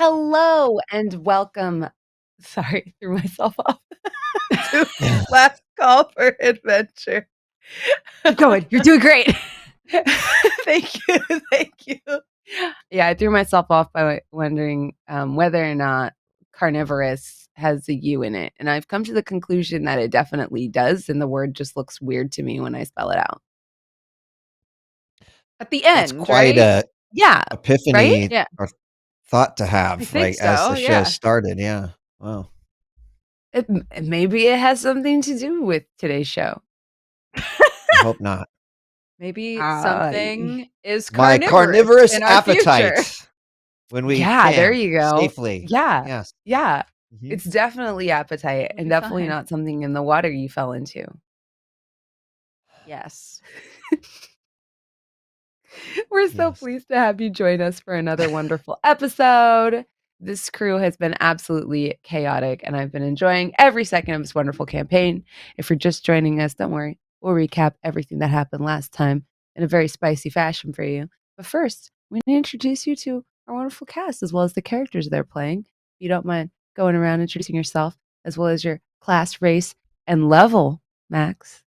Hello and welcome. Sorry, threw myself off. To last call for adventure. Keep going. You're doing great. Thank you. Thank you. Yeah, I threw myself off by wondering whether or not carnivorous has a U in it. And I've come to the conclusion that it definitely does. And the word just looks weird to me when I spell it out. At the end, That's quite right? a Yeah. epiphany Yeah. or thought to I have, think right, as so, the show yeah. started. Yeah. Wow. Maybe it has something to do with today's show. I hope not. Maybe something is My carnivorous carnivorous in our future. appetite when we Yeah, there camp you go. safely. Yeah. Yes. Yeah. Mhm. It's definitely appetite It'll and be definitely fine. not something in the water you fell into. Yes. We're so Yes. pleased to have you join us for another wonderful episode. This crew has been absolutely chaotic, and I've been enjoying every second of this wonderful campaign. If you're just joining us, don't worry. We'll recap everything that happened last time in a very spicy fashion for you. But first, we need to introduce you to our wonderful cast as well as the characters they're playing. If you don't mind going around introducing yourself as well as your class, race, and level, Max.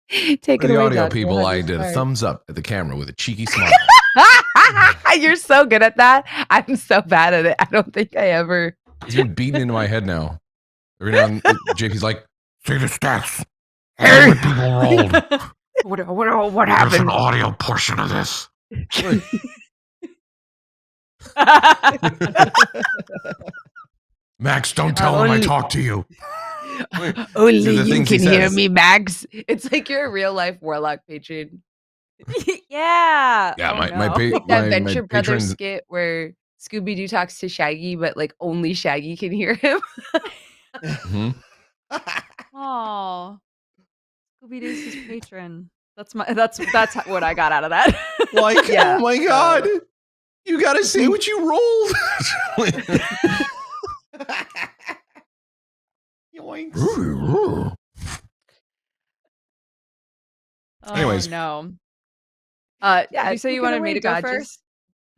Take For it the away, audio Dodger. people, How do I you did a start? thumbs up at the camera with a cheeky smile. You're so good at that. I'm so bad at it. I don't think I ever. It's been beaten into my head now. Every now and JP's like, "See the stats. Hey! What people rolled. What There's an happened? audio portion of this." Max, don't tell him I talk to you. Only See, the you things he can hear says. me, Max. It's like you're a real life warlock patron. Yeah. Yeah, Oh, my no. Like that my Venture Brothers patrons. skit where Scooby Doo talks to Shaggy, but like only Shaggy can hear him. Mhm. Oh. Scooby Doo's his patron. That's what I got out of that. Like, Yeah. oh my god, you gotta say what you rolled. Yoinks. Anyways. Oh, no. Yeah, Did you say take you it wanted away, me to go Dodger. first?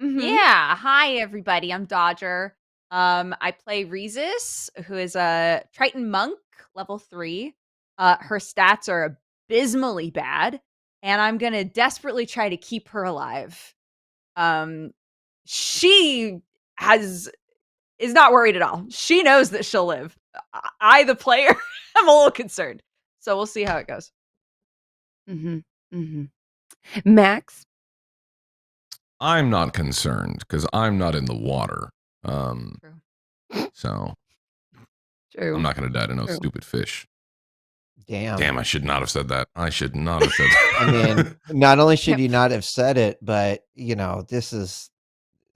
Mhm. Yeah. Hi, everybody. I'm Dodger. I play Rhesus, who is a Triton monk, level 3. Her stats are abysmally bad, and I'm gonna desperately try to keep her alive. She is not worried at all. She knows that she'll live. I, the player, am a little concerned. So we'll see how it goes. Max. I'm not concerned because I'm not in the water. True. So True. I'm not gonna die to no True. stupid fish. Damn. Damn, I should not have said that. I should not have said that. I mean, not only should you not have said it, but this is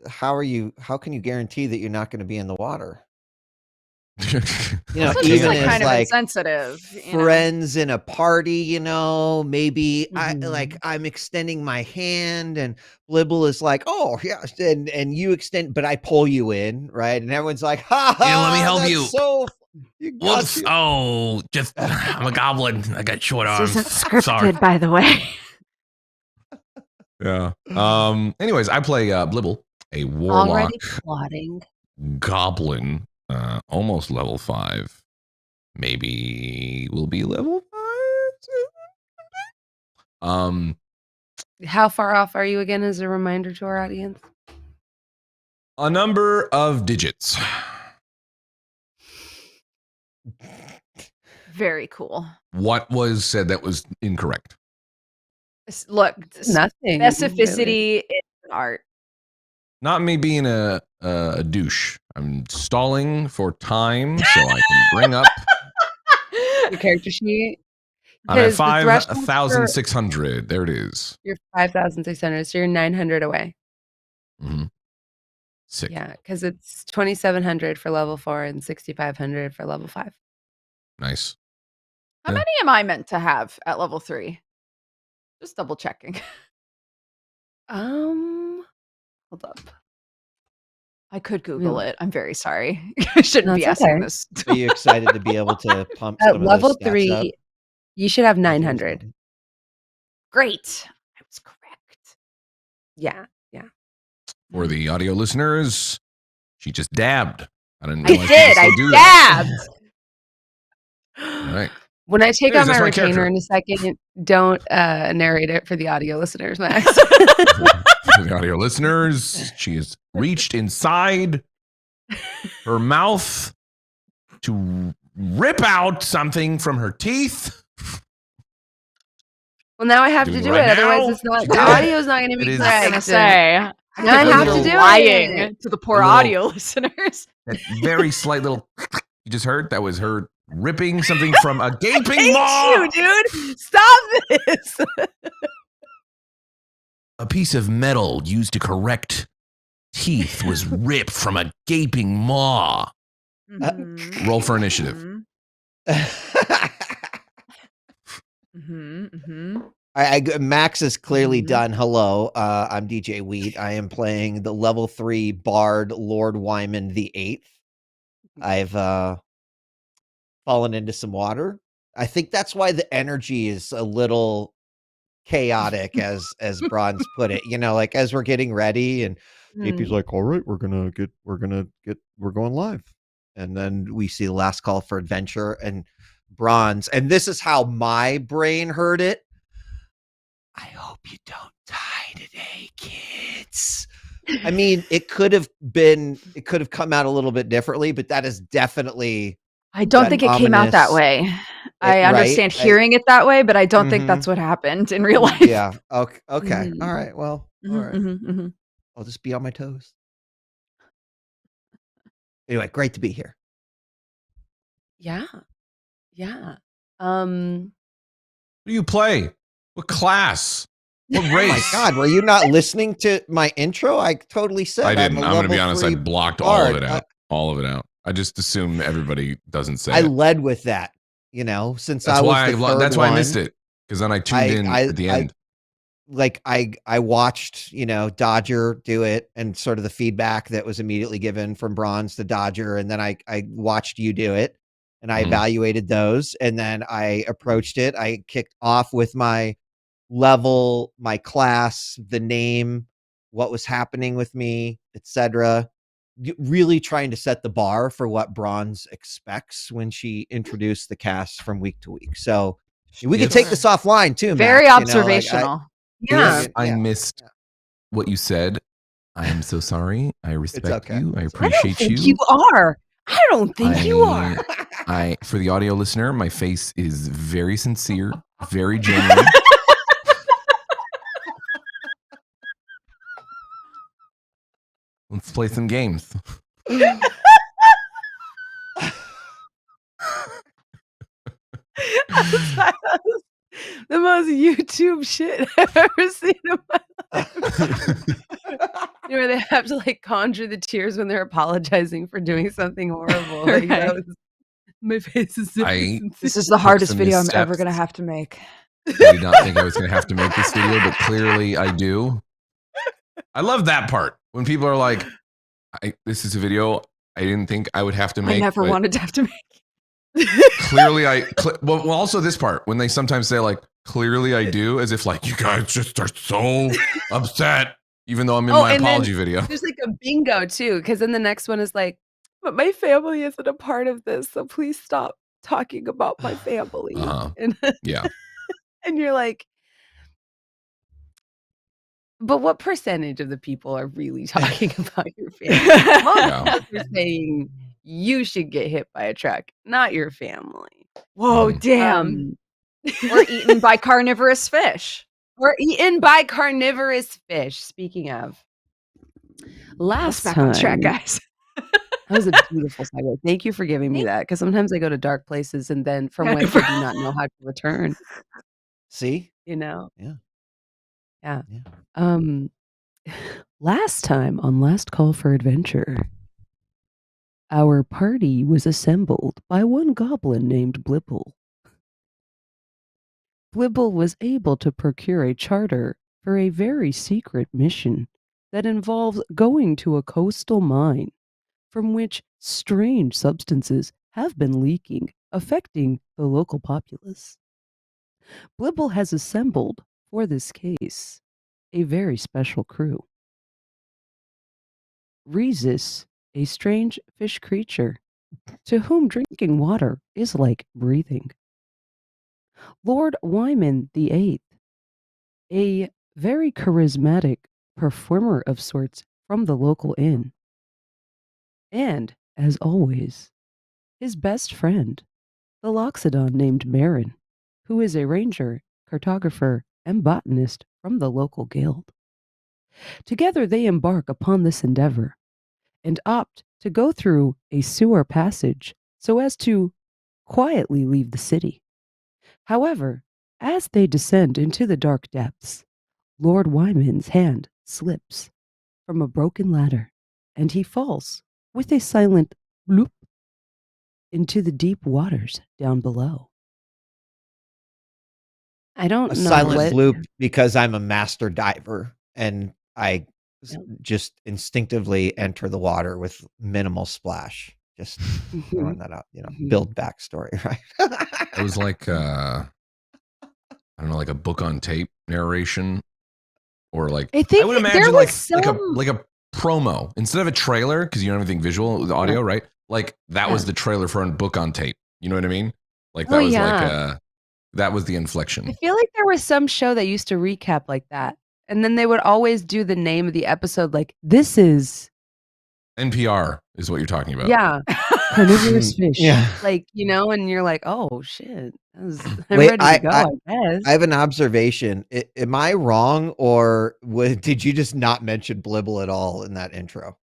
how can you guarantee that you're not going to be in the water? That's even like as kind of like insensitive. friends in a party, maybe Mhm. I'm extending my hand and Blibble is like, oh yeah, and you extend, but I pull you in, right? And everyone's like, ha ha, Yeah, let me help that's you. So you got Whoops. you. Oh, just I'm a goblin. I got short arms. This isn't scripted, Sorry. by the way. Yeah. Anyways, I play Blibble, a warlock Already plotting. goblin, almost level 5. Maybe will be level 5. How far off are you again as a reminder to our audience? A number of digits. Very cool. What was said that was incorrect? Look, Nothing. specificity Really. is an art. Not me being a douche. I'm stalling for time so I can bring up. Your character sheet. I'm at 5,600. There it is. You're 5,600, so you're 900 away. Mm-hmm. Sick. Yeah, because it's 2,700 for level 4 and 6,500 for level 5. Nice. How many am I meant to have at level 3? Just double checking. Hold up. I could Google it. I'm very sorry. I No, shouldn't be it's asking okay. this. Are you excited to be able to pump some At of level those stats 3, up? you should have 900. Great. I was correct. Yeah. For the audio listeners, she just dabbed. I didn't I realize did. people I still do that. dabbed. All right. When I take Anyways, out my that's my retainer character. in a second, don't narrate it for the audio listeners, Max. For the audio listeners, she has reached inside her mouth to rip out something from her teeth. Well, now I have to Doing it do right it. Otherwise, now. it's not. She The did it. audio's not going to It be is- I was gonna correct. say. Now I A have little to do lying it. to the poor little- audio listeners. That very slight little you just heard, that was her ripping something from a gaping Hate maw. you, dude. Stop this. A piece of metal used to correct teeth was ripped from a gaping maw. Mhm. Roll for initiative. Mhm. Mhm. Max is clearly Mhm. done. Hello, I'm DJ Wheat. I am playing the level 3 Bard Lord Wyman the Eighth. I've fallen into some water. I think that's why the energy is a little chaotic, as Bronze put it. You know, like as we're getting ready, and AP's like, "All right, we're going live," and then we see the last call for adventure, and Bronze, and this is how my brain heard it. I hope you don't die today, kids. I mean, it could have come out a little bit differently, but that is definitely I don't that think it came out that ominous- way. I right? understand hearing it that way, but I don't think Mhm. that's what happened in real life. Yeah. Okay. Mhm. All right. Well, all Mhm, right. mhm, mhm. I'll just be on my toes. Anyway, great to be here. Yeah. Yeah. Who do you play? What class? What Oh race? my God, were you not listening to my intro? I totally said I didn't. I'm going to be level honest. I 3 blocked all of bard. it out. All of it out. I just assume everybody doesn't say I it. led with that, you know, since That's I was why the third that's why I missed one. it, because then I tuned in at the end. I watched, you know, Dodger do it, and sort of the feedback that was immediately given from Bronze to Dodger, and then I watched you do it, and I Mhm. evaluated those, and then I approached it. I kicked off with my level, my class, the name, what was happening with me, etc. Really trying to set the bar for what Bronze expects when she introduced the cast from week to week. So we could Yes. take this offline too, Very Max, you know, like, observational. Yeah. If I missed what you said, I am so sorry. I respect okay. you. I I don't appreciate think you. you are. I don't think you are. For the audio listener, my face is very sincere, very genuine. Let's play some games. That was the most YouTube shit I've ever seen in my life. You know, where they have to like conjure the tears when they're apologizing for doing something horrible. Like that Right. was my face is so This is the Took hardest some video I'm ever missteps. going to have to make. I did not think I was going to have to make this video, but clearly I do. I love that part when people are like, "This is a video I didn't think I would have to make." I never but wanted to have to make. Clearly, well, also this part when they sometimes say like, "Clearly I do," as if like you guys just are so upset, even though I'm in my and then apology video. there's like a bingo too, because then the next one is like, but my family isn't a part of this, so please stop talking about my family. And Yeah. and you're like, but what percentage of the people are really talking about your family? Most Yeah. of us are saying you should get hit by a truck, not your family. Whoa, Mhm. damn. Or eaten by carnivorous fish. Or eaten by carnivorous fish. Speaking of, Let's back on track, guys. That was a beautiful segue. Thank you for giving me that, because sometimes I go to dark places and then from whence I do not know how to return. See? You know? Yeah. Yeah. Yeah. Last time on Last Call for Adventure, our party was assembled by one goblin named Blibble. Blibble was able to procure a charter for a very secret mission that involves going to a coastal mine from which strange substances have been leaking, affecting the local populace. Blibble has assembled, for this case, a very special crew. Rhesus, a strange fish creature, to whom drinking water is like breathing. Lord Wyman the Eighth, a very charismatic performer of sorts from the local inn. And, as always, his best friend, the loxodon named Marin, who is a ranger, cartographer, and botanist from the local guild. Together they embark upon this endeavor and opt to go through a sewer passage so as to quietly leave the city. However, as they descend into the dark depths, Lord Wyman's hand slips from a broken ladder and he falls with a silent bloop into the deep waters down below. I don't A know silent what. bloop because I'm a master diver and I Yeah. just instinctively enter the water with minimal splash. Just throwing that out, build backstory, right? It was like I don't know, like a book on tape narration, or like I think I would there imagine was like a promo instead of a trailer, because you don't have anything visual with audio, right? Like that was Yeah. the trailer for a book on tape. You know what I mean? Like Oh, that was yeah. that was the I inflection. feel like there was some show that used to recap like that. And then they would always do the name of the episode like, this is, NPR is what you're talking about. yeah, carnivorous fish. Yeah. Like, and you're like, oh, shit. I'm Wait, ready to go, I guess. I have an observation. Am I wrong, or did you just not mention Blibble at all in that intro?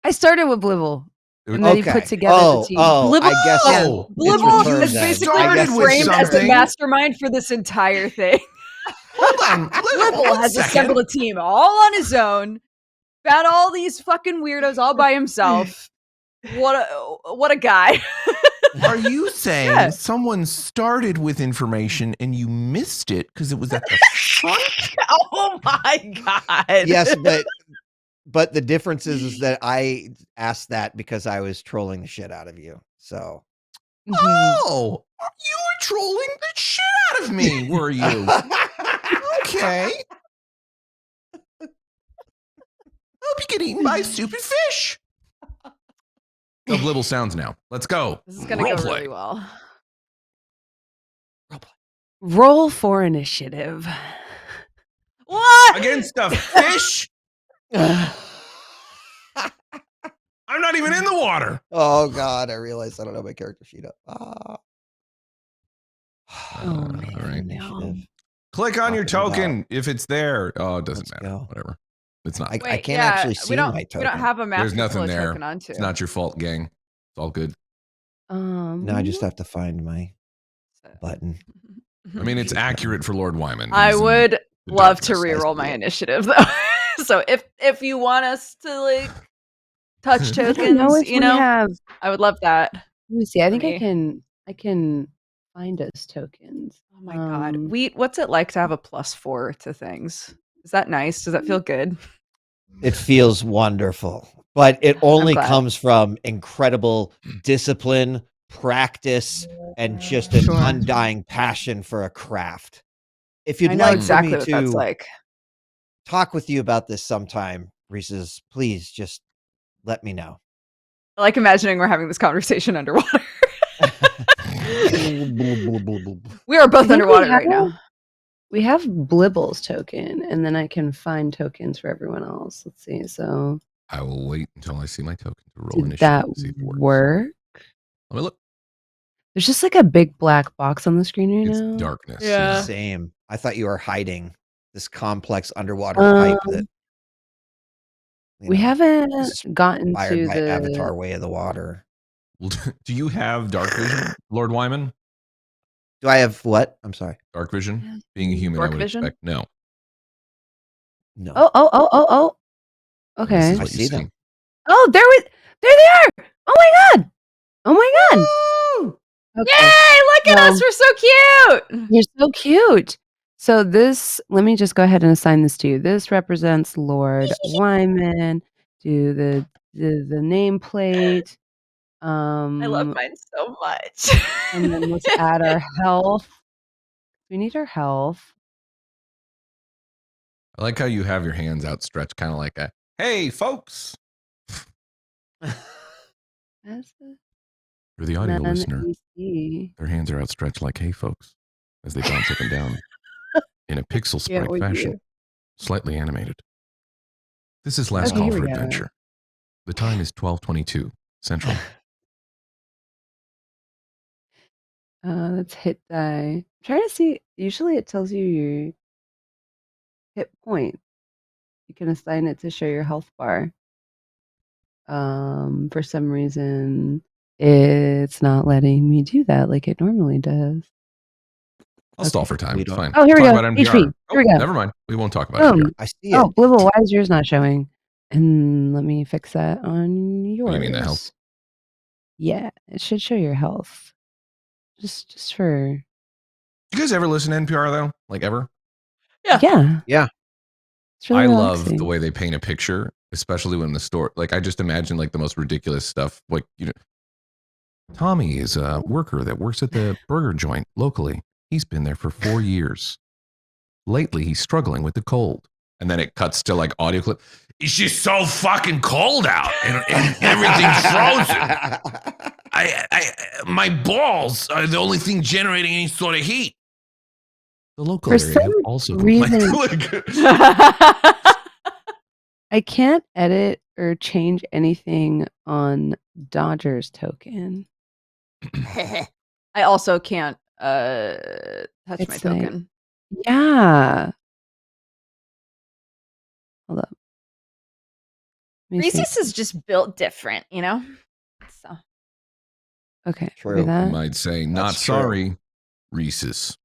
I started with Blibble. And Okay. then he put together the team. Oh, I guess Blibble! it's Blibble returned is then. basically I guess started with framed as the something. mastermind for this entire thing. Hold on, Blibble one has second. assembled a team all on his own, found all these fucking weirdos all by himself. What a guy. Are you saying Yeah. someone started with information and you missed it because it was at the front? Oh my god. Yes, but the difference is that I asked that because I was trolling the shit out of you. So Mhm. Oh, you were trolling the shit out of me, were you? Okay. I'll be getting eaten by a stupid fish. So Blibble sounds now. Let's go. This is gonna Role go play. really well. Roll for initiative. What? Against a fish? I'm not even in the water. Oh god, I realized I don't have my character sheet up. Oh, man. all right. Initiative. Click on your Talking about- token if it's there. Oh, it doesn't Let's matter. go. Whatever. It's not. I Wait, can't yeah, actually see we don't, my We token. don't have a master There's nothing pull a there. token onto. It's not your fault, gang. It's all good. No, I just have to find my button. I mean, it's accurate for Lord Wyman. I He's in would the love to darkness. reroll my initiative though. So if you want us to like touch I don't know tokens, if we have. I would love that. Let me see. I think me. I can find us tokens. Oh my god. What's it like to have a +4 to things? Is that nice? Does that feel good? It feels wonderful, but it only glad. comes from incredible discipline, practice, and just an Sure. undying passion for a craft. If you'd I know like exactly for me what to that's like. talk with you about this sometime, Reese's, please just let me know. I like imagining we're having this conversation underwater. We are both I think underwater we right now. We have Blibble's token, and then I can find tokens for everyone else. Let's see. So I will wait until I see my token to roll did initiative that and see if it works. work? Let me look. There's just like a big black box on the screen right It's now. darkness. Yeah. Same. I thought you were hiding this complex underwater pipe that We know, haven't is gotten inspired to by the Avatar Way of the Water. Do you have dark vision, Lord Wyman? Do I have what? I'm sorry. Dark vision? Being a human, I Dark would vision? expect no. No. Oh. This Okay. is I what you see them. Oh, there they are. Oh my god. Okay. Yay! Look at us. We're so cute. You're so cute. So this, let me just go ahead and assign this to you. This represents Lord Wyman. Do the nameplate. I love mine so much. And then let's add our health. We need our health. I like how you have your hands outstretched, kind of like a, hey, folks. As a For the audio man listener, AC. their hands are outstretched like hay folks as they bounce up and down in a pixel Yeah, sprite with fashion, you. slightly animated. This is Last Okay, Call here for we go. Adventure. The time is 12:22 Central. Let's hit die. I'm trying to see. Usually it tells you your hit point. You can assign it to show your health bar. For some reason, it's not letting me do that like it normally does. I'll stall for time. We It's don't- fine. Oh, here we Talk go. about HP. NPR. Here we go. Never mind. We won't talk about Boom. NPR. I see it. Oh, Blibble, why is yours not showing? And let me fix that on yours. What do you mean, the health? Yeah, it should show your health. Just for You guys ever listen to NPR though? Like ever? yeah. Yeah. It's really I love relaxing. the way they paint a picture, especially when the store. Like I just imagine like the most ridiculous stuff. Like Tommy is a worker that works at the burger joint locally. He's been there for 4 years. Lately, he's struggling with the cold. And then it cuts to like audio clip. It's just so fucking cold out, and everything's frozen. My balls are the only thing generating any sort of heat. The local For area some have also reason- I can't edit or change anything on Dodger's token. I also can't touch my It's like- token. Yeah. Hold up. Let me see. Reese's is just built different, you know? So Okay. True. Copy that. might say, not That's true. sorry, Reese's.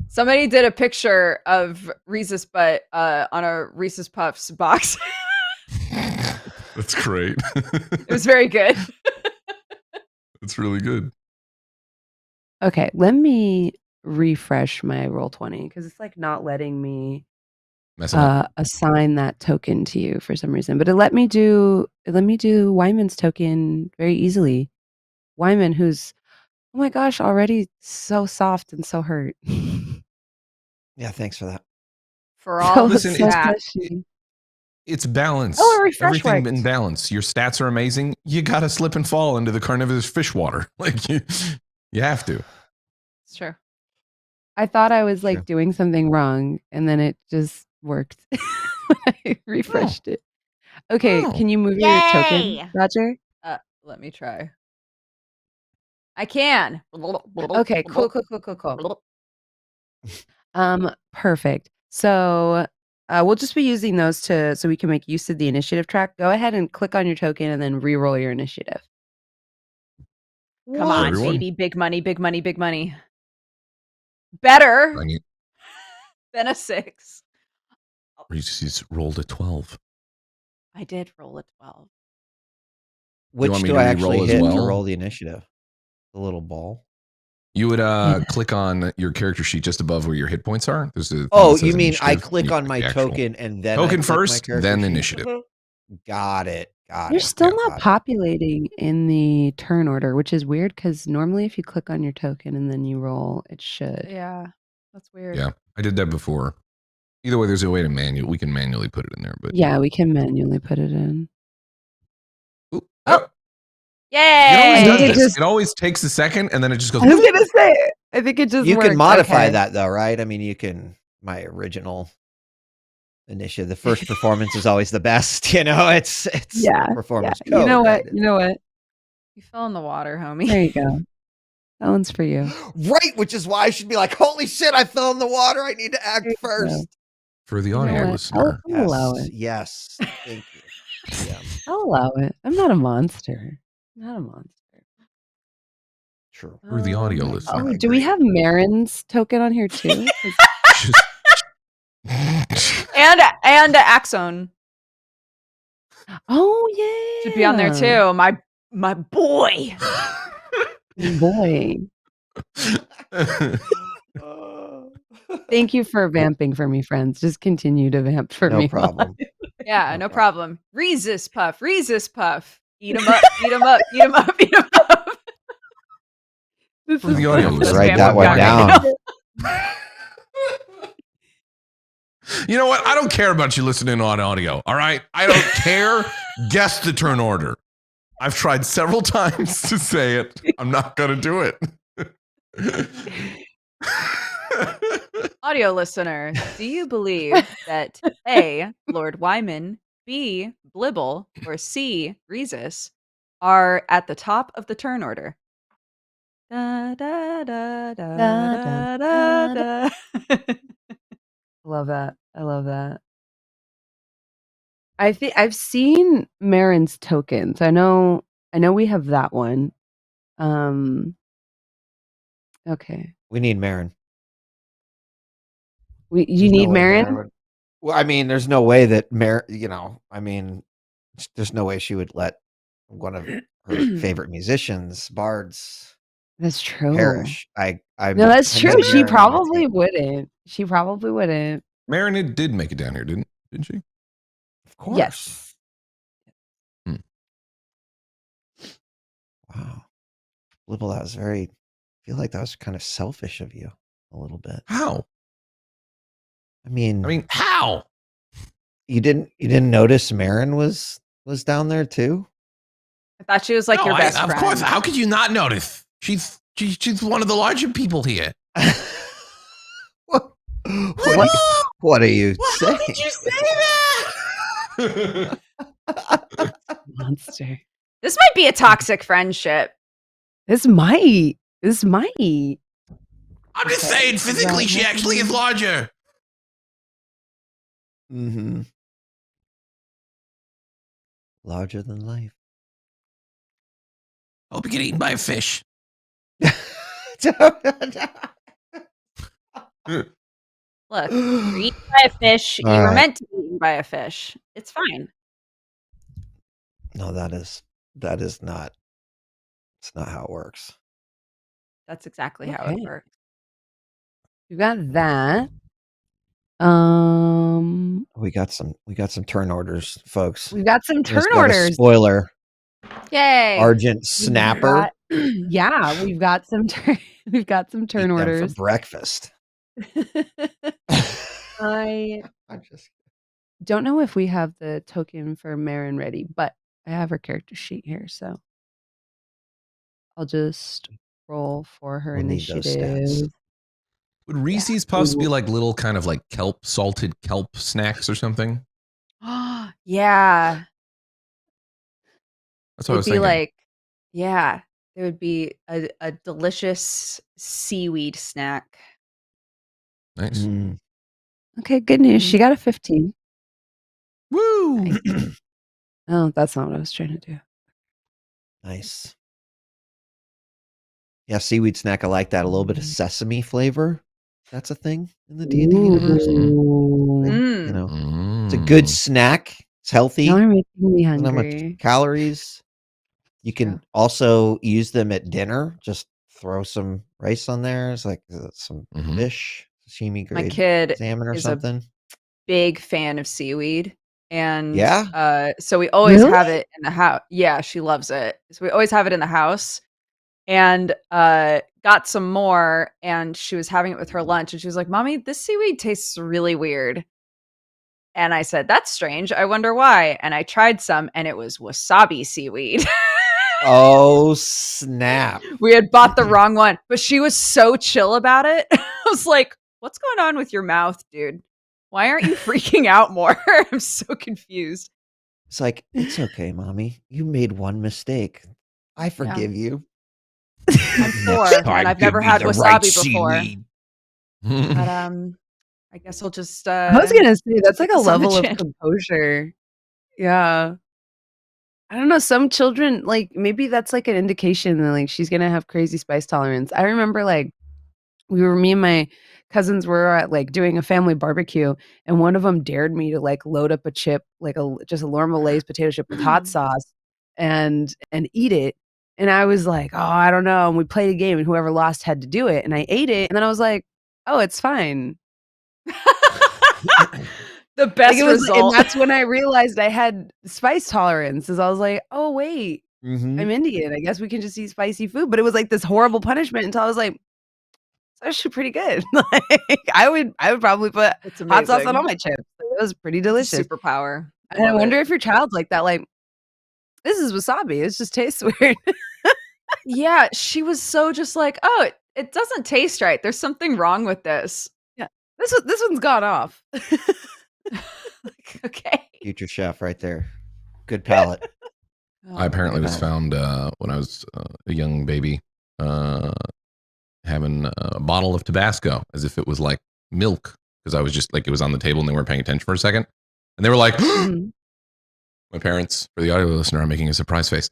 somebody did a picture of Reese's butt on a Reese's Puffs box. That's great. It was very good. That's really good. Okay, let me refresh my Roll20 because it's like not letting me Messing up. assign that token to you for some reason. But it let me do Wyman's token very easily. Wyman, who's oh my gosh, already so soft and so hurt. Yeah, thanks for that. For all the Listen, stats. It's balance. Oh, a refresh Everything worked. in balance. Your stats are amazing. You got to slip and fall into the carnivorous fish water. Like you have to. It's true. I thought I was like Sure. doing something wrong, and then it just worked. I refreshed it. Okay, Oh. can you move your Yay! token, Roger? Let me try. I can. Okay, cool. Perfect. So we'll just be using those so we can make use of the initiative track. Go ahead and click on your token and then re-roll your initiative. Come What? on, Everyone? baby. Big money, big money, big money. Better I need than a 6. Reese's rolled a 12. I did roll a 12. Which want me do to I re-roll actually as hit to well? roll the initiative? The little ball. You would Yeah. click on your character sheet just above where your hit points are. There's a thing Oh, that says you mean I initiative, click and you on my the actual token and then I token click my first, character then sheet? initiative. Got it. You're still yeah, not populating in the turn order, which is weird because normally if you click on your token and then you roll, it should. Yeah, that's weird. Yeah, I did that before. Either way, there's a way to we can manually put it in there. But Yeah, we can manually put it in. Ooh, Oh. it always Yay! does It this. just- It always takes a second, and then it just goes. I was gonna say it. I think it just You can worked. modify Okay. that though, right? I mean, you can. My original initiative, the first performance is always the best. You know, it's Yeah, performance. You know code, what? right? You know what? You fell in the water, homie. There you go. That one's for you. Right, which is why I should be like, holy shit, I fell in the water. I need to act There you go. first. For the You know audio what? listener, I'll allow it. Yes. Thank you. Yeah, I'll allow it. I'm not a monster. I'm not a monster. true. for the audio my listener. Oh, do we have Marin's token on here too? 'Cause- Just- And Axone oh yeah, should be on there too. My boy. Boy, thank you for vamping for me, friends. Just continue to vamp for No me. problem. Yeah, No no problem. Reese's Puff. Eat 'em up, eat 'em up, eat 'em up, eat 'em up. This For is the audio so listener. Write that one down. You know what? I don't care about you listening on audio. All right. I don't care Guess the turn order. I've tried several times to say it. I'm not going to do it. Audio listener, do you believe that A, Lord Wyman, B, Blibble, or C, Rhesus are at the top of the turn order? Da, da, da, da, Da, da, da, da, da. Love that. I love that. I think I've seen Marin's tokens. I know we have that one. Okay. We need Marin. You There's no need way Marin? would- Well, I mean, there's no way that there's no way she would let one of her favorite musicians, bards, That's true. perish. No, that's I true. need She Marin on my probably team. wouldn't. She probably wouldn't. Marin did make it down here, didn't she? Of course. Yes. Wow. Libble, I feel like that was kind of selfish of you a little bit. How? I mean, how? you didn't notice Marin was down there too? I thought she was like your best friend. Of course. How could you not notice? She's one of the larger people here. What are you saying? How did you say that? Monster. This might be a toxic friendship. This might. I'm just saying, physically, Right. she actually is larger. Mm-hmm. Larger than life. Hope you get eaten by a fish. Look, you're eaten by a fish. You All were right. meant to be eaten by a fish. It's fine. No, that is not. It's not how it works. That's exactly how it Okay. works. You got that. We got some turn orders, folks. We've got some We just turn got a orders. spoiler. Yay! Argent Snapper. Yeah, we've got some turn Eat turn them orders. for breakfast. I I'm just don't know if we have the token for Marin ready, but I have her character sheet here, so I'll just roll for her We'll need those initiative. stats. Would Reese's Puffs be like little kind of like salted kelp snacks or something? Yeah. That's what I was It'd be thinking. like, yeah, it would be a delicious seaweed snack. Nice. Mm. Okay, good news. She got a 15. Woo! Nice. Oh, that's not what I was trying to do. Nice. Yeah, seaweed snack. I like that. A little bit of sesame flavor. That's a thing in the D&D universe. Ooh. You know, it's a good snack. It's healthy. Y'all are making me Doesn't have much hungry. calories. You can True. also use them at dinner. Just throw some rice on there. It's like some Mhm. fish, sashimi grade My kid salmon or is something. big fan of seaweed. And Yeah? so we always Really? have it in the house. Yeah, she loves it. So we always have it in the house. And got some more, and she was having it with her lunch, and she was like, "Mommy, this seaweed tastes really weird." And I said, "That's strange. I wonder why." And I tried some, and it was wasabi seaweed. Oh, snap. We had bought the wrong one, but she was so chill about it. I was like, "What's going on with your mouth, dude? Why aren't you freaking out more?" I'm so confused. It's like, it's okay, mommy. You made one mistake. I forgive you. I'm poor, and I've never had wasabi before. But I guess I'll just I was gonna say that's like a focus on the level of chin. composure. Yeah. I don't know. Some children, like maybe that's like an indication that like she's gonna have crazy spice tolerance. I remember like me and my cousins were at like doing a family barbecue, and one of them dared me to like load up a chip, like just a normal Lay's potato chip with hot sauce, and eat it. And I was like, oh, I don't know. And we played a game, and whoever lost had to do it. And I ate it, and then I was like, oh, it's fine. The Like best it was, and result. that's when I realized I had spice tolerance. Is I was like, oh wait, Mhm. I'm Indian. I guess we can just eat spicy food. But it was like this horrible punishment until I was like, it's actually pretty good. Like I would probably put It's hot sauce on amazing. all my chips. It was pretty It's a delicious. superpower. And I love wonder it. if your child's like that. Like this is wasabi. It just tastes weird. Yeah, she was so just like, oh, it doesn't taste right. There's something wrong with this. Yeah, this one's gone off. Like, okay. Future chef right there. Good palate. I apparently was God. found when I was a young baby having a bottle of Tabasco as if it was like milk, because I was just like, it was on the table and they weren't paying attention for a second. And they were like, Mhm. my parents, for the audio listener, I'm making a surprise face.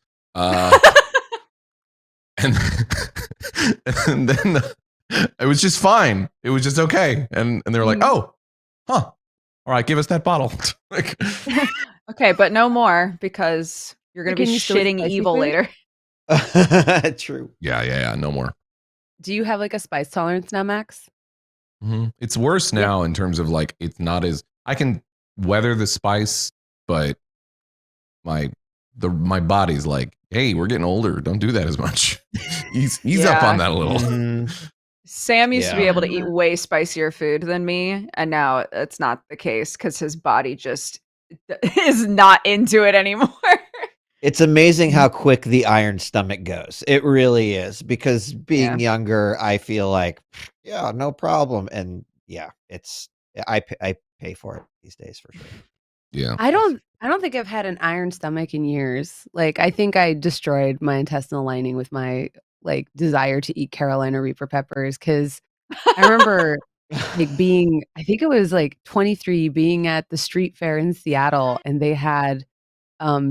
And, and then it was just fine. It was just okay. And they were like, oh, huh. All right, give us that bottle. Like, Okay, but no more because you're going to be Can you still eat shitting spicy evil food? later. True. yeah, no more. Do you have like a spice tolerance now, Max? It's worse now in terms of like, it's not as, I can weather the spice, but my body's like, hey, we're getting older. Don't do that as much. Ease up on that a little. Mhm. Sam used to be Yeah. able to eat way spicier food than me, and now it's not the case because his body just is not into it anymore. It's amazing how quick the iron stomach goes. It really is, because being Yeah. younger, I feel like, yeah, no problem. And yeah, I pay for it these days for sure. Yeah. I don't think I've had an iron stomach in years. Like, I think I destroyed my intestinal lining with my like desire to eat Carolina Reaper peppers, because I remember like being, I think it was like 23, being at the street fair in Seattle, and they had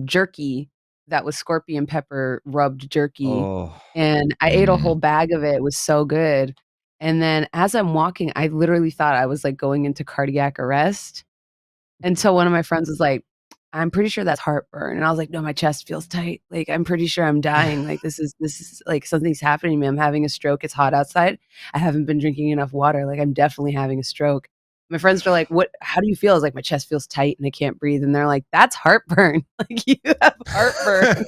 jerky that was scorpion pepper rubbed jerky, Oh, and I ate a whole bag of it. It was so good. And then as I'm walking, I literally thought I was like going into cardiac arrest, until one of my friends was like, "I'm pretty sure that's heartburn." And I was like, "No, my chest feels tight. Like, I'm pretty sure I'm dying. Like, this is like something's happening to me. I'm having a stroke. It's hot outside. I haven't been drinking enough water. Like, I'm definitely having a stroke." My friends were like, "What? How do you feel?" I was like, "My chest feels tight and I can't breathe." And they're like, "That's heartburn. Like, you have heartburn."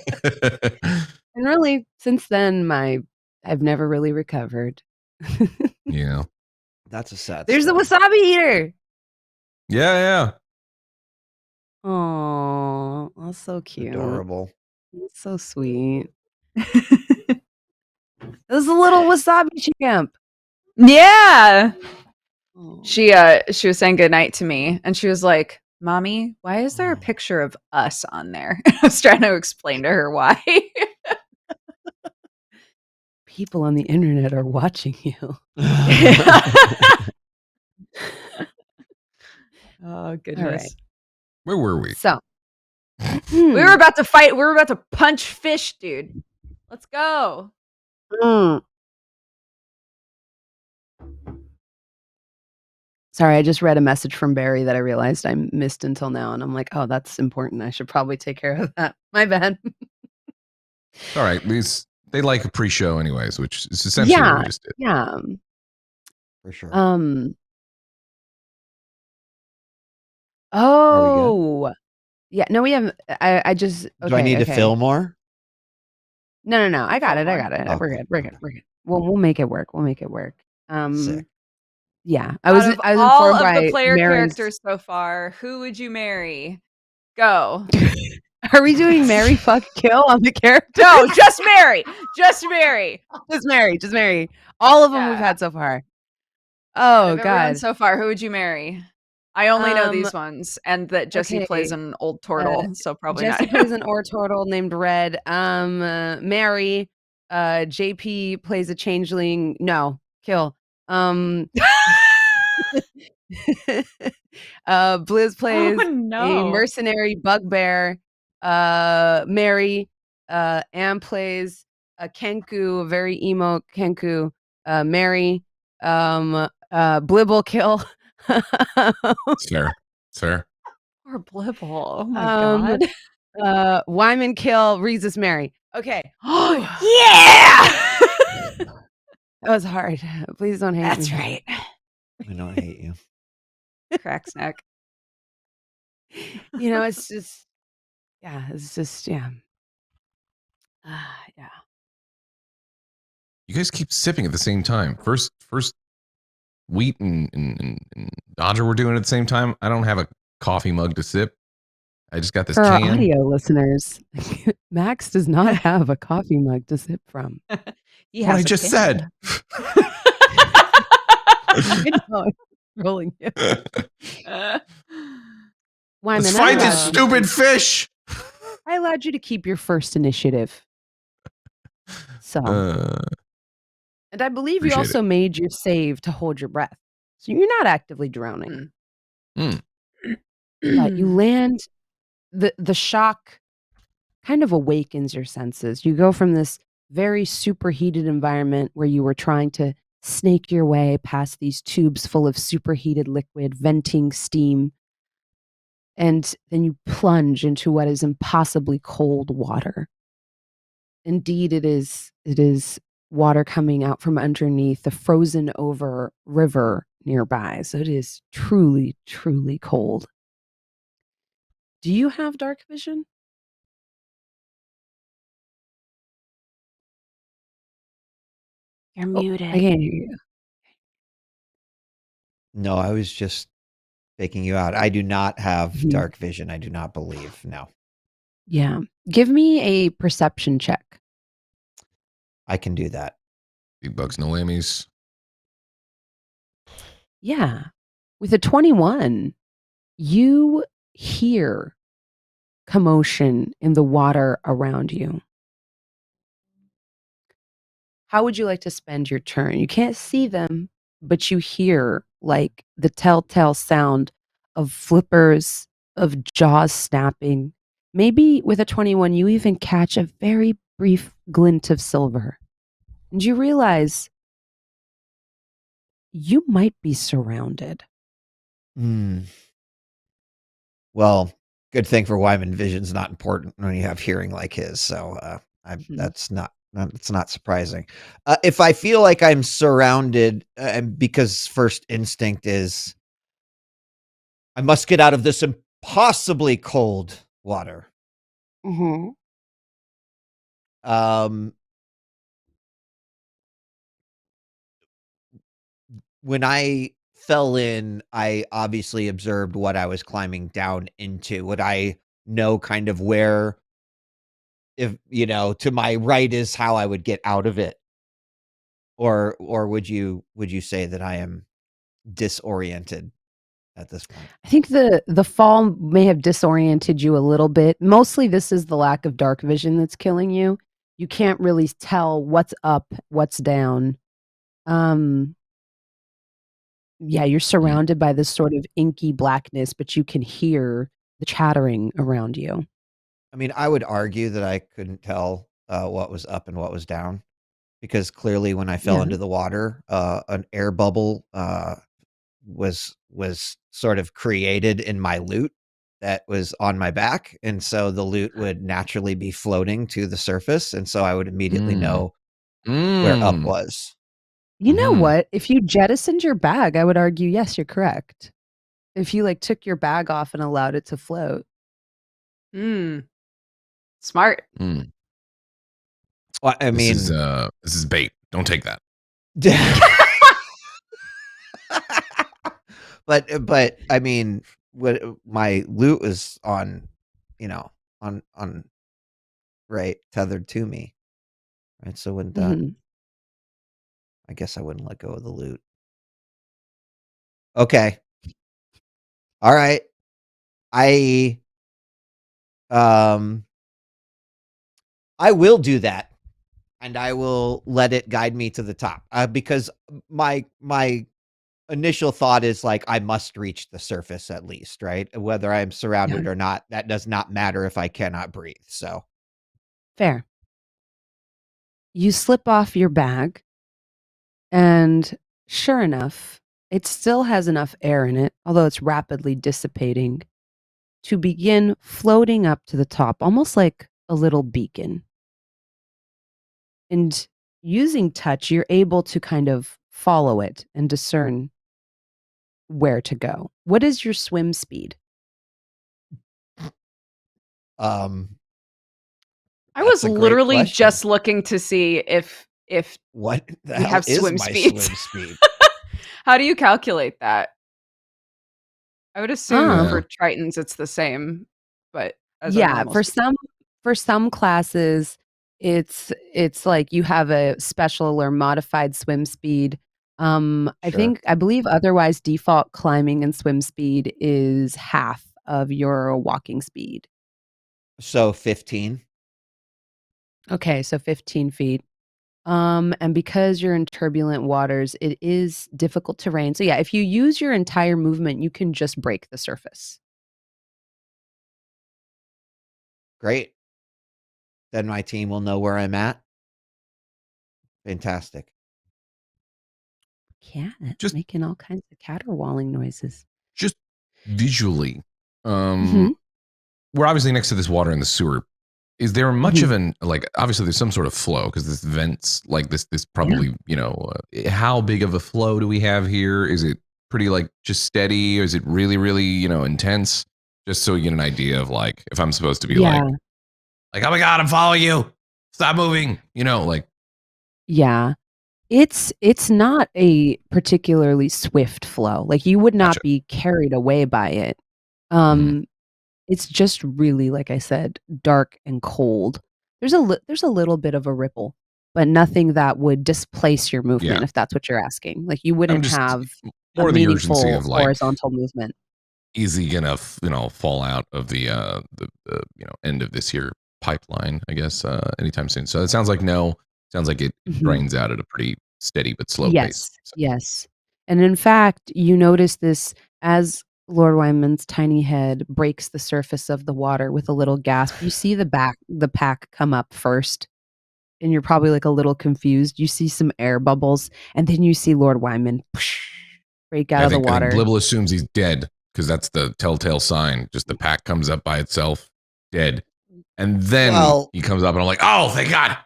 And really, since then, I've never really recovered. Yeah. that's a sad There's the story. wasabi eater. Yeah. Oh, that's so cute. Adorable. That's so sweet. This is a little wasabi champ. Yeah. Oh. She was saying goodnight to me, and she was like, "Mommy, why is there a picture of us on there?" I was trying to explain to her why. People on the internet are watching you. Oh goodness. All right. Where were we? So We were about to fight. We were about to punch fish, dude. Let's go. Mm. Sorry, I just read a message from Barry that I realized I missed until now, and I'm like, oh, that's important. I should probably take care of that. My bad. All right. They like a pre-show anyways, which is essentially what we just did. Yeah. For sure. Oh. Yeah. No, we have. I just. Okay, Do I need to okay. fill more? No. I got it. Fill I more. got it. Okay, We're good. We're good. okay. We're good. We'll make it work. We'll make it work. Sick. Yeah. Out of I was all informed of by the player Marin's. characters so far, who would you marry? Go. Are we doing marry, fuck, kill on the character? No, just marry. Just marry. Just marry. All of them we've Yeah. had so far. Out Oh of everyone God. so far, who would you marry? I only know these ones, and that Jesse plays okay. an old turtle, so probably Jesse not. plays an or turtle named Red. Marry. JP plays a changeling. No, kill. Blizz plays Oh, no. a mercenary bugbear. Mary. Am plays a Kenku, a very emo Kenku. Mary. Blibble kill. It's fair. Poor Blibble. Oh my god. Wyman kill, Rhesus Mary. Okay. Yeah. That was hard. Please don't hate me. That's right. I don't hate you. Crack's neck. You know, it's just, yeah. Yeah. You guys keep sipping at the same time. First Wheat and Dodger were doing it at the same time. I don't have a coffee mug to sip. I just got this For our can. audio listeners, Max does not have a coffee mug to sip from. He What I has a just can. said. I know, it's rolling you. Wyman, Let's I fight allowed this you to stupid keep- fish. I allowed you to keep your first initiative. So, and I believe you Appreciate also made your save to hold your breath. So you're not actively drowning. But you land, the shock kind of awakens your senses. You go from this very superheated environment where you were trying to snake your way past these tubes full of superheated liquid, venting steam, and then you plunge into what is impossibly cold water. Indeed, it is water coming out from underneath the frozen over river nearby. So it is truly, truly cold. Do you have dark vision? You're Oh, muted. I can't hear you. No, I was just faking you out. I do not have Mhm. dark vision. I do not believe. No, Yeah. Give me a perception check. I can do that. Big bucks, no whammies. Yeah. With a 21, you hear commotion in the water around you. How would you like to spend your turn? You can't see them, but you hear like the telltale sound of flippers, of jaws snapping. Maybe with a 21, you even catch a very brief glint of silver. And you realize you might be surrounded. Hmm. Well, good thing for Wyman, vision's not important when you have hearing like his. So that's not surprising. If I feel like I'm surrounded, because first instinct is I must get out of this impossibly cold water. Mm-hmm. When I fell in, I obviously observed what I was climbing down into. Would I know kind of where, if to my right is how I would get out of it? Or would you say that I am disoriented at this point? I think the fall may have disoriented you a little bit. Mostly this is the lack of dark vision that's killing you. You can't really tell what's up, what's down. Yeah, you're surrounded by this sort of inky blackness, but you can hear the chattering around you. I mean, I would argue that I couldn't tell what was up and what was down, because clearly when I fell Yeah. into the water, an air bubble was sort of created in my loot that was on my back, and so the loot would naturally be floating to the surface, and so I would immediately know where up was. You know what? If you jettisoned your bag, I would argue, yes, you're correct. If you like took your bag off and allowed it to float. Smart. Well, I mean, This is bait. Don't take that. but I mean, what my loot was on, on right, tethered to me, right? So wouldn't that? Mhm. I guess I wouldn't let go of the loot. Okay. All right. I will do that, and I will let it guide me to the top, because my initial thought is like I must reach the surface at least, right? Whether I'm surrounded or not, that does not matter if I cannot breathe. So Fair. You slip off your bag, and sure enough, it still has enough air in it, although it's rapidly dissipating, to begin floating up to the top, almost like a little beacon. And using touch, you're able to kind of follow it and discern where to go. What is your swim speed? um, I was that's a great literally question. just looking to see if What the we hell have is swim my speeds. swim speed? How do you calculate that? I would assume Um, for Tritons it's the same. but as our normal for speed. some classes, it's like you have a special or modified swim speed. Sure. I believe otherwise default climbing and swim speed is half of your walking speed. So 15. Okay, so 15 feet. And because you're in turbulent waters, it is difficult terrain. So yeah, if you use your entire movement, you can just break the surface. Great. Then my team will know where I'm at. Fantastic. Cat Just making all kinds of caterwauling noises. just visually, Mhm. we're obviously next to this water in the sewer. Is there much of Mhm. an obviously there's some sort of flow because this vents like this Yeah. probably how big of a flow do we have here? Is it pretty like just steady or is it really really intense? Just so you get an idea of like if I'm supposed to be Yeah. like oh my god I'm following you, stop moving, like Yeah. It's not a particularly swift flow. Like, you would gotcha. not be carried away by it. Mhm. Um, it's just really, like I said, dark and cold. There's a little bit of a ripple, but nothing that would displace your Yeah, movement, if that's what you're asking. Like, you I'm wouldn't just have a more the urgency meaningful of like horizontal movement. is he gonna fall out of the end of this here pipeline I guess anytime soon, so it sounds like no, sounds like it Mhm. drains out at a pretty steady but slow pace, Yes, so. yes. And in fact, you notice this as Lord Wyman's tiny head breaks the surface of the water with a little gasp. You see the pack come up first, and you're probably, like, a little confused. You see some air bubbles, and then you see Lord Wyman break out I of the think water. Blibble assumes he's dead because that's the telltale sign, just the pack comes up by itself dead, and then Well, he comes up and I'm like oh thank god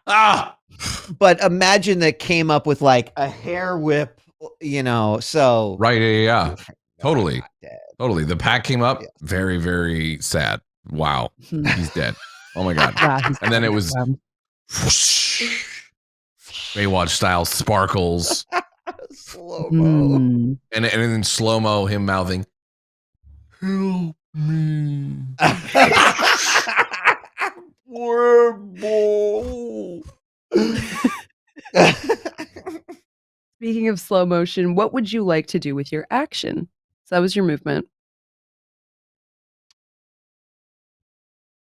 but imagine that came up with like a hair whip, so right yeah no, I'm totally not dead. totally the pack came up Yes. very very sad, wow Mhm. he's dead, oh my god, Wow, he's and then dead. it was Wow. Baywatch style sparkles, Slow-mo. Hmm. and in slow mo, him mouthing, "Help me!" Horrible. Speaking of slow motion, what would you like to do with your action? So that was your movement.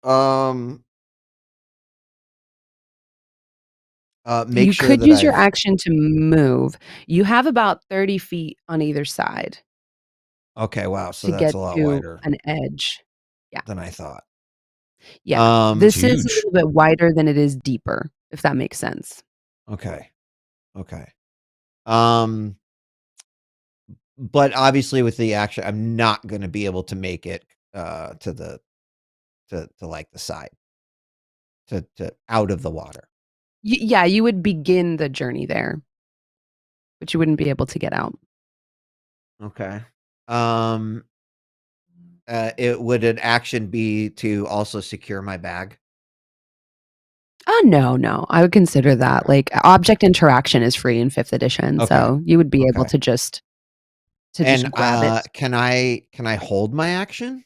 um, make You sure could that use your I've action to move. You have about 30 feet on either side okay, wow, so to that's a get lot to wider an edge. Yeah. than I thought. Yeah. Um, It's This is a huge. little bit wider than it is deeper, if that makes sense. okay, okay. Um, but obviously with the action, I'm not gonna be able to make it, to the to, like, the side, to out of the water. Yeah, you would begin the journey there, but you wouldn't be able to get out. Okay. Um, it would an action be to also secure my bag? Oh, no, no. I would consider that, Okay. like, object interaction is free in 5th edition, Okay. so you would be able Okay. to just And, grab it. can I hold my action?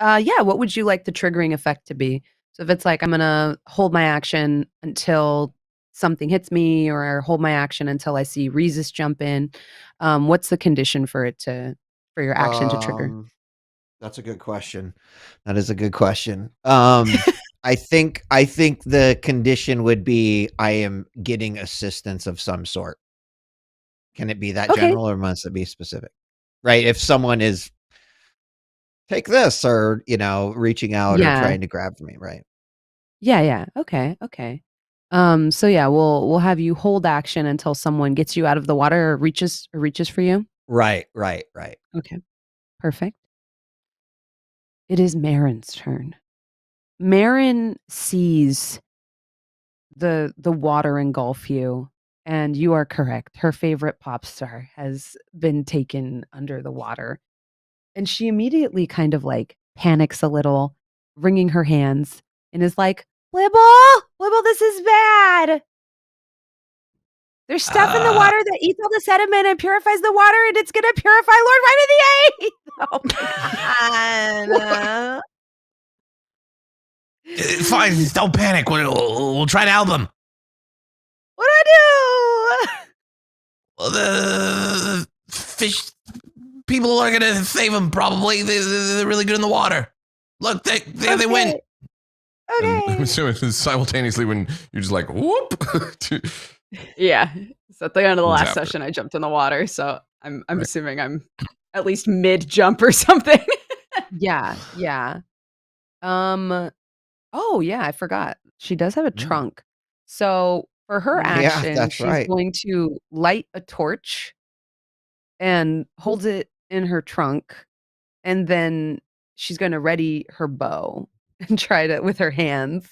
Yeah, what would you like the triggering effect to be? So if it's like, I'm gonna hold my action until something hits me, or hold my action until I see Reezus jump in, what's the condition for your action to trigger? That's a good question. That is a good question. I think the condition would be I am getting assistance of some sort. Can it be that Okay. general or must it be specific? Right? If someone is take this or, reaching out or Yeah. trying to grab for me, right? Yeah, yeah. Okay, okay. So yeah, we'll have you hold action until someone gets you out of the water or reaches for you. Right, right, right. Okay, perfect. It is Marin's turn. Marin sees the water engulf you, and you are correct. Her favorite pop star has been taken under the water, and she immediately kind of, like, panics a little, wringing her hands, and is like, "Blibble! Blibble, this is bad! There's stuff in the Ah, water that eats all the sediment and purifies the water, and it's gonna purify Lord Vitamin the 8th!" Oh my god. Fine, don't panic. We'll try to help him. What do I do? Well, the fish people are gonna save him. Probably they're really good in the water. Look, they win. Okay. I'm assuming simultaneously when you're just like whoop. Yeah. So at the end of the Who's last after? session, I jumped in the water. So I'm assuming I'm at least mid jump or something. Yeah. Oh yeah, I forgot. She does have a trunk. So for her Yeah, action, that's she's right. going to light a torch and hold it in her trunk, and then she's going to ready her bow and try to with her hands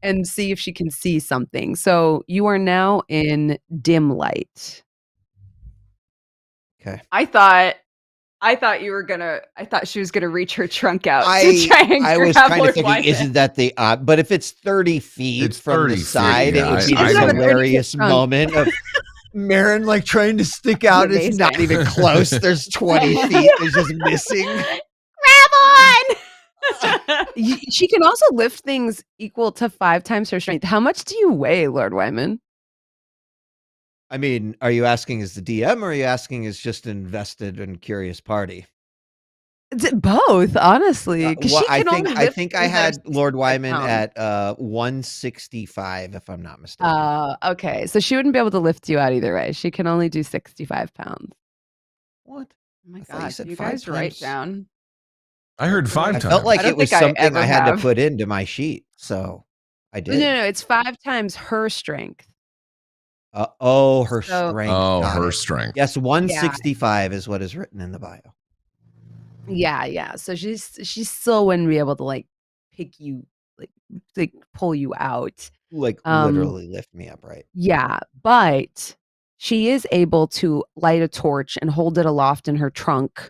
and see if she can see something. So you are now in dim light. Okay. I thought she was gonna reach her trunk out to I try and I was grab kind of Lord thinking, Wyman. isn't that the but if it's 30 feet It's from 30 the feet, side, yeah, it would I- be I this have a 30-foot hilarious trunk. moment of Marin like trying to stick out. It's not amazing. even close. There's 20 feet. There's just missing. Grab on! She can also lift things equal to 5 times her strength. How much do you weigh, Lord Wyman? I mean, are you asking as the DM or are you asking as just an invested and curious party? Both, honestly, because Well, she I can only think lift I things that are had Lord 65 Wyman pounds. at 165, if I'm not mistaken. Okay, so she wouldn't be able to lift you out either way. She can only do 65 pounds. What? Oh my I thought you god, said you 5 guys write times. down. I heard 5 I times. felt like I don't it was think I something I ever had to have. put into my sheet, so I No, did. it's 5 times her strength. Her So strength. Oh, Got her it. strength. Yes, yeah, 165 is what is written in the bio. yeah. So she still wouldn't be able to like pick you, like pull you out. Like Um, literally lift me up, right? yeah, but she is able to light a torch and hold it aloft in her trunk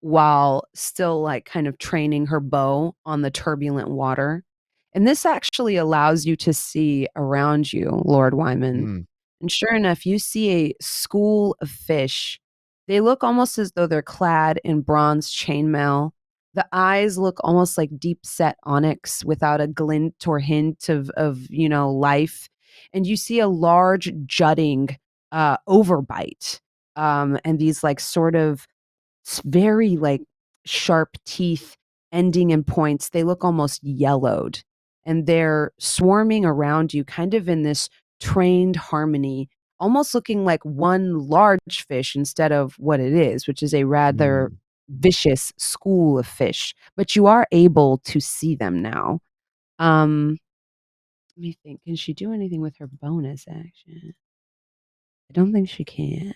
while still like kind of training her bow on the turbulent water. And this actually allows you to see around you, Lord Wyman. Mm. And sure enough, you see a school of fish. They look almost as though they're clad in bronze chainmail. The eyes look almost like deep set onyx without a glint or hint of life. And you see a large jutting overbite, and these like sort of very like sharp teeth ending in points. They look almost yellowed, and they're swarming around you kind of in this trained harmony, almost looking like one large fish instead of what it is, which is a rather Mm. vicious school of fish. But you are able to see them now. Let me think. Can she do anything with her bonus action? I don't think she can.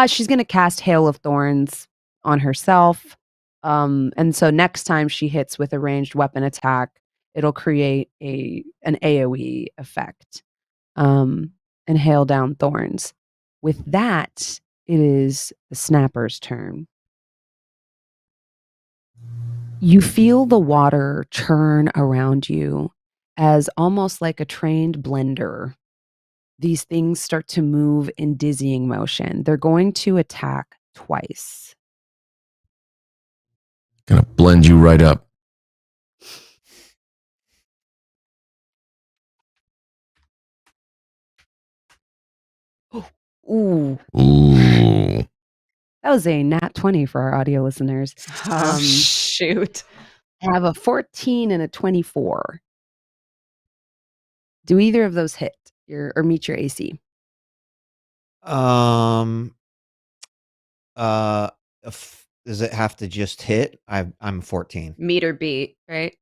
She's gonna cast Hail of Thorns on herself. And so next time she hits with a ranged weapon attack, it'll create an AoE effect, um, and hail down thorns. With that, it is the snapper's turn. You feel the water churn around you as almost like a trained blender. These things start to move in dizzying motion. They're going to attack twice. Gonna blend you right up. Ooh, Ooh. that was a nat 20 for our audio listeners. Oh shoot. I have a 14 and a 24. Do either of those hit or meet your AC? Does it have to just hit? I'm 14. Meter beat, right?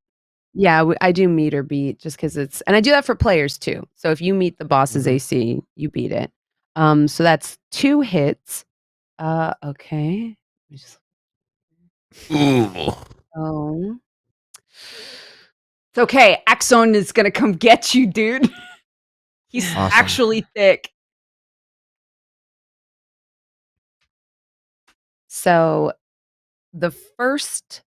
Yeah, I do meet or beat just because and I do that for players too. So if you meet the boss's Mhm. AC, you beat it. So that's 2 hits. Okay. Let me just Ooh. Oh. It's okay. Axon is gonna come get you, dude. He's Awesome. actually thick. So the first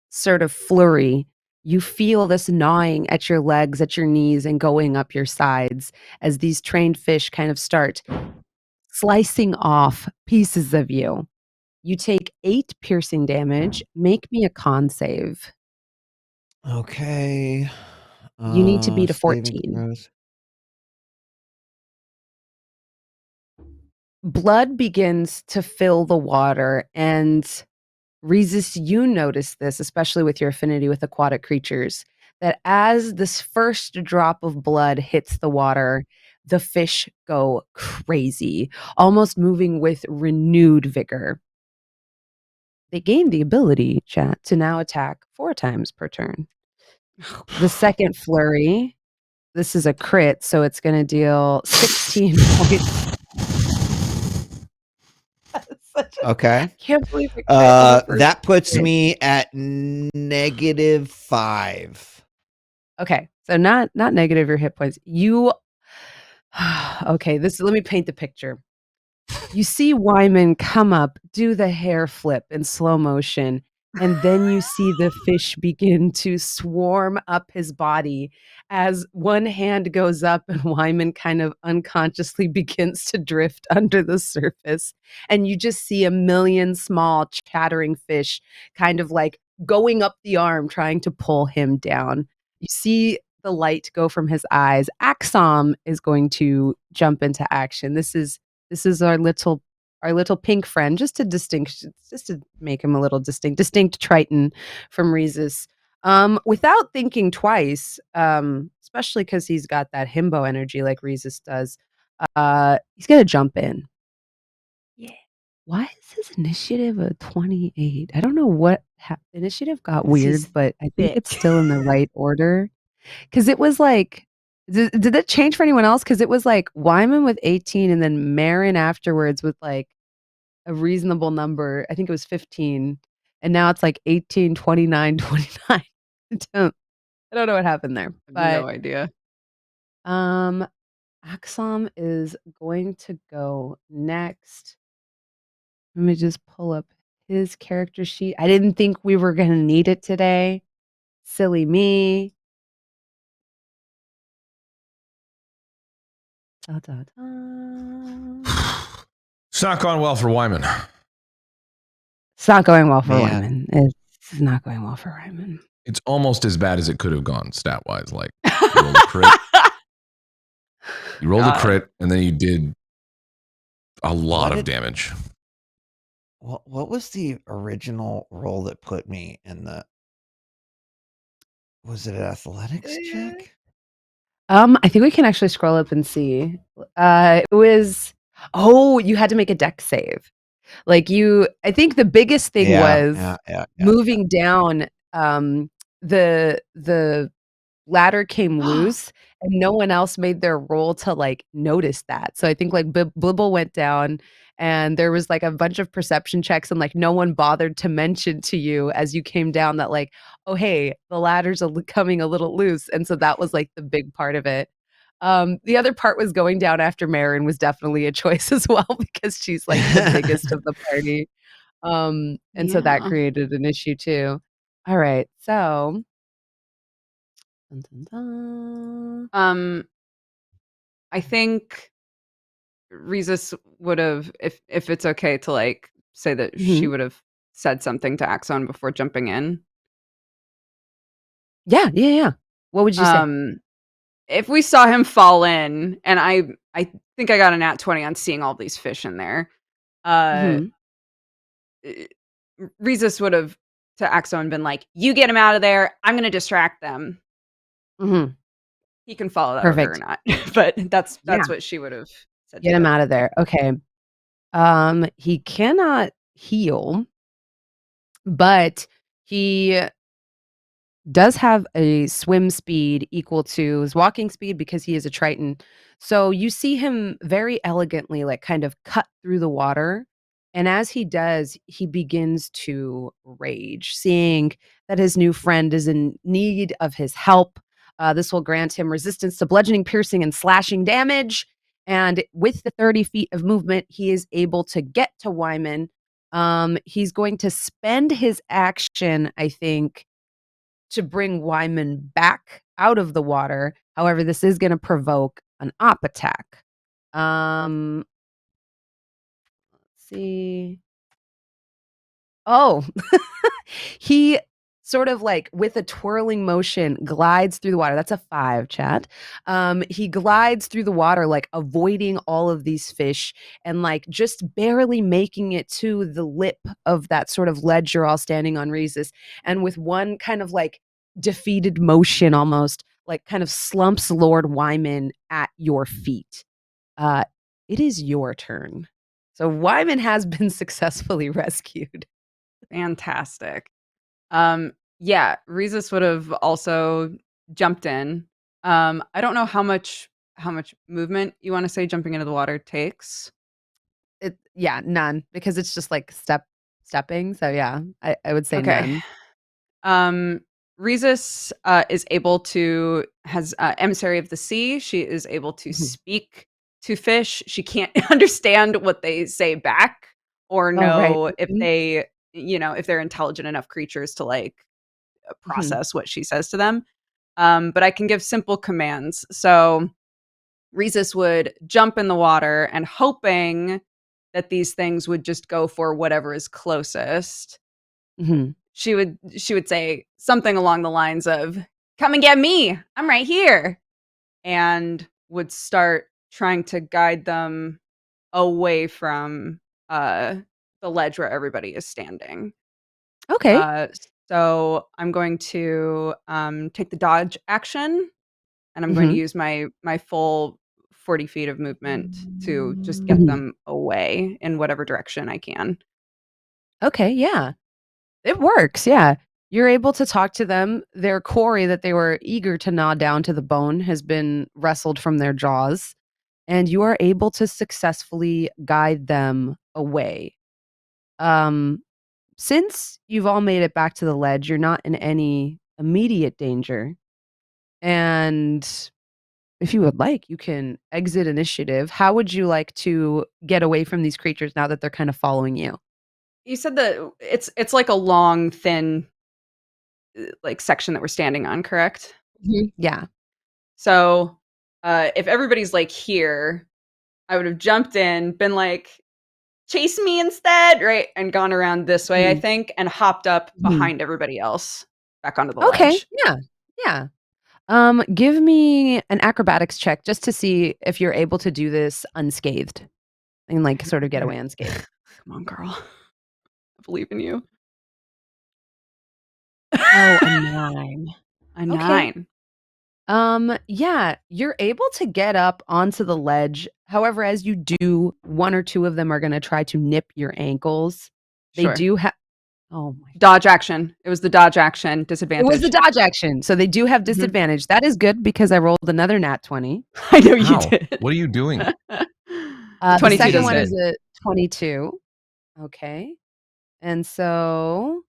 sort of flurry, you feel this gnawing at your legs, at your knees, and going up your sides as these trained fish kind of start slicing off pieces of you. You take 8 piercing damage. Make me a con save. Okay. You need to beat a Saving 14. throws. Blood begins to fill the water, and Rhesus, you notice this, especially with your affinity with aquatic creatures, that as this first drop of blood hits the water, the fish go crazy, almost moving with renewed vigor. They gain the ability, chat, to now attack 4 times per turn. The second flurry, this is a crit, so it's going to deal 16 points. Okay. Can't believe it crit on the first That puts hit. me at -5. Okay, so not negative your hit points. You okay, let me paint the picture. You see Wyman come up, do the hair flip in slow motion, and then you see the fish begin to swarm up his body as one hand goes up and Wyman kind of unconsciously begins to drift under the surface. And you just see a million small chattering fish kind of like going up the arm, trying to pull him down. You see the light go from his eyes. Axom is going to jump into action. This is our little pink friend, just to make him a little distinct Triton from Rhesus. Without thinking twice, especially because he's got that himbo energy like Rhesus does, he's gonna jump in. Yeah. Why is his initiative a 28? I don't know what initiative got weird, but I think it's thick. still in the right order. Because it was like did it change for anyone else? Because it was like Wyman with 18 and then Marin afterwards with like a reasonable number. I think it was 15. And now it's like 18, 29, 29. I don't know what happened there. No But idea. Axom is going to go next. Let me just pull up his character sheet. I didn't think we were gonna need it today. Silly me. Da, da, da. It's not gone well for Wyman. It's not going well for Man. Wyman. It's not going well for Wyman. It's almost as bad as it could have gone stat wise. Like you rolled a crit, you rolled a God. crit, and then you did a lot What of did- damage. What was the original roll that put me in the? Was it an athletics check? I think we can actually scroll up and see. It was you had to make a deck save. Like I think the biggest thing was yeah. moving down, the ladder came loose and no one else made their roll to like notice that. So I think like Blibble went down and there was like a bunch of perception checks and like no one bothered to mention to you as you came down that like, oh hey, the ladder's coming a little loose. And so that was like the big part of it. The other part was going down after Marin was definitely a choice as well because she's like the biggest of the party. And so that Yeah. created an issue too. All right, so dun, dun, dun. I think Rhesus would have, if it's okay to like say that she Mhm. would have said something to Axon before jumping in. Yeah. What would you say? If we saw him fall in, and I think I got a nat 20 on seeing all these fish in there. Mhm. eh, Rhesus would have to Axon been like, "You get him out of there. I'm going to distract them." Mhm. He can follow that order or Perfect. not, but that's Yeah. what she would have said. Get to him do. out of there. Okay. He cannot heal, but he does have a swim speed equal to his walking speed because he is a Triton. So you see him very elegantly, like kind of cut through the water. And as he does, he begins to rage, seeing that his new friend is in need of his help. This will grant him resistance to bludgeoning, piercing, and slashing damage. And with the 30 feet of movement, he is able to get to Wyman. He's going to spend his action, I think, to bring Wyman back out of the water. However, this is going to provoke an op attack. Let's see. Oh, he sort of like with a twirling motion glides through the water. That's a 5, chat. He glides through the water, like avoiding all of these fish and like just barely making it to the lip of that sort of ledge you're all standing on, Rhesus. And with one kind of like defeated motion almost, like kind of slumps Lord Wyman at your feet. Uh, it is your turn. So Wyman has been successfully rescued. Fantastic. Yeah, Rhesus would have also jumped in. I don't know how much movement you want to say jumping into the water takes. Yeah, none, because it's just like stepping. So yeah, I would say Okay. none. Rhesus is able to has emissary of the sea. She is able to Mhm. speak to fish. She can't understand what they say back or Oh, right. know if Mhm, they, if they're intelligent enough creatures to like mhm, process what she says to them. But I can give simple commands. So Rhesus would jump in the water and hoping that these things would just go for whatever is closest. mhm. She would say something along the lines of, "Come and get me. I'm right here." And would start trying to guide them away from uh the ledge where everybody is standing. Okay. Uh so I'm going to take the dodge action and I'm going to Mhm, use my full 40 feet of movement to just get mhm. them away in whatever direction I can. Okay, yeah. It works, yeah. You're able to talk to them. Their quarry that they were eager to gnaw down to the bone has been wrestled from their jaws, and you are able to successfully guide them away. Um, since you've all made it back to the ledge, you're not in any immediate danger, and if you would like, you can exit initiative. How would you like to get away from these creatures now that they're kind of following you? You said that it's like a long, thin, like, section that we're standing on, correct? Yeah. So, if everybody's, like, here, I would have jumped in, been like, "Chase me instead," right? And gone around this way, I Mhm, think, and hopped up mhm. behind everybody else back onto the Okay, ledge. yeah, yeah. Give me an acrobatics check just to see if you're able to do this unscathed and, like, sort of get away unscathed. Come on, girl. I believe in you. Oh, a 9. A Okay. 9. Yeah, you're able to get up onto the ledge. However, as you do, 1 or 2 of them are gonna try to nip your ankles. They Sure. do have Oh my Dodge action. It was the dodge action, It was the disadvantage. dodge action, so they do have Mhm. disadvantage. That is good because I rolled another nat 20. I know you How? did. What are you doing? The The 22 second does one hit. is a 22. Okay, and so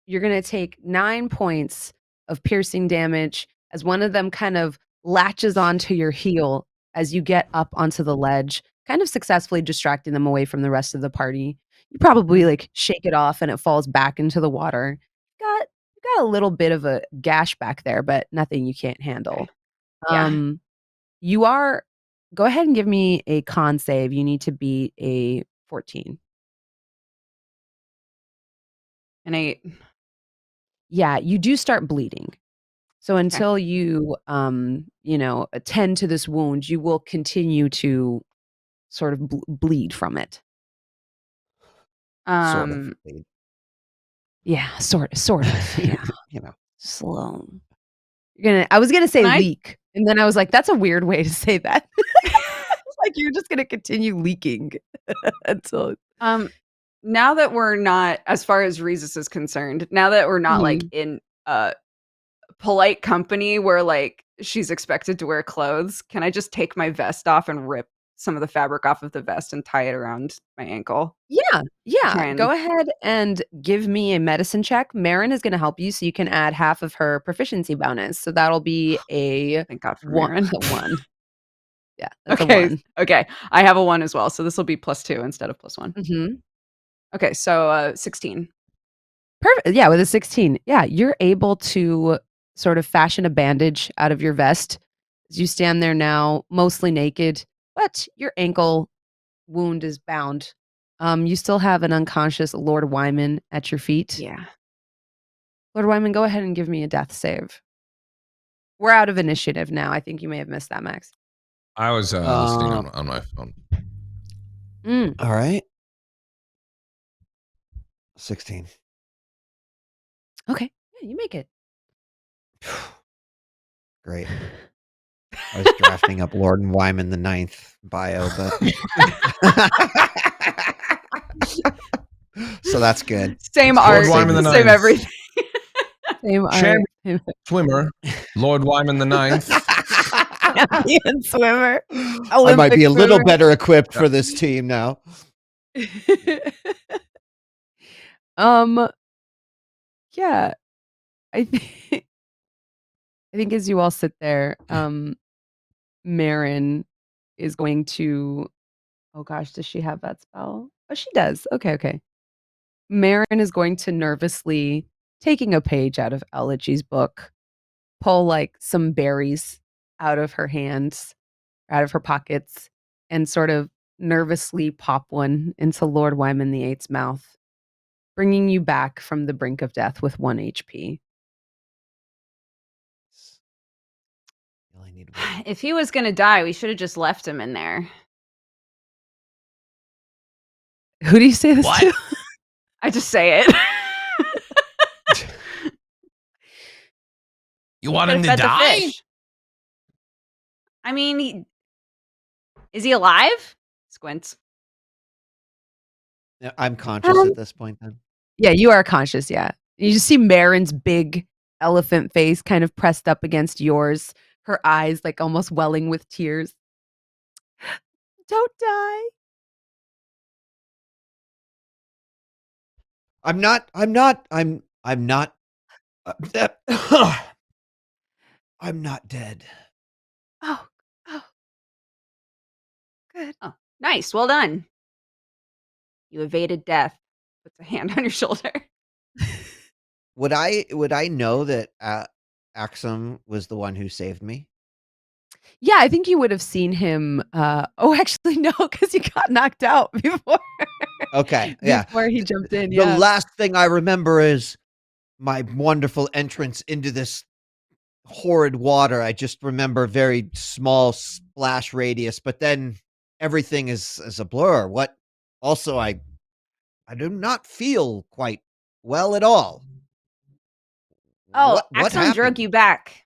you're gonna take 9 points of piercing damage as one of them kind of latches onto your heel as you get up onto the ledge, kind of successfully distracting them away from the rest of the party. You probably, Mhm. like, shake it off and it falls back into the water. You got a little bit of a gash back there, but nothing you can't Okay. handle. Yeah. Um, you are Go ahead and give me a con save. You need to beat a 14. An 8. Yeah, you do start bleeding. So Okay. until you, attend to this wound, you will continue to sort of bleed from it. Sort of. Um, Yeah, sort of, yeah, You know. slow. I was gonna can say I leak, and then I was like, "That's a weird way to say that." It's like you're just gonna continue leaking until um, now that we're not as far as Rhesus is concerned, now that we're not, like, Mhm. in, polite company where, like, she's expected to wear clothes, can I just take my vest off and rip some of the fabric off of the vest and tie it around my ankle Yeah, to yeah, try and go ahead and give me a medicine check. Marin is gonna help you, so you can add half of her proficiency bonus, so that'll be a thank God for 1 Marin. 1. Yeah, that's a Okay, 1. okay. I have a 1 as well, so this will be +2 instead of +1. Mhm. Okay, so, 16. Perfect. Yeah, with a 16. Yeah, you're able to sort of fashion a bandage out of your vest as you stand there now, mostly naked, but your ankle wound is bound. You still have an unconscious Lord Wyman at your feet. Yeah. Lord Wyman, go ahead and give me a death save. We're out of initiative now. I think you may have missed that, Max. I was listening on my phone. All right. 16. Okay. Yeah, you make it. Great. I was drafting up Lord and Wyman the 9th bio, but so that's good. Same Lord art, Wyman the same Ninth. everything. Same Champion art. swimmer, Lord Wyman the Ninth. Champion swimmer. I might be a little swimmer. better equipped for this team now. Yeah. I think as you all sit there, Marin is going to, oh gosh, does she have that spell? Oh, she does. Okay. Marin is going to nervously, taking a page out of Elegy's book, pull like some berries out of her hands, out of her pockets, and sort of nervously pop one into Lord Wyman the Eighth's mouth, bringing you back from the brink of death with 1 HP. You only need one. If he was gonna die, we should have just left him in there. Who do you say this What? to? I just say it. You want him Could've to fed the die? fish. I mean, is he alive? Squints. Yeah, I'm conscious at this point then. Yeah, you are conscious, yeah. You just see Marin's big elephant face kind of pressed up against yours, her eyes like almost welling with tears. Don't die. I'm not I'm not dead. Oh, good. Oh, nice. Well done. You evaded death. Puts a hand on your shoulder. Would I know that Axum was the one who saved me? Yeah, I think you would have seen him. Actually, no, because he got knocked out before. Okay, yeah. Before he jumped in. The Yeah. last thing I remember is my wonderful entrance into this horrid water. I just remember very small splash radius, but then everything is a blur. What? Also, I do not feel quite well at all. Oh, What Axon drug happened? you back.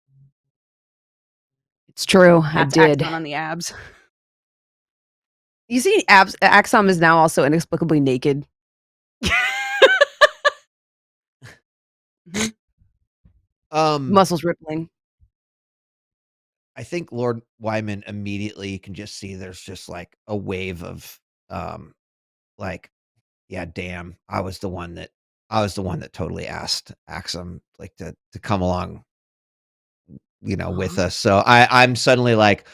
It's true. I That's did. Axon on the abs. You see, Axom is now also inexplicably naked. Muscles rippling. I think Lord Wyman immediately can just see there's just like a wave of like, yeah, damn, I was the one that totally asked Axum like to come along, with us. So I'm suddenly like,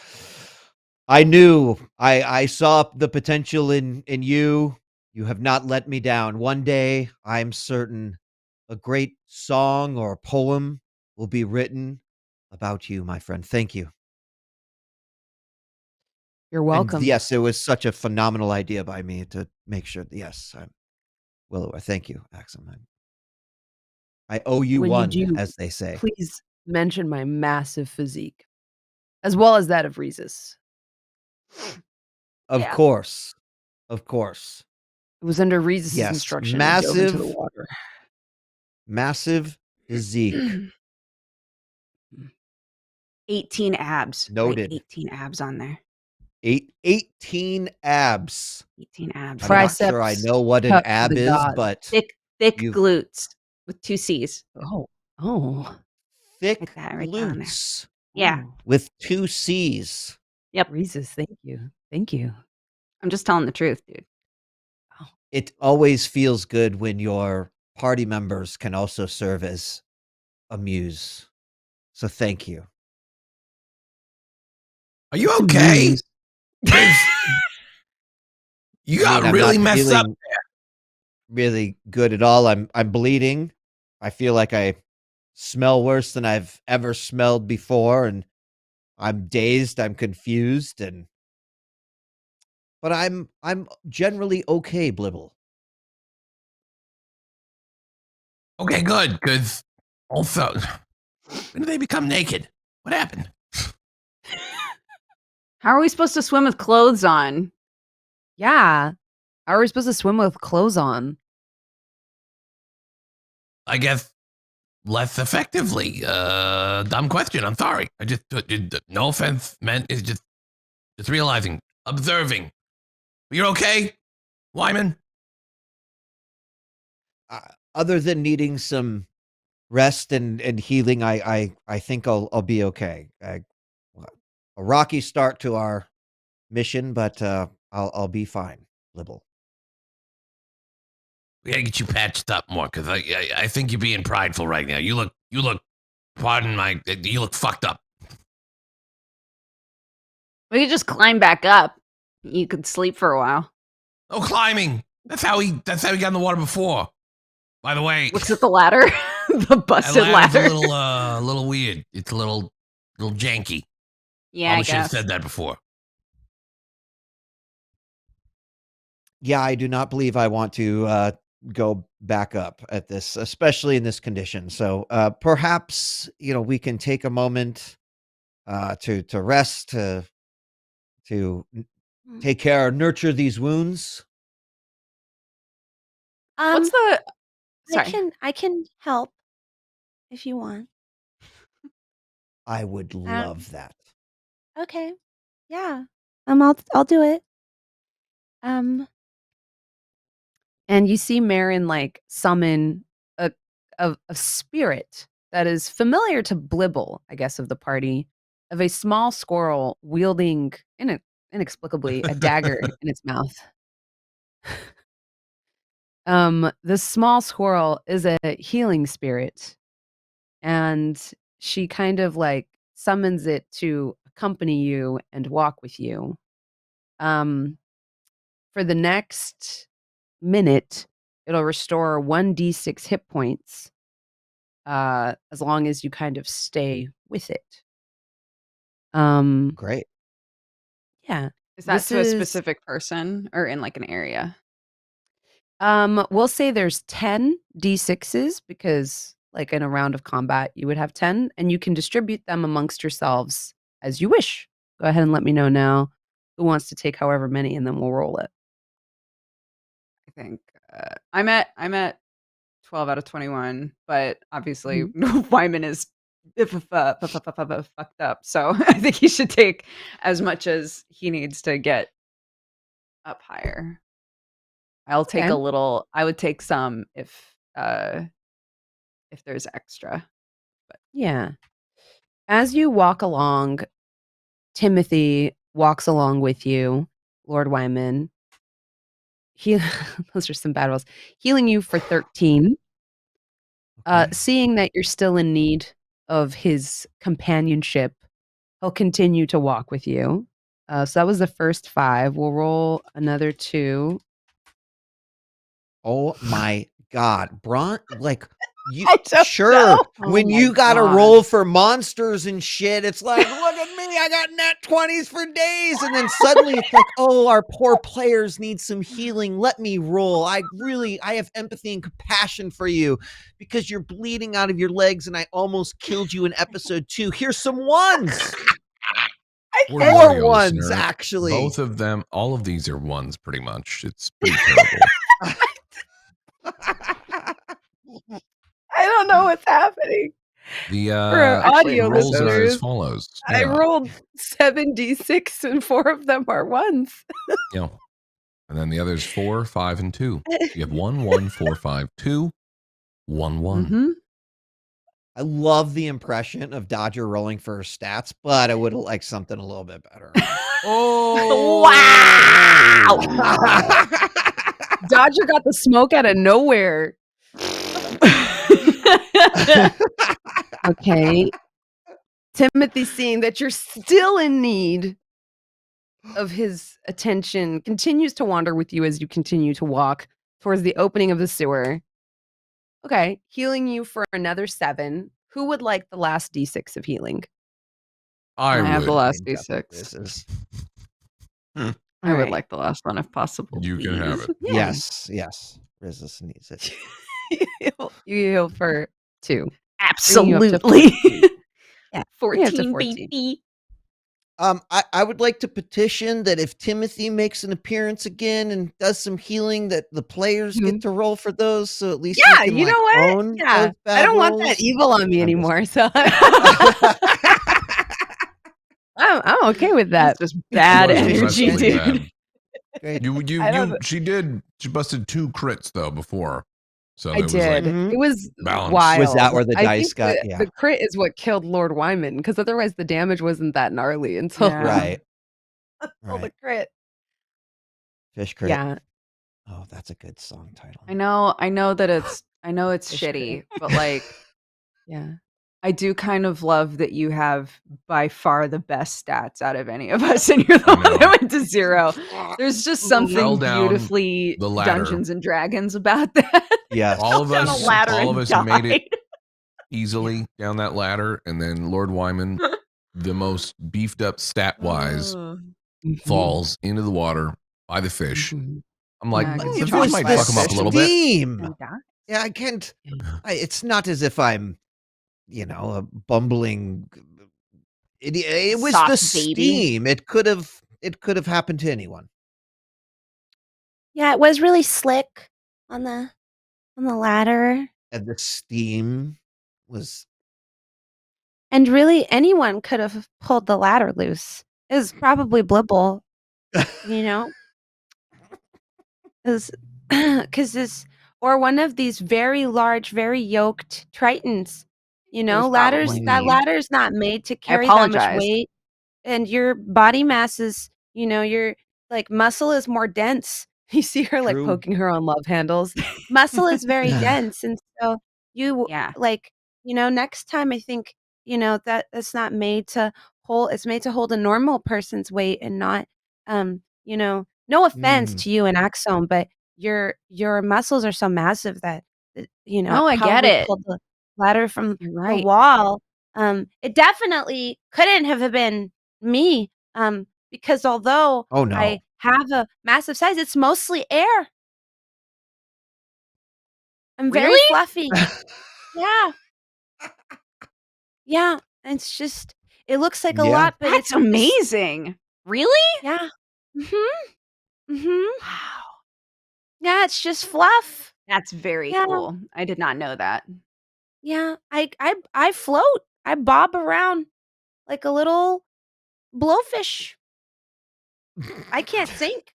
I knew I saw the potential in you. You have not let me down. One day, I'm certain a great song or poem will be written about you, my friend. Thank you. You're And welcome. yes, it was such a phenomenal idea by me to make sure. Yes, I'm well aware. Thank you, Axum. I owe you When you one, do, as they say. please mention my massive physique, as well as that of Rhesus. Of Yeah. course. Of course. It was under Rhesus's Yes, instruction. I dove into the water. Massive physique. 18 abs. Write Noted. 18 abs on there. 18 abs. 18 abs. I'm Triceps not sure I know what an cut to ab the is, gods. but Thick you've- glutes with 2 C's. Oh. thick Like that, right down there. glutes Yeah. with 2 C's. Yep. Rhesus, thank you. Thank you. I'm just telling the truth, dude. It always feels good when your party members can also serve as a muse. So thank you. Are you okay? Muse. You I got mean, I'm really not messed up. feeling really good at all. I'm bleeding. I feel like I smell worse than I've ever smelled before, and I'm dazed, I'm confused, but I'm generally okay, Blibble. Okay, good. Because also, when did they become naked? What happened? How are we supposed to swim with clothes on? Yeah. How are we supposed to swim with clothes on? I guess less effectively. Dumb question. I'm sorry. I just no offense meant. Is just realizing, observing. You're okay, Wyman? Other than needing some rest and healing, I think I'll be okay. A rocky start to our mission, but I'll be fine, Libble. We gotta get you patched up more because I think you're being prideful right now. You look. Pardon my. You look fucked up. We could just climb back up. You could sleep for a while. No climbing. That's how he got in the water before. By the way, Looks at the ladder, the that busted ladder's ladder. a little weird. It's a little janky. Yeah, Probably I should have guess. said that before. Yeah, I do not believe I want to go back up at this, especially in this condition. So perhaps we can take a moment to rest, to take care, nurture these wounds. What's the? I Sorry. can help if you want. I would love that. Okay. Yeah. I'll do it. And you see Marin like summon a spirit that is familiar to Blibble, I guess, of the party, of a small squirrel wielding inexplicably a dagger in its mouth. The small squirrel is a healing spirit, and she kind of like summons it to accompany you and walk with you. For the next minute, it'll restore 1d6 hit points, as long as you kind of stay with it. Great. Yeah. Is that This to a is- specific person or in like an area? We'll say there's 10 d6s because, like, in a round of combat, you would have 10, and you can distribute them amongst yourselves as you wish. Go ahead and let me know now who wants to take however many, and then we'll roll it. I think I'm at 12 out of 21, but obviously Wyman is fucked up. So I think he should take as much as he needs to get up higher. I'll take Okay. a little. I would take some if there's extra. Yeah. As you walk along, Timothy walks along with you, Lord Wyman. Those are some bad rolls. Healing you for 13. Okay. Seeing that you're still in need of his companionship, he'll continue to walk with you. So that was the first 5. We'll roll another 2. Oh my God, Bron! Like you I don't sure know. when Oh my you got to God. roll for monsters and shit, it's like, look at me, I got nat 20s for days, and then suddenly it's like, oh, our poor players need some healing. Let me roll. I have empathy and compassion for you because you're bleeding out of your legs, and I almost killed you in episode 2. Here's some ones. For Four the audio ones, listener, actually. Both of them, all of these are ones pretty much. It's pretty terrible. I don't know what's happening. The For audio rolls are as listeners, follows. I Yeah. rolled 7d6 and 4 of them are ones. Yeah. And then the others 4, 5, and 2. You have 1, 1, 4, 5, 2, 1, 1. Mm-hmm. I love the impression of Dodger rolling for her stats, but I would have liked something a little bit better. Oh Wow! Dodger got the smoke out of nowhere. Okay. Timothy, seeing that you're still in need of his attention, continues to wander with you as you continue to walk towards the opening of the sewer. Okay, healing you for another 7. Who would like the last d6 of healing? I have the would. last This D6. is I would Alright. like the last one if possible. You can have please. it. Yeah. Yes. Resist needs it. You heal for 2. Bringing you up to Absolutely. 14. Yeah, bring you up to 14, 14. baby. I would like to petition that if Timothy makes an appearance again and does some healing, that the players Mhm. get to roll for those, so at least Yeah, we can you know what? own Yeah. those I bad don't want that rolls. evil on me I'm just anymore, so I'm okay with that. That's just bad was energy, Wrestling dude. bad. Great. I love it. She busted 2 crits though before. So I it was like did. Mhm. It was balance. wild. Was that where the I dice think got the crit is what killed Lord Wyman, because otherwise the damage wasn't that gnarly until Yeah. Right. until the Right. crit. Fish crit. Yeah. Oh, that's a good song title. I know that it's Fish shitty, crit. but like Yeah. I do kind of love that you have by far the best stats out of any of us, and you're the I one that know. went to 0. There's just Mhm. something Fell down beautifully the ladder. Dungeons and Dragons about that. Yes. All of Down a us ladder all of and us made it died. easily down that ladder, and then Lord Wyman, the most beefed up stat wise, Mhm. falls into the water by the fish. Mhm. I'm like, Yeah, 'cause the you It fish was might the fuck him up a little bit. steam. And died. Yeah, I can't. Yeah. It's not as if I'm, a bumbling. It was the Soft baby. steam. It could have happened to anyone. Yeah, it was really slick on the ladder. And the steam was. And really anyone could have pulled the ladder loose. It was probably Blibble, you know? Is because this or one of these very large, very yoked tritons. It was Ladders probably that me. ladder's not made to I carry that much apologize. weight. And your body mass is, your like muscle is more dense. You see her like True. poking her on love handles. Muscle is very dense. And so you Yeah. like, next time I think, that's not made to hold it's made to hold a normal person's weight and not no offense Mm. to you and Axome, but your muscles are so massive that No, I get probably it. pulled the ladder from You're the right. wall. It definitely couldn't have been me, because although Oh no. I have a massive size, it's mostly air. I'm very Really? fluffy. Yeah. Yeah, it's just it looks like a Yeah. lot, but That's it's amazing. Really? yeah. Mhm. Mhm. Wow. Yeah, it's just fluff. That's very Yeah. cool. I did not know that. Yeah, I float. I bob around like a little blowfish. I can't sink.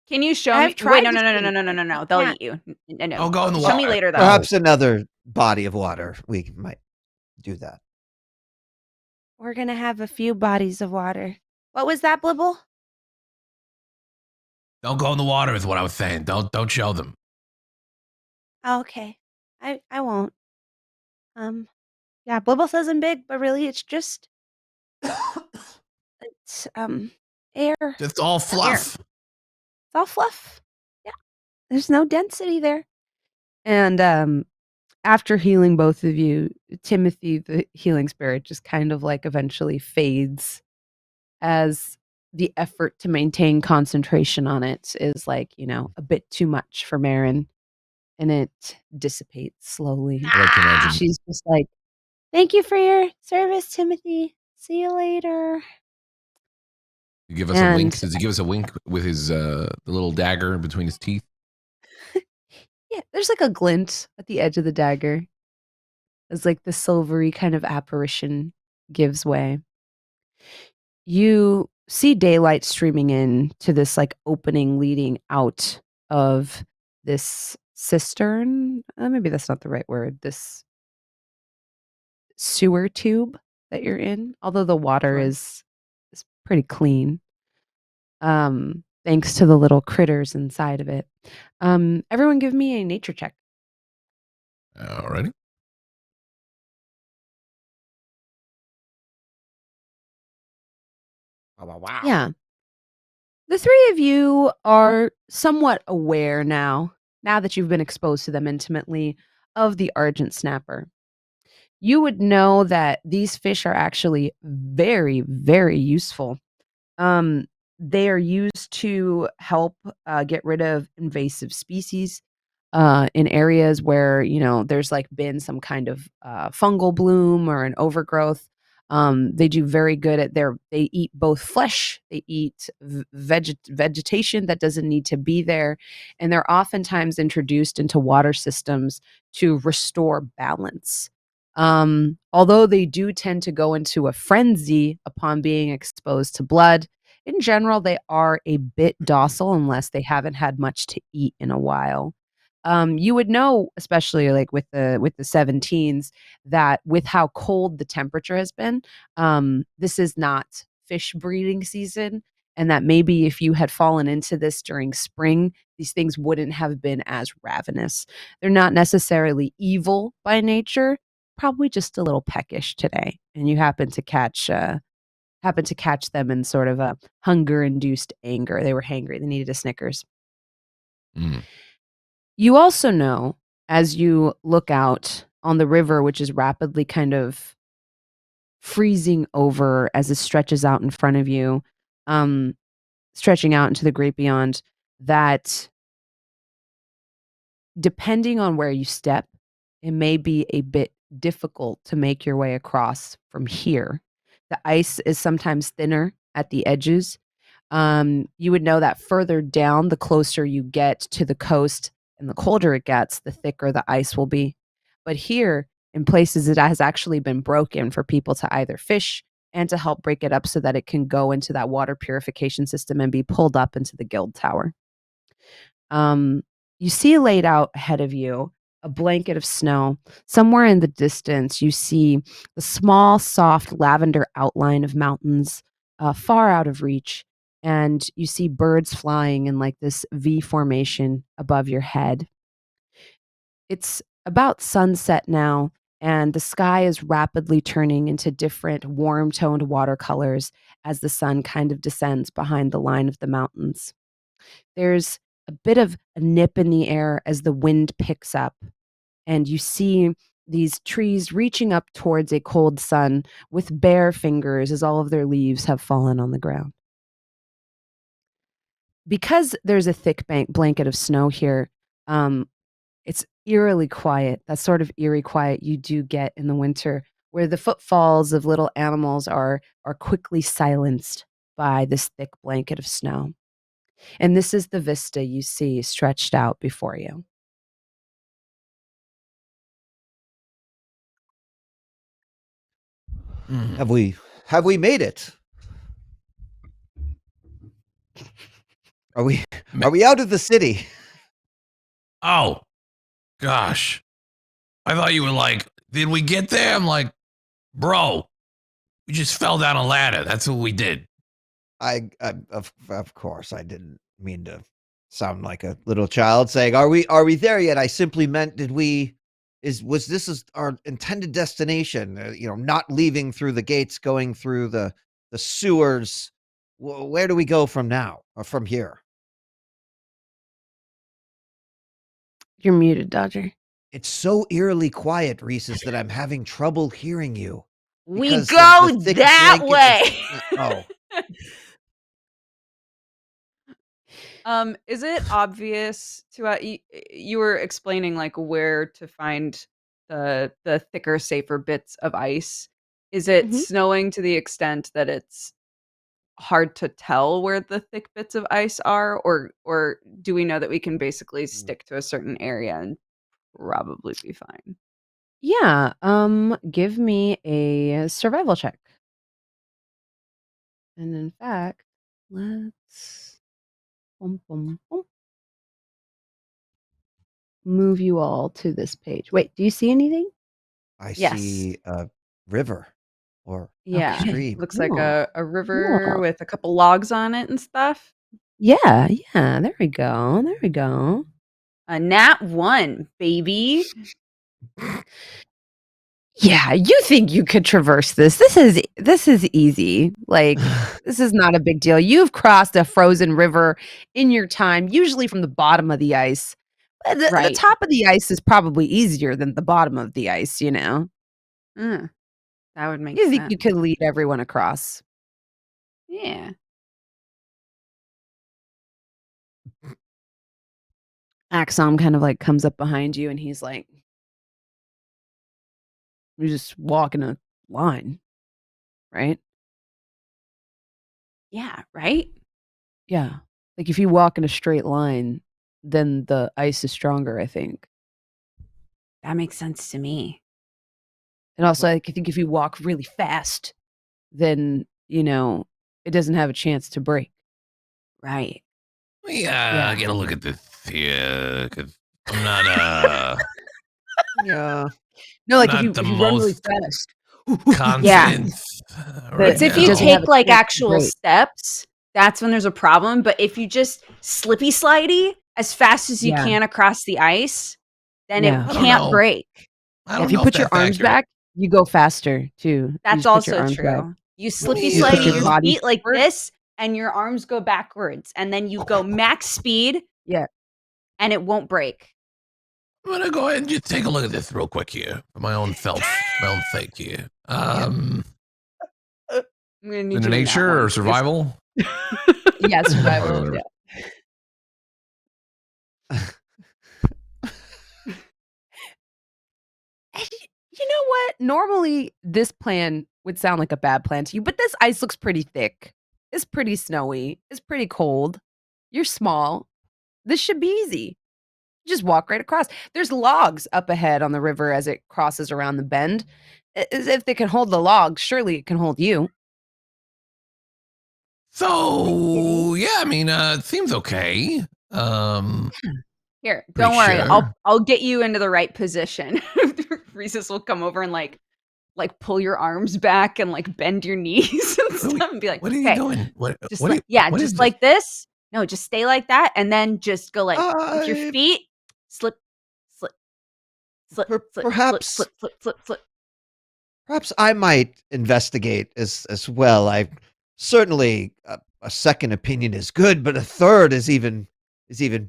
Can you show I've me? tried Wait, no, to no, no, no, no, sink. no, no, no, I no. They'll can't. eat you. No. Don't go in the Show me water. later, though. Perhaps another body of water. We might do that. We're gonna have a few bodies of water. What was that, Blibble? Don't go in the water is what I was saying. Don't show them. Oh, okay. I won't. Yeah, Blibble says I'm big, but really it's just it's air. It's Just all fluff. all fluff. Yeah. There's no density there. And after healing both of you, Timothy, the healing spirit, just kind of like eventually fades as the effort to maintain concentration on it is like, a bit too much for Marin, and it dissipates slowly. I like to imagine She's just like, Thank you for your service, Timothy. See you later. you give us a wink. and Does he give us a wink with his the little dagger between his teeth? yeah, there's like a glint at the edge of the dagger as like the silvery kind of apparition gives way. You see daylight streaming in to this like opening leading out of this cistern. Maybe that's not the right word. This sewer tube that you're in, although the water Sure. is pretty clean. Thanks to the little critters inside of it. Everyone give me a nature check. Alrighty. Wow. Yeah. The three of you are somewhat aware now that you've been exposed to them intimately, of the Argent Snapper. You would know that these fish are actually very, very useful. They are used to help get rid of invasive species in areas where, there's like been some kind of fungal bloom or an overgrowth. They do very good at they eat both flesh, they eat vegetation that doesn't need to be there, and they're oftentimes introduced into water systems to restore balance. Although they do tend to go into a frenzy upon being exposed to blood, in general, they are a bit docile unless they haven't had much to eat in a while. You would know, especially like with the 17s, that with how cold the temperature has been, this is not fish breeding season, and that maybe if you had fallen into this during spring, these things wouldn't have been as ravenous. They're not necessarily evil by nature, probably just a little peckish today, and you happen to catch them in sort of a hunger-induced anger. They were hangry, they needed a Snickers. Mm. You also know, as you look out on the river, which is rapidly kind of freezing over as it stretches out in front of you, um, stretching out into the great beyond, that depending on where you step, it may be a bit difficult to make your way across from here. The ice is sometimes thinner at the edges. You would know that further down, the closer you get to the coast and the colder it gets, the thicker the ice will be. But here, in places, it has actually been broken for people to either fish and to help break it up so that it can go into that water purification system and be pulled up into the guild tower. Um, you see laid out ahead of you a blanket of snow. Somewhere in the distance, you see the small, soft lavender outline of mountains far out of reach. And you see birds flying in like this V formation above your head. It's about sunset now, and the sky is rapidly turning into different warm toned watercolors as the sun kind of descends behind the line of the mountains. There's a bit of a nip in the air as the wind picks up, and you see these trees reaching up towards a cold sun with bare fingers as all of their leaves have fallen on the ground. Because there's a thick blanket of snow here, um, it's eerily quiet, that sort of eerie quiet you do get in the winter, where the footfalls of little animals are quickly silenced by this thick blanket of snow. And this is the vista you see stretched out before you. Mm. Have we made it? Are we out of the city? Oh, gosh. I thought you were like, did we get there? I'm like, bro, we just fell down a ladder. That's what we did. Of course I didn't mean to sound like a little child saying, "Are we there yet?" I simply meant, was this our intended destination? Not leaving through the gates, going through the sewers. Where do we go from now or from here? You're muted, Dodger. It's so eerily quiet, Rhesus, that I'm having trouble hearing you We because of go the thick that blanket way. oh. Is it obvious to you were explaining like where to find the thicker, safer bits of ice? Is it Mhm. snowing to the extent that it's hard to tell where the thick bits of ice are, or do we know that we can basically stick to a certain area and probably be fine? Yeah, give me a survival check. And in fact, let's bum, bum, bum, move you all to this page. Wait, do you see anything? I Yes. see a river or Yeah. Okay. stream. Looks like Cool. a river Cool. with a couple logs on it and stuff. Yeah, yeah, there we go. There we go. A nat 1, baby. Yeah, you think you could traverse this. This is easy. Like, this is not a big deal. You've crossed a frozen river in your time, usually from the bottom of the ice. The Right. top of the ice is probably easier than the bottom of the ice, you know? Mm, that would make You think sense. you could lead everyone across. Yeah. Axom kind of like comes up behind you and he's like, "We just walk in a line, right?" Yeah, right? Yeah. Like if you walk in a straight line, then the ice is stronger, I think. That makes sense to me. And also, like, I think if you walk really fast, then, it doesn't have a chance to break. Right. Yeah. Get a look at this here, 'cause I'm not, Yeah. No, like, if not you the if you run really most fast, confident right It's if it you doesn't now. have take a like chance to actual break. steps, that's when there's a problem. But if you just slippy slidey as fast as you Yeah. can across the ice, then Yeah. it I don't can't know. break. I Yeah, don't if you know if put your that's arms accurate. back, you go faster too. You That's just put your also arms back. true. You Let slippy me, You put slidey your your body feet like forward. this, and your arms go backwards, and then you go max speed, Yeah. and it won't break. I'm gonna go ahead and just take a look at this real quick here for my own sake here. I'm gonna need you in that Nature one, or please. survival? Yeah, survival. Whatever. Yeah. And you know what? Normally, this plan would sound like a bad plan to you, but this ice looks pretty thick. It's pretty snowy. It's pretty cold. You're small. This should be easy. Just walk right across. There's logs up ahead on the river as it crosses around the bend. As if they can hold the logs, surely it can hold you. So yeah, I mean, it seems okay. Here, Pretty don't worry. sure. I'll get you into the right position. Rhesus will come over and like pull your arms back and like bend your knees and stuff and be like, What are you okay, doing? just What? like yeah, What is just this? like this. No, just stay like that, and then just go like with your Uh, feet, slip, slip, slip, per- slip, slip, perhaps slip, slip, slip, slip. perhaps I might investigate as well. I certainly a second opinion is good, but a third is even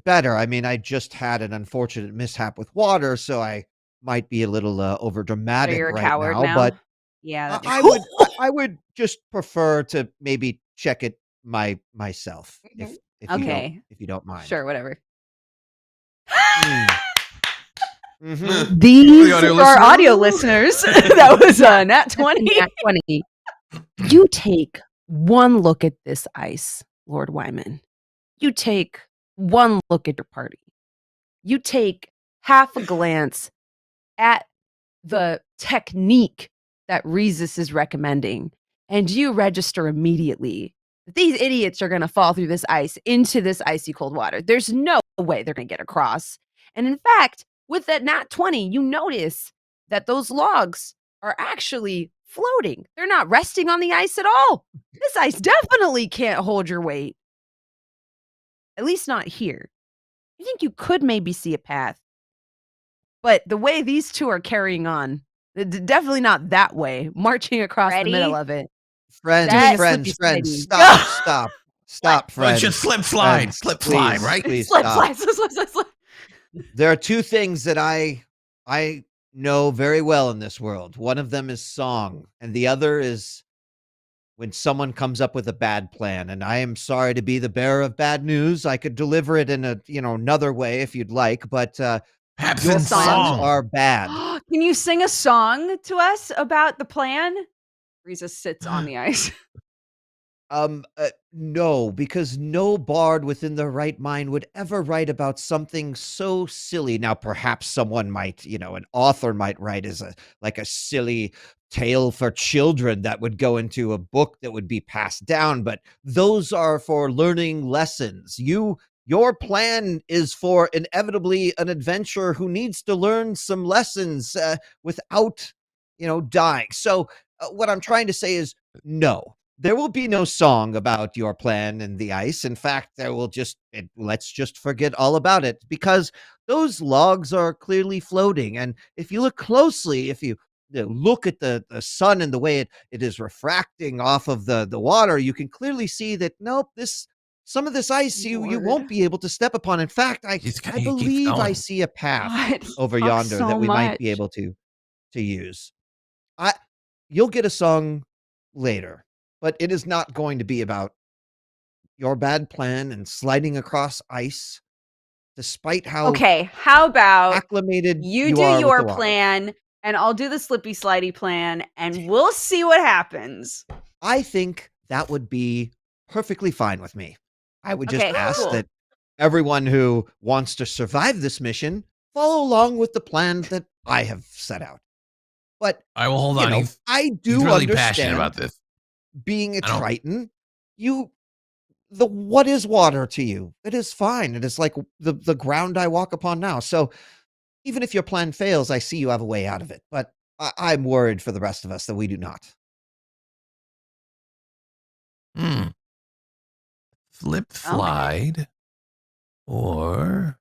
better. I mean, I just had an unfortunate mishap with water, so I might be a little over So dramatic you're a right coward now. now. But Yeah, I, that I makes would I would just prefer to maybe check it myself Mhm. okay. if you don't mind. Sure, whatever. Mm. Hmm. These audio For our audio listeners? listeners, that was a nat That's a 20. nat 20. You take one look at this ice, Lord Wyman. You take one look at your party. You take half a glance at the technique that Rhesus is recommending, and you register immediately that these idiots are going to fall through this ice into this icy cold water. There's no way they're going to get across. And in fact, with that nat 20, you notice that those logs are actually floating. They're not resting on the ice at all. This ice definitely can't hold your weight, at least not here. You think you could maybe see a path, but the way these 2 are carrying on, definitely not that way, marching across the middle Ready? of it, Friends, doing a Set. slippy friends, slidey. stop, Well, it's just friends, slip, slide, please, right? please Slip, stop. slide, slip, slip, slip, slip. There are two things that I know very well in this world. One of them is song, and the other is when someone comes up with a bad plan. And I am sorry to be the bearer of bad news. I could deliver it in a another way if you'd like, but Perhaps your in plans Song? song. are bad. Can you sing a song to us about the plan? Risa sits on the ice. No, because no bard within their right mind would ever write about something so silly. Now, perhaps someone might, an author might write as a silly tale for children that would go into a book that would be passed down, but those are for learning lessons. Your plan is for inevitably an adventurer who needs to learn some lessons without, dying. So, what I'm trying to say is no. There will be no song about your plan and the ice. In fact, let's just forget all about it because those logs are clearly floating. And if you look closely, if you look at the sun and the way it is refracting off of the water, you can clearly see that nope, some of this ice you Lord. won't be able to step upon. In fact, I He keeps believe I going. see a path God, over he talks yonder that so we might be much. able to use. I You'll get a song later, but it is not going to be about your bad plan and sliding across ice despite how Okay, how about acclimated you you do are with the your water. plan and I'll do the slippy slidey plan and we'll see what happens. I think that would be perfectly fine with me. I would just Okay, ask cool. that everyone who wants to survive this mission follow along with the plan that I have set out. But I will hold on. I He's do really passionate understand about this. being a I don't- Triton. What is water to you? It is fine. It is like the ground I walk upon now. So even if your plan fails, I see you have a way out of it. But I'm worried for the rest of us that we do not. Flip slide or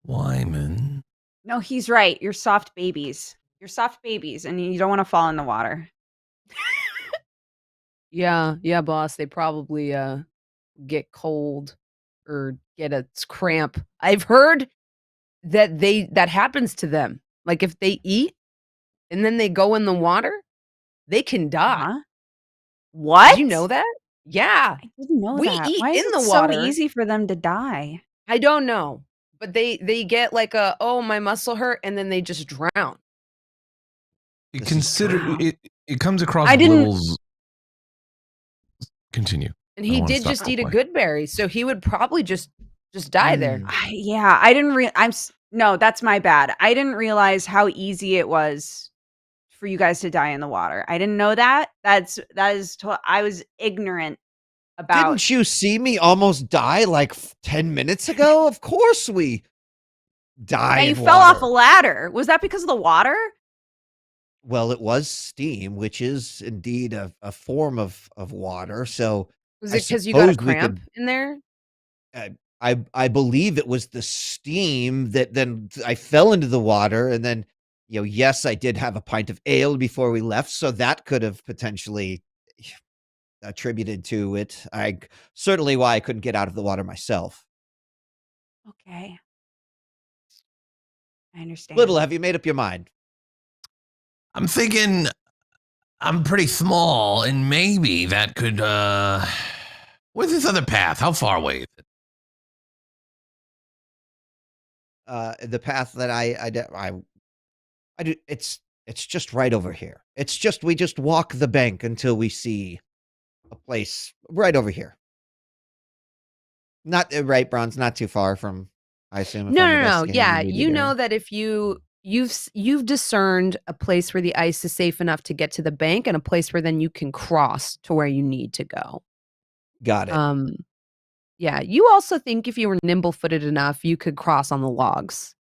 Wyman. No, he's right. You're soft babies. You're soft babies and you don't want to fall in the water. Yeah, boss. They probably get cold or get a cramp. I've heard that happens to them. Like if they eat and then they go in the water, they can die. Huh? What? Did you know that? Yeah. I didn't know We that. eat Why is in it the so water. easy for them to die? I don't know. But they get like my muscle hurt, and then they just drown. This is Consider true. it comes across I didn't- Little's. Continue. And I don't he wanna did stop just the eat a play. good berry, so he would probably just die there. Yeah, I didn't no, that's my bad. I didn't realize how easy it was for you guys to die in the water. I didn't know that. I was ignorant about. Didn't you see me almost die like 10 minutes ago? Of course we die Yeah, you in fell off a water. ladder. Was that because of the water? Well, it was steam, which is indeed a form of water. So Was I it because you got a suppose we cramp could- in there? I believe it was the steam that then I fell into the water, and then yes, I did have a pint of ale before we left, so that could have potentially attributed to it. Certainly why I couldn't get out of the water myself. Okay. I understand. Little, have you made up your mind? I'm thinking I'm pretty small, and maybe that could. What's this other path? How far away is it? The path that I do, it's just right over here. We just walk the bank until we see a place right over here. Not right, Bronze, not too far from, I assume. If I'm No. investigating the Yeah, immediate you know area. that if you've discerned a place where the ice is safe enough to get to the bank, and a place where then you can cross to where you need to go. Got it. Yeah, you also think if you were nimble-footed enough, you could cross on the logs.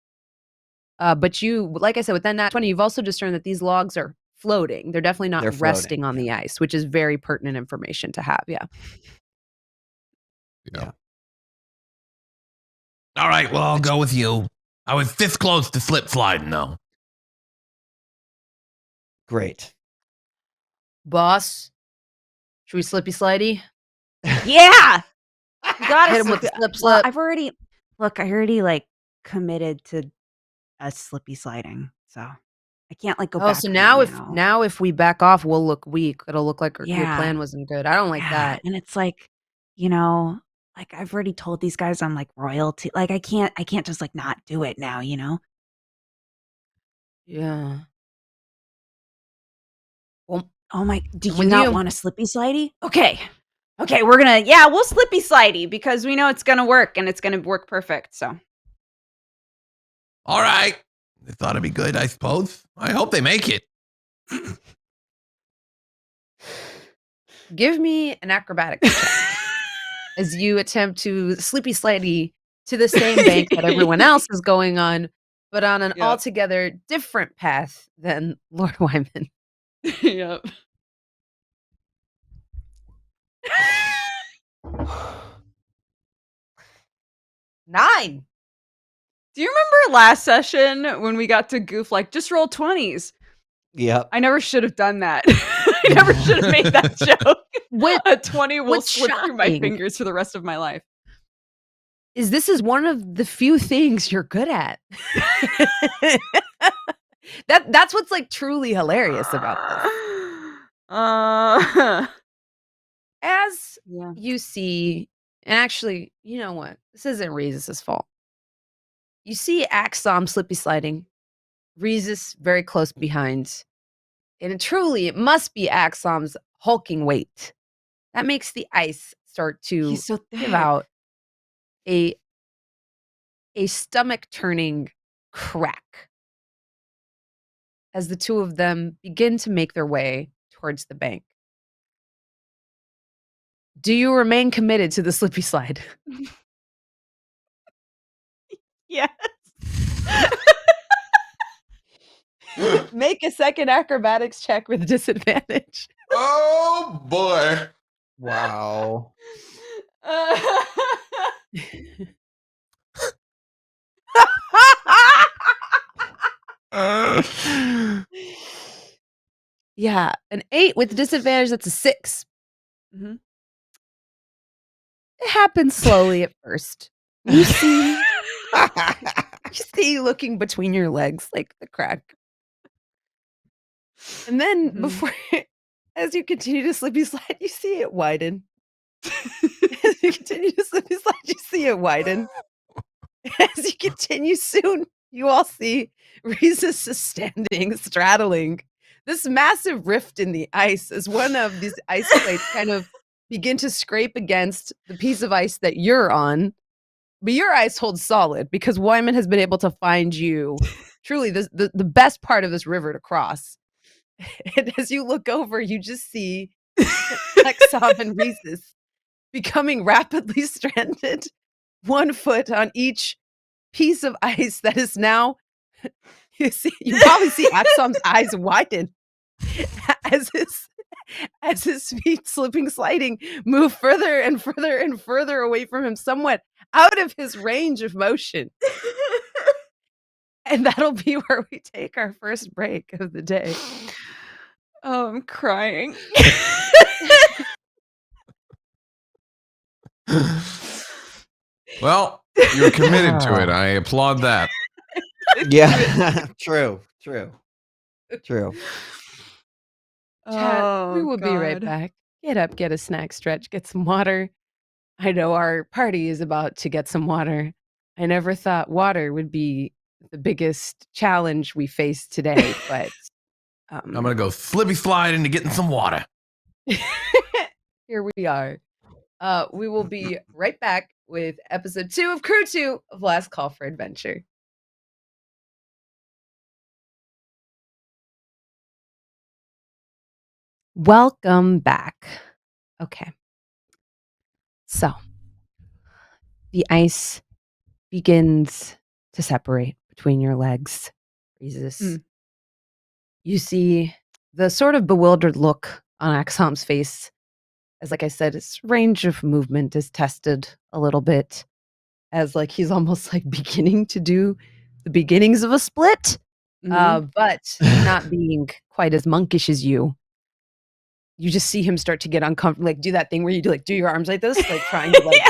But like I said, with that nat 20, you've also discerned that these logs are floating. They're definitely not They're floating, resting on the ice, which is very pertinent information to have. Yeah. Yeah. All right. Well, I'll go with you. I was this close to slip sliding, though. Great. Boss, should we slippy slidey? Yeah. You gotta Hit him with the slip- slip Well, slip. I already like committed to a slippy sliding, so I can't like go back. So right now if we back off, we'll look weak. It'll look like your Yeah. plan wasn't good. I don't like that. And it's like, like I've already told these guys I'm like royalty. Like I can't just like not do it now, Yeah. Well, Oh my, do I'm you with not you. want a slippy slidey? Okay, we'll slippy slidey because we know it's gonna work and it's gonna work perfect. So All right. They thought it'd be good, I suppose. I hope they make it. give me an acrobatics check as you attempt to slippy slidey to the same bank that everyone else is going on, but on an Yep. altogether different path than Lord Wyman. Yep. Nine. Do you remember last session when we got to goof like just roll 20s? Yep. I never should have done that. I never should have made that joke. What A 20 will what's slip through my shocking fingers for the rest of my life. is this is one of the few things you're good at. That's what's like truly hilarious about this. As Yeah. you see And actually, you know what? This isn't Reese's fault. You see Axom slippy sliding, Reezus very close behind. And it must be Axom's hulking weight. That makes the ice start to He's so give thick. out a stomach turning crack as the two of them begin to make their way towards the bank. Do you remain committed to the slippy slide? Yes. Make a second acrobatics check with disadvantage. Oh boy. Wow. Yeah, an 8 with disadvantage, that's a 6. Mhm. It happens slowly at first. You see looking between your legs like the crack. And then Mhm. before as you continue to slippy slide, you see it widen. As you continue to slippy slide, you see it widen. As you continue soon, you all see Rhesus is standing, straddling this massive rift in the ice as one of these ice plates kind of begin to scrape against the piece of ice that you're on. But your ice holds solid because Wyman has been able to find you truly the best part of this river to cross. And as you look over, you just see Exov and Rhesus becoming rapidly stranded, 1 foot on each piece of ice that is now you probably see Axom's eyes widen as his feet slipping, sliding, move further and further and further away from him, somewhat out of his range of motion. And that'll be where we take our first break of the day. Oh, I'm crying. Well, you're committed to it. I applaud that. Yeah. True. Chat, we Oh, will be right God. back. Get up, get a snack, stretch, get some water. I know our party is about to get some water. I never thought water would be the biggest challenge we face today, but I'm gonna go slippy slide into getting some water. here we are. We will be right back with episode 2 of Crew 2 of Last Call for Adventure. Welcome back. Okay. So, the ice begins to separate between your legs. Jesus. Mm. You see the sort of bewildered look on Axom's face. As like I said, his range of movement is tested a little bit as like he's almost like beginning to do the beginnings of a split, Mhm. but not being quite as monkish as you. You just see him start to get uncomfortable, like do that thing where you do like do your arms like this, like trying to like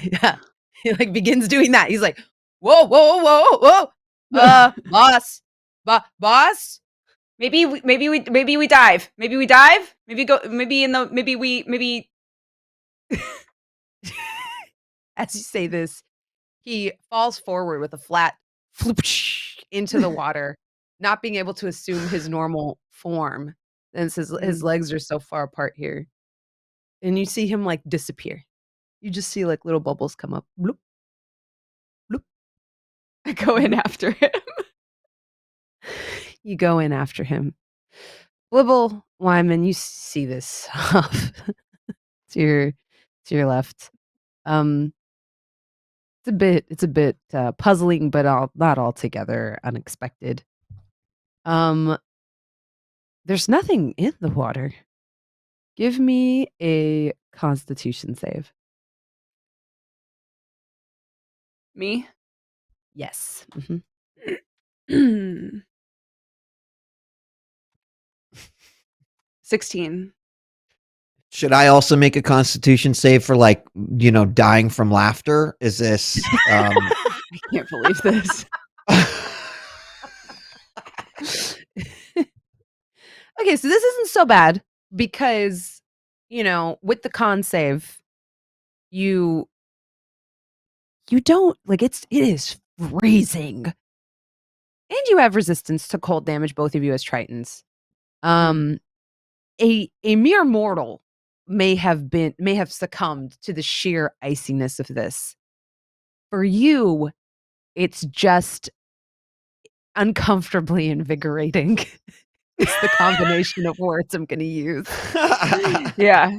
yeah. He like begins doing that. He's like, whoa, whoa, whoa, whoa. Boss. Boss? Maybe we dive. Maybe we dive. Maybe As you say this, he falls forward with a flat floop into the water, not being able to assume his normal form. And his legs are so far apart here. And you see him like disappear. You just see like little bubbles come up. Bloop, bloop. I go in after him. You go in after him. Blibble, Wyman, you see this off to your left. It's a bit puzzling, but not altogether unexpected. There's nothing in the water. Give me a Constitution save. Me? Yes. 16. Should I also make a Constitution save for like dying from laughter? Is this? I can't believe this. Okay, so this isn't so bad because with the con save, you don't like it is freezing. And you have resistance to cold damage, both of you as Tritons. A mere mortal may have succumbed to the sheer iciness of this. For you, it's just uncomfortably invigorating. It's the combination of words I'm gonna use. Yeah.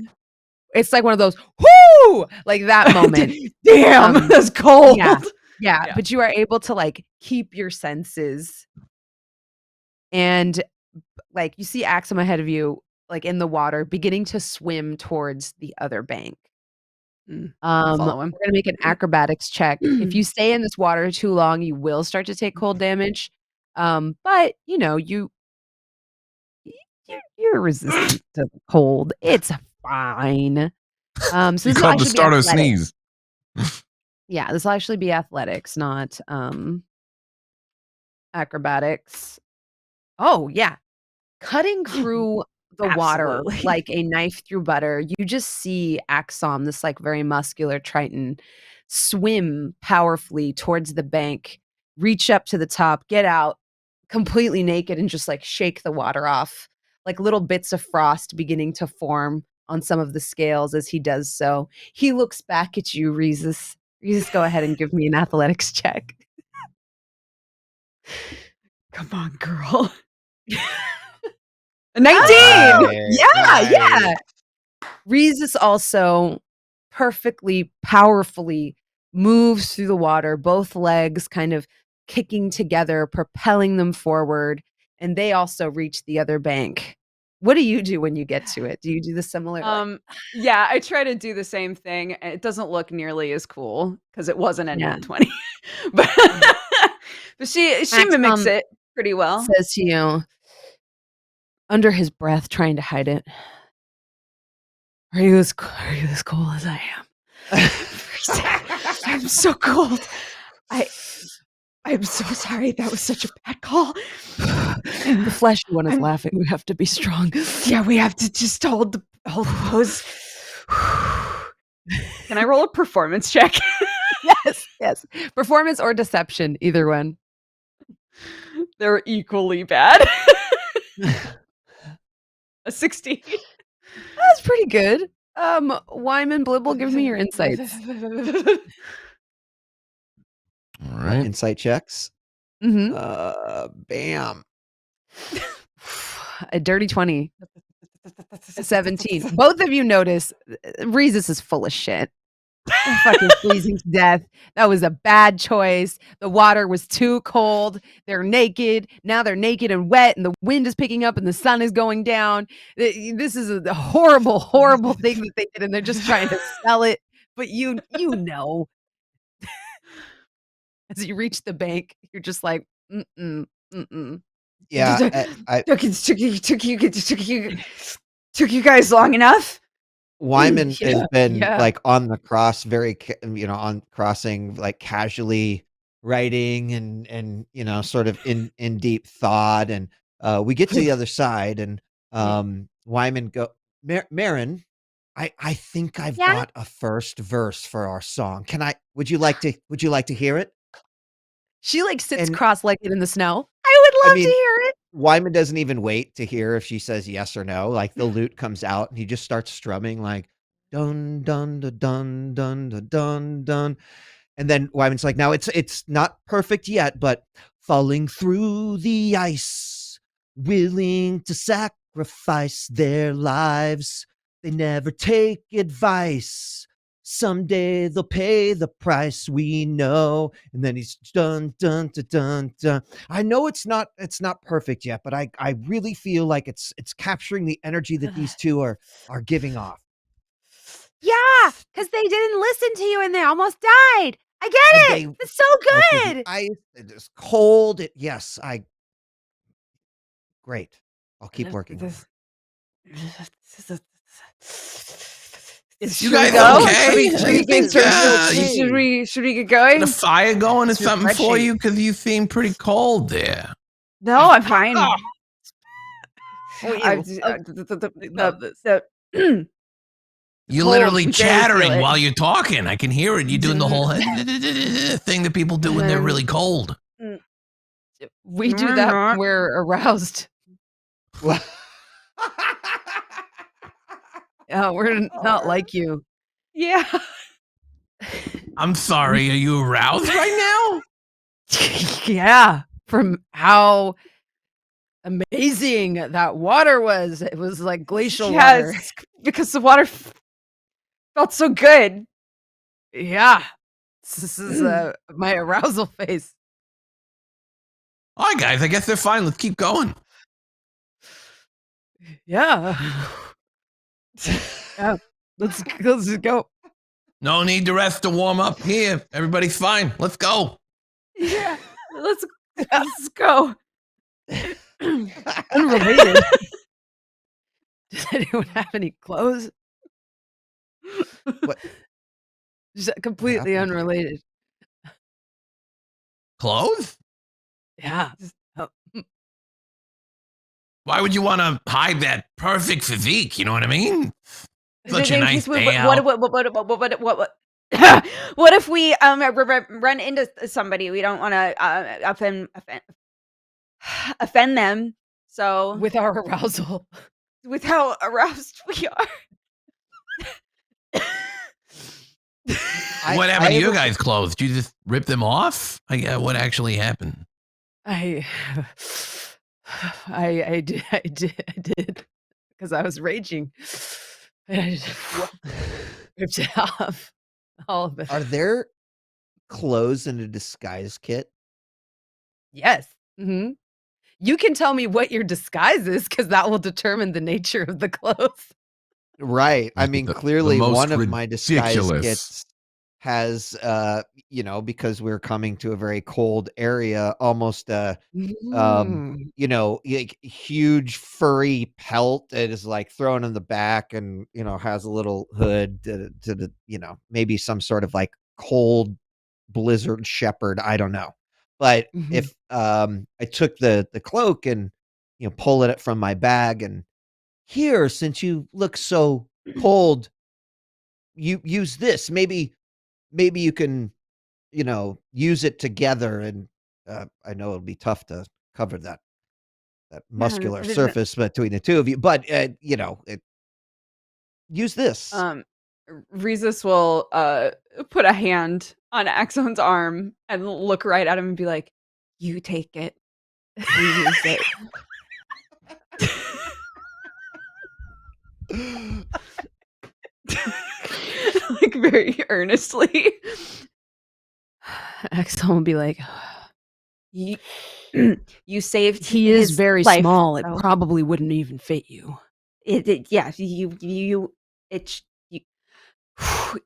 It's like one of those, "Whoo!" Like that moment. Damn, that's cold. Yeah, yeah, Yeah. but you are able to, like, keep your senses. And, like, you see Axum ahead of you, like, in the water, beginning to swim towards the other bank. Follow We're him. gonna make an acrobatics check. If you stay in this water too long, you will start to take cold damage. But, you know, you're resistant to cold. It's fine. So You this will called the actually be start of athletics. sneeze. Yeah, this will actually be athletics, not, acrobatics. Oh, yeah. Cutting through the water Absolutely. like a knife through butter, you just see Axom, this, like, very muscular Triton, swim powerfully towards the bank, reach up to the top, get out completely naked, and just, like, shake the water off, like little bits of frost beginning to form on some of the scales as he does so. He looks back at you, Rhesus. Rhesus, go ahead and give me an athletics check. Come on, girl. 19! Yeah. Rhesus also perfectly, powerfully moves through the water, both legs kind of kicking together, propelling them forward, and they also reach the other bank. What do you do when you get to it? Do you do the similar, like Yeah, I try to do the same thing, and it doesn't look nearly as cool because it wasn't a Yeah. nat 20. But but she mimics Axum it pretty well. says to you, under his breath, trying to hide it, are you as cool as I am? I'm so cold. I'm so sorry. That was such a bad call. The fleshy one is laughing. We have to be strong. Yeah, we have to just hold the pose. Can I roll a performance check? Yes. Performance or deception, either one. They're equally bad. A 16. That's pretty good. Wyman Blibble, give me your insights. All right. Insight checks. Mhm. Bam. A dirty 20. A 17. Both of you notice Rhesus is full of shit. They're fucking freezing to death. That was a bad choice. The water was too cold. They're naked. Now they're naked and wet, and the wind is picking up and the sun is going down. This is a horrible, horrible thing that they did, and they're just trying to sell it. But you know. As you reach the bank, you're just like, mm-mm, mm-mm. Yeah, Took you guys long enough. Wyman has been yeah. like on the cross, on crossing, like casually writing and sort of in deep thought. And we get to the other side, and Wyman go, Marin, I think I've Yeah? got a first verse for our song. Would you like to hear it? She like sits And- cross-legged in the snow. I would love mean, to hear it. Wyman doesn't even wait to hear if she says yes or no. Like the lute comes out and he just starts strumming like dun dun dun dun dun dun dun dun. And then Wyman's like, now it's not perfect yet, but falling through the ice, willing to sacrifice their lives. They never take advice. Someday they'll pay the price, we know. And then he's dun dun dun dun dun. I know it's not perfect yet, but I really feel like it's capturing the energy that these two are giving off. Yeah, because they didn't listen to you and they almost died. I get it. It's so good. It is cold. Great. I'll keep working on it. You guys okay? Should we get going? The fire going or something for refreshing. you? Because you seem pretty cold there. No, I'm fine. We I've- love this. You're cold. literally We barely feel chattering it. while you're talking. I can hear it. You're doing the whole thing that people do when they're really cold. We do that when we're aroused. We're not like you. Yeah. I'm sorry. Are you aroused right Yeah, from how amazing that water was. It was like glacial water. Yes, because the water felt so good. Yeah. This is my arousal face. now? All right, guys. I guess they're fine. Let's keep going. Yeah. Yeah. Let's go. No need to rest to warm up. Here, everybody's fine. Let's go. Yeah. Let's go. Unrelated. Does anyone have any clothes? What? Just completely happened? unrelated. Clothes? Yeah. Why would you want to hide that perfect physique? You know what I mean? Such a nice day What if we run into somebody? We don't want to offend them. So With our arousal. with how aroused we are. What happened to have you a- guys' clothes? Did you just rip them off? What actually happened? I did because I was raging. And I just ripped it off. All of it. Are there clothes in a disguise kit? Yes. Hmm. You can tell me what your disguise is because that will determine the nature of the clothes. Right. I Like mean, the clearly most one of my disguise ridiculous. kits has, because we're coming to a very cold area, almost Mm. like huge furry pelt that is like thrown in the back and, has a little hood to the, maybe some sort of like cold blizzard shepherd. I don't know. But Mhm. if I took the cloak and, pull it from my bag and here, since you look so cold, you use this. Maybe you can, use it together. And I know it'll be tough to cover that muscular surface between the two of you, but use this. Rhesus will put a hand on Axon's arm and look right at him and be like, "You take it. You use it." Like very earnestly. Axel will be like, You, you saved. he is his very life, small. It so probably wouldn't even fit you. yeah.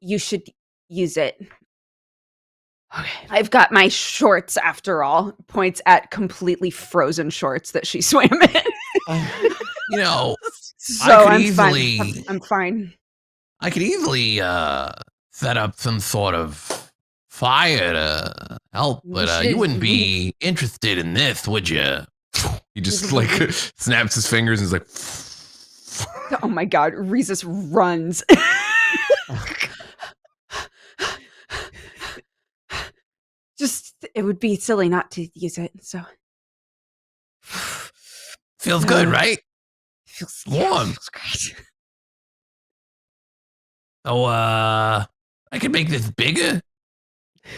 You should use it. Okay. I've got my shorts after all. Points at completely frozen shorts that she swam in. You know, So I could I'm easily- fine. I'm fine. I could easily set up some sort of fire to help, but you wouldn't be interested in this, would you? He just like snaps his fingers and is like, Oh my god, Rhesus runs. Just it would be silly not to use it. So feels good, right? feels Warm. feels great. So I could make this bigger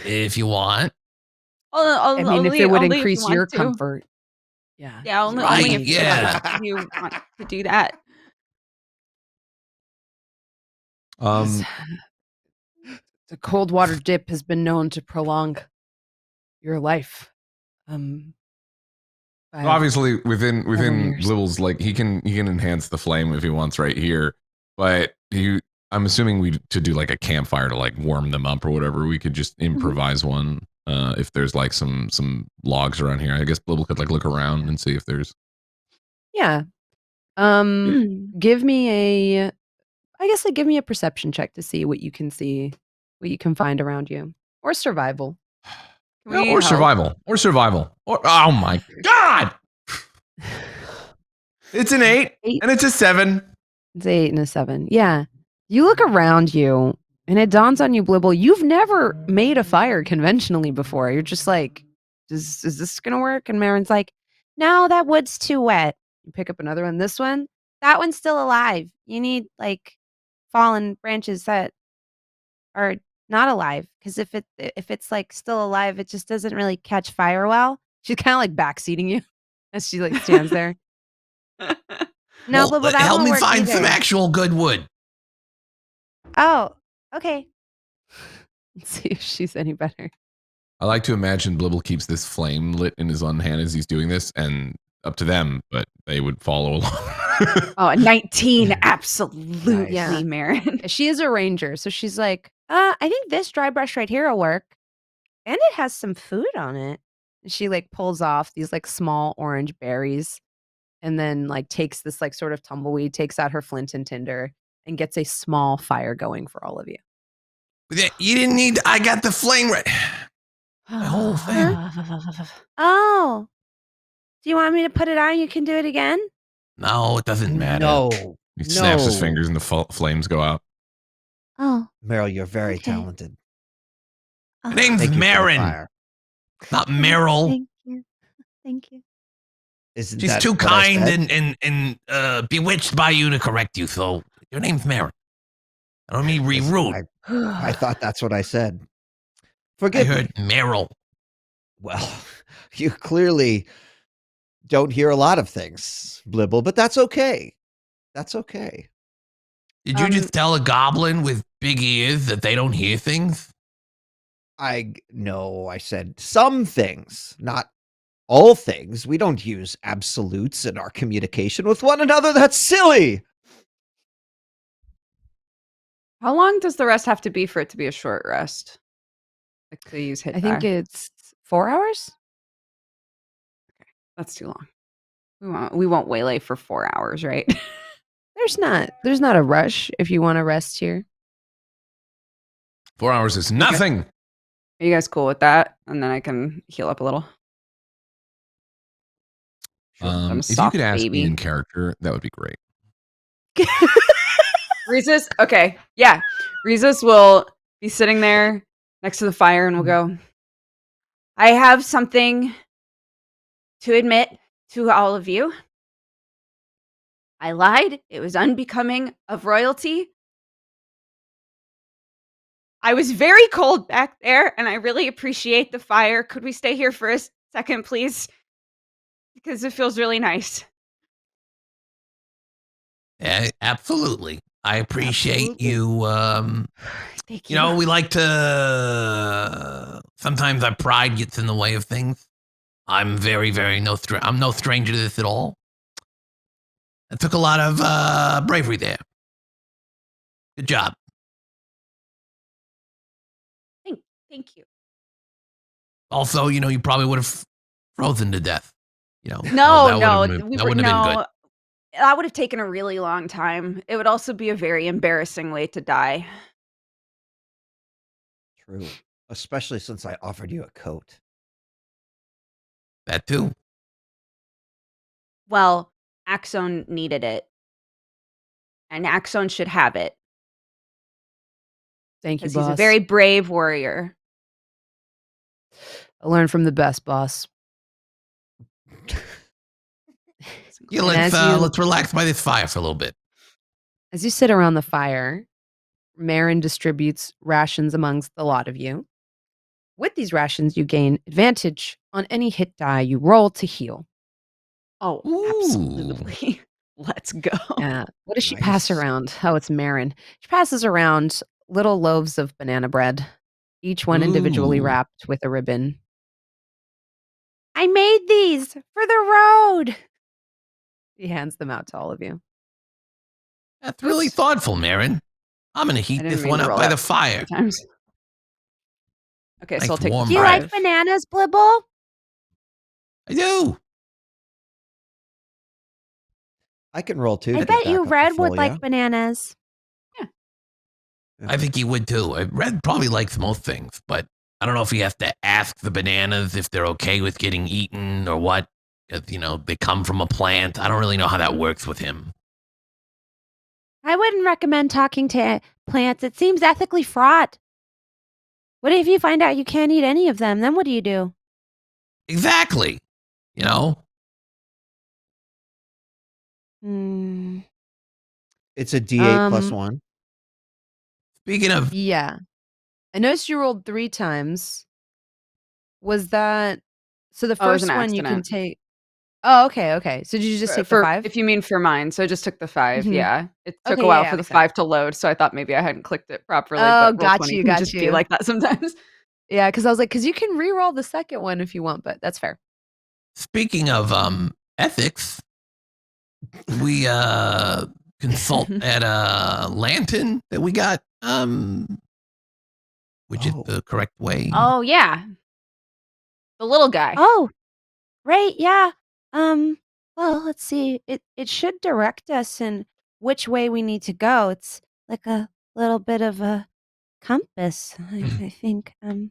if you want. I mean, if it would only increase you your want to. comfort. Yeah. Yeah, only, Right, only if yeah. you want to do that. The cold water dip has been known to prolong your life. By Obviously, within years. Blibble's, like he can enhance the flame if he wants right here, but I'm assuming we to do like a campfire to like warm them up or whatever. We could just improvise one. If there's like some logs around here, I guess Blibble could like look around and see if there's. Yeah. Give me a perception check to see what you can see, what you can find around you, or survival. No, or survival. Or oh my god! It's an 8 and it's a 7. It's 8 and a 7. Yeah. You look around you, and it dawns on you, Blibble, you've never made a fire conventionally before. You're just like, is this gonna work? And Marin's like, no, that wood's too wet. You pick up another one. This one, that one's still alive. You need like fallen branches that are not alive, because if it's like still alive, it just doesn't really catch fire well. She's kind of like backseating you as she like stands there. No, Well, but that help won't me work find some either. actual good wood. Oh, okay. Let's see if she's any better. I like to imagine Blibble keeps this flame lit in his own hand as he's doing this, and up to them, but they would follow along. Oh, a 19. Absolutely, Yeah. Marin. She is a ranger, so she's like, I think this dry brush right here will work. And it has some food on it. And she like pulls off these like small orange berries and then like takes this like sort of tumbleweed, takes out her flint and tinder, and gets a small fire going for all of you. You didn't need. I got the flame right. The whole thing. Oh. Do you want me to put it on? You can do it again? No, it doesn't matter. No. He snaps his No. fingers and the flames go out. Oh. Meryl, you're very Okay. talented. Oh. My name's Thank you for the Marin, fire. not Meryl. Thank you. Thank you. Isn't She's that too what I kind said? and bewitched by you to correct you. So your name's Marin. I don't mean be Listen, rude. I thought that's what I said. I Forgive me. heard Meryl. Well, you clearly don't hear a lot of things, Blibble, but that's okay. That's okay. Did you just tell a goblin with big ears that they don't hear things? No, I said some things, not all things. We don't use absolutes in our communication with one another. That's silly. How long does the rest have to be for it to be a short rest? Like to use hit I think die? it's 4 hours. That's too long. We won't waylay for 4 hours, right? There's not a rush if you want to rest here. 4 hours is nothing. Are you guys cool with that? And then I can heal up a little. Sure, I'm a If you soft could ask baby. me in character, that would be great. Rhesus, okay, yeah. Rhesus will be sitting there next to the fire and will go, I have something to admit to all of you. I lied. It was unbecoming of royalty. I was very cold back there, and I really appreciate the fire. Could we stay here for a second, please? Because it feels really nice. Yeah, absolutely. I appreciate Absolutely. you. Thank You know, we like to. Sometimes our pride gets in the way of things. I'm very, very I'm no stranger to this at all. It took a lot of bravery there. Good job. Thank you. Also, you know, you probably would have frozen to death. You know, No, that wouldn't have been good. That would have taken a really long time. It would also be a very embarrassing way to die. True. Especially since I offered you a coat. That too. Well, Axone needed it. And Axone should have it. Thank you, Because boss. he's a very brave warrior. I learned from the best, boss. Yeah, And as let's relax by this fire for a little bit. As you sit around the fire, Marin distributes rations amongst the lot of you. With these rations, you gain advantage on any hit die you roll to heal. Oh, Ooh. absolutely. Let's go. What does she pass Nice. around? Oh, it's Marin. She passes around little loaves of banana bread, each one individually Ooh. wrapped with a ribbon. I made these for the road. He hands them out to all of you. That's really thoughtful, Marin. I'm gonna I heat didn't this mean one to up roll by that the fire. 3 times. Okay, so Nice I'll take warm Do you bread. like bananas, Blibble? I do. I can roll too. I to get bet back you up to Red full, would like bananas. I think he would too. Red probably likes most things, but I don't know if he has to ask the bananas if they're okay with getting eaten or what. 'Cause, you know, they come from a plant. I don't really know how that works with him. I wouldn't recommend talking to plants. It seems ethically fraught. What if you find out you can't eat any of them? Then what do you do? Exactly. You know, Hmm. It's a D8 plus Um, 1. speaking of, yeah. I noticed you rolled 3 times. Was that so the Oh, it was an first one you can accident. take Oh, okay. So did you just take the For 5? if you mean for mine, so I just took the 5, Mhm. yeah. It took a Okay, while yeah, for the makes sense. 5 to load, so I thought maybe I hadn't clicked it properly, Oh, but got Roll20 you, can got just be you. like that sometimes. Yeah, because I was like, because you can re-roll the second one if you want, but that's fair. speaking of ethics, we consult at a lantern that we got which is Oh. the correct way. Oh yeah, the little guy. Oh, right, yeah. Well, let's see. It should direct us in which way we need to go. It's like a little bit of a compass, I think. And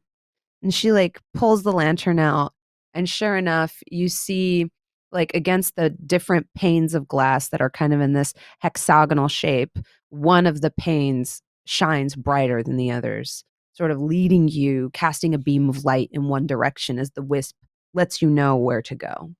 she like pulls the lantern out, and sure enough, you see like against the different panes of glass that are kind of in this hexagonal shape, one of the panes shines brighter than the others, sort of leading you, casting a beam of light in one direction as the wisp lets you know where to go.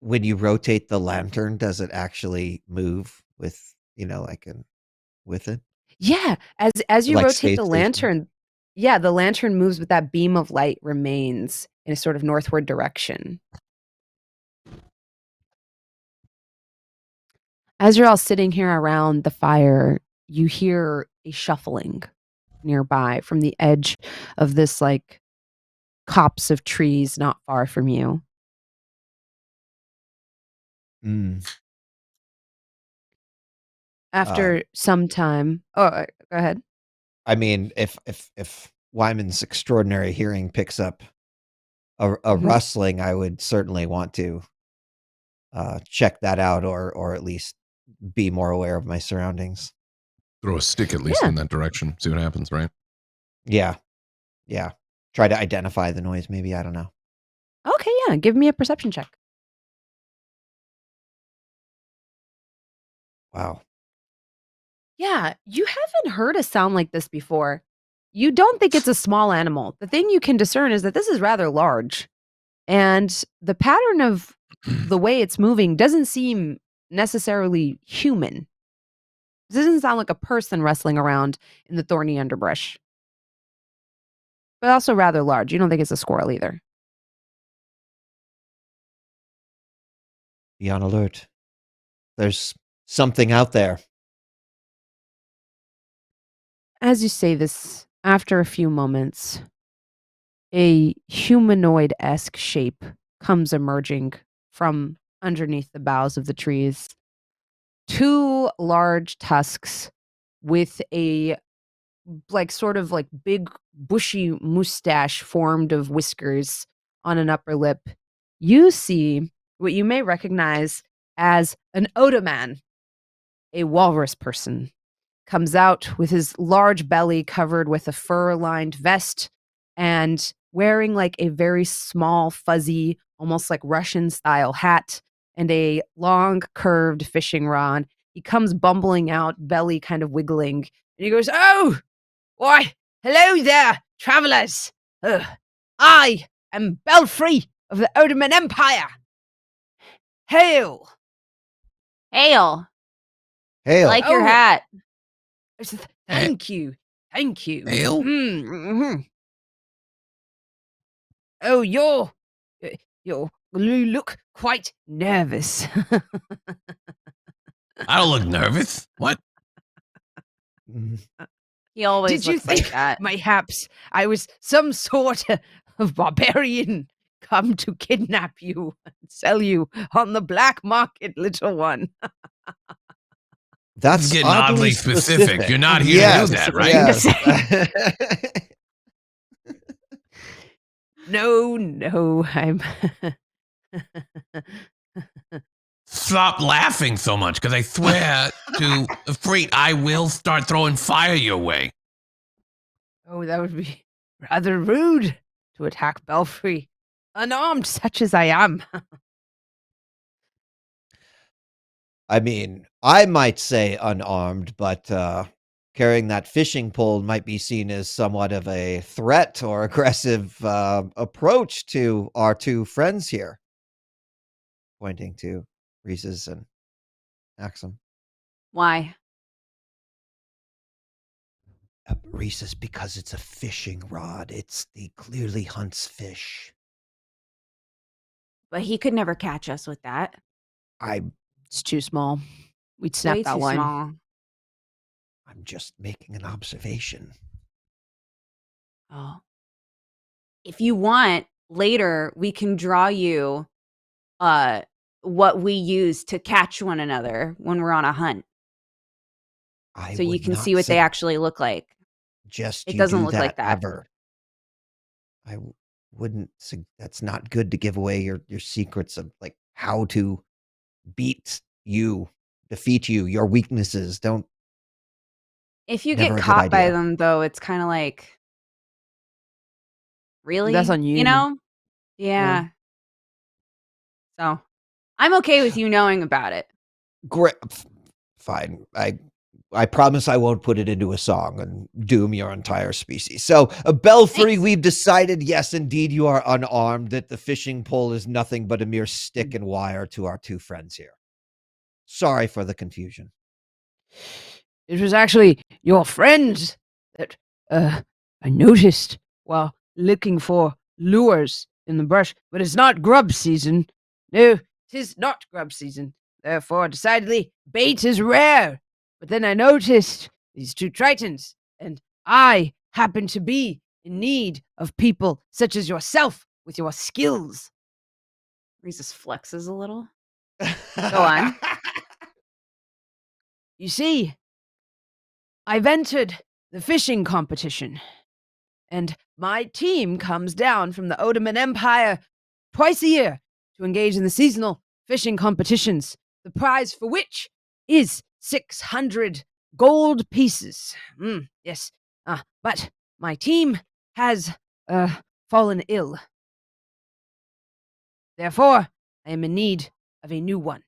When you rotate the lantern, does it actually move with, with it? Yeah, as It, you like, rotate stays the stationary? lantern, yeah, the lantern moves, but that beam of light remains in a sort of northward direction. As you're all sitting here around the fire, you hear a shuffling nearby from the edge of this like copse of trees not far from you. Mm. After some time, go ahead. I mean, if Wyman's extraordinary hearing picks up a Mhm. rustling, I would certainly want to check that out, or at least be more aware of my surroundings. Throw a stick at least Yeah. in that direction. See what happens, right? Yeah, yeah. Try to identify the noise. Maybe, I don't know. Okay, yeah. Give me a perception check. Wow. Yeah, you haven't heard a sound like this before. You don't think it's a small animal. The thing you can discern is that this is rather large. And the pattern of the way it's moving doesn't seem necessarily human. This doesn't sound like a person wrestling around in the thorny underbrush, but also rather large. You don't think it's a squirrel either. Be on alert. There's something out there. As you say this, after a few moments, a humanoid esque shape comes emerging from underneath the boughs of the trees. Two large tusks with a like sort of like big bushy mustache formed of whiskers on an upper lip. You see what you may recognize as an otoman, a walrus person, comes out with his large belly covered with a fur-lined vest and wearing like a very small, fuzzy, almost like Russian style hat and a long, curved fishing rod. He comes bumbling out, belly kind of wiggling, and he goes, "Oh, why, hello there, travelers. I am Belfry of the Ottoman Empire. Hail!" Hail! I Hail. like your Oh. hat. I said, "Thank you, thank you." Ale? Mhm. Oh, you look quite nervous. I don't look nervous. What? Mm. He always Did you looks like think that. mayhaps I was some sort of barbarian come to kidnap you and sell you on the black market, little one? That's getting oddly oddly specific. You're not here to do that, right? Yes. No, I'm Stop laughing so much, because I swear to Freet, I will start throwing fire your way. Oh, that would be rather rude to attack Belfry, unarmed such as I am. I mean, I might say unarmed, but carrying that fishing pole might be seen as somewhat of a threat or aggressive approach to our two friends here. Pointing to Reese's and Axum. Why? Reese's, because it's a fishing rod. It clearly hunts fish. But he could never catch us with that. It's too small. We'd snap Way that too line. small. I'm just making an observation. Oh. If you want, later we can draw you what we use to catch one another when we're on a hunt. I So you would can not see what they actually look like. suggest It you doesn't do look that like that. ever. Wouldn't. That's not good to give away your secrets of like how to beat you, defeat you, your weaknesses. Don't. If you Never get a good caught by idea. them, though, it's kind of like, really? That's on you. You know? Yeah. So I'm okay with you knowing about it. Great. Fine. I promise I won't put it into a song and doom your entire species. So, Belfry, Thanks. we've decided, yes, indeed, you are unarmed, that the fishing pole is nothing but a mere stick and wire to our two friends here. Sorry for the confusion. It was actually your friends that I noticed while looking for lures in the brush, but it's not grub season. No, 'tis not grub season. Therefore, decidedly, bait is rare. But then I noticed these two tritons, and I happen to be in need of people such as yourself with your skills. Rhesus flexes a little. Go on. You see, I've entered the fishing competition, and my team comes down from the Ottoman Empire twice a year to engage in the seasonal fishing competitions, the prize for which is 600 gold pieces. Yes, but my team has fallen ill. Therefore, I am in need of a new one.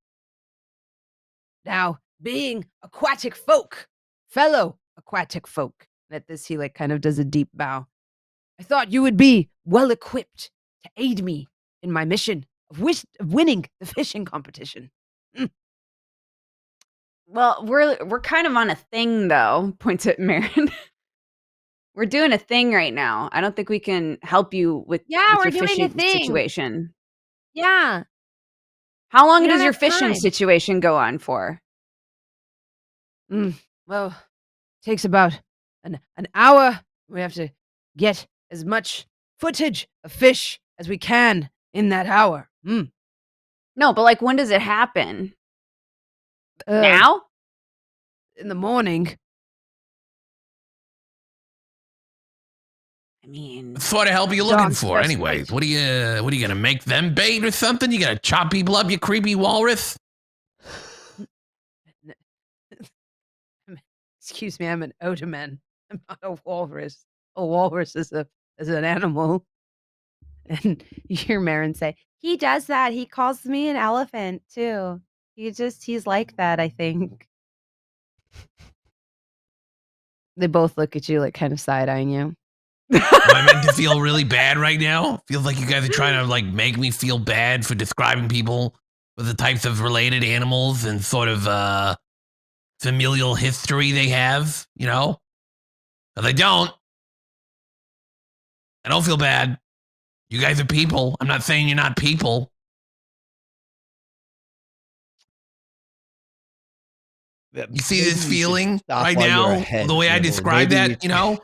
Now, being aquatic folk, fellow aquatic folk, and at this he kind of does a deep bow. I thought you would be well equipped to aid me in my mission of winning the fishing competition. Well, we're kind of on a thing, though. Points at Marin. We're doing a thing right now. I don't think we can help you with Yeah, we're your doing a fishing thing. situation. Yeah. How long We does don't your have fishing time. situation go on for? Well, takes about an hour. We have to get as much footage of fish as we can in that hour. No, but like, when does it happen? Uh, Now? in the morning. I mean, What sort of help are you looking Dog's for, best anyways? friend. What are you gonna make them bait or something? You gonna chop people up, you creepy walrus? Excuse me, I'm an Ottoman. I'm not a walrus. A walrus is an animal. And you hear Marin say, He does that. He calls me an elephant too. He's like that, I think. they both look at you kind of side-eyeing you. Am I meant to feel really bad right now? Feels like you guys are trying to make me feel bad for describing people with the types of related animals and sort of familial history they have, But I don't. I don't feel bad. You guys are people. I'm not saying you're not people. You see Maybe this you should feeling stop right while you're now? ahead, The way I Jimbo. describe Maybe that,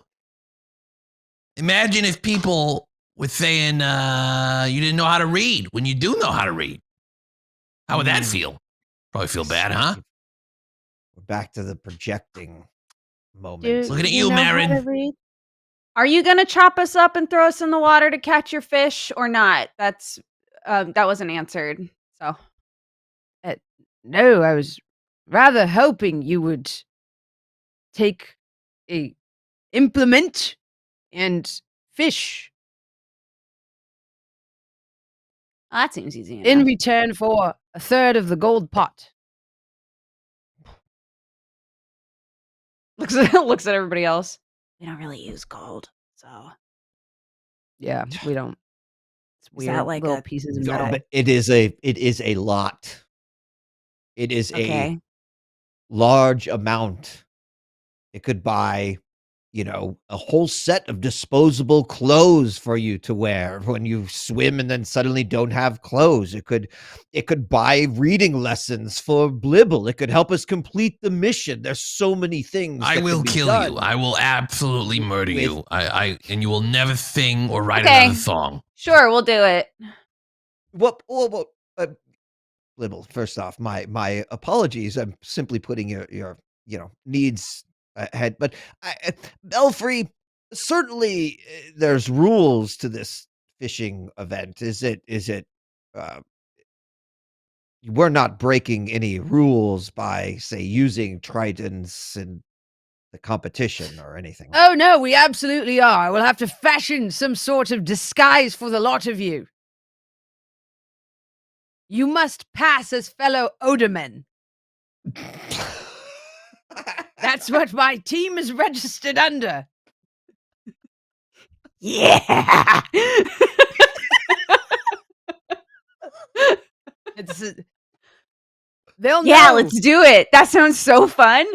Imagine if people were saying you didn't know how to read when you do know how to read. How would that feel? Probably feel bad, huh? We're back to the projecting moment. Looking at Do you, know how to Marin. read? are you gonna chop us up and throw us in the water to catch your fish or not? That's that wasn't answered. So No, I was rather hoping you would take a implement and fish that seems easy in enough. return for a third of the gold pot. looks at everybody else. We don't really use gold, so Yeah, we don't. It's is that weird. like Little a pieces of No, metal. but it is a lot. It is a okay? large amount. It could buy, a whole set of disposable clothes for you to wear when you swim and then suddenly don't have clothes. It could buy reading lessons for Blibble. It could help us complete the mission. There's so many things I that will can be kill done. you. I will absolutely murder with- you. And you will never sing or write Okay. another song. Sure, we'll do it. What? Blibble, first off, my apologies. I'm simply putting your needs ahead, but Belfry, certainly there's rules to this fishing event. Is it? Uh, we're not breaking any rules by, say, using tritons in the competition or anything. Oh no, we absolutely are. We'll have to fashion some sort of disguise for the lot of you. You must pass as fellow Odermen. That's what my team is registered under. Yeah. It's they'll Yeah, know. let's do it. That sounds so fun.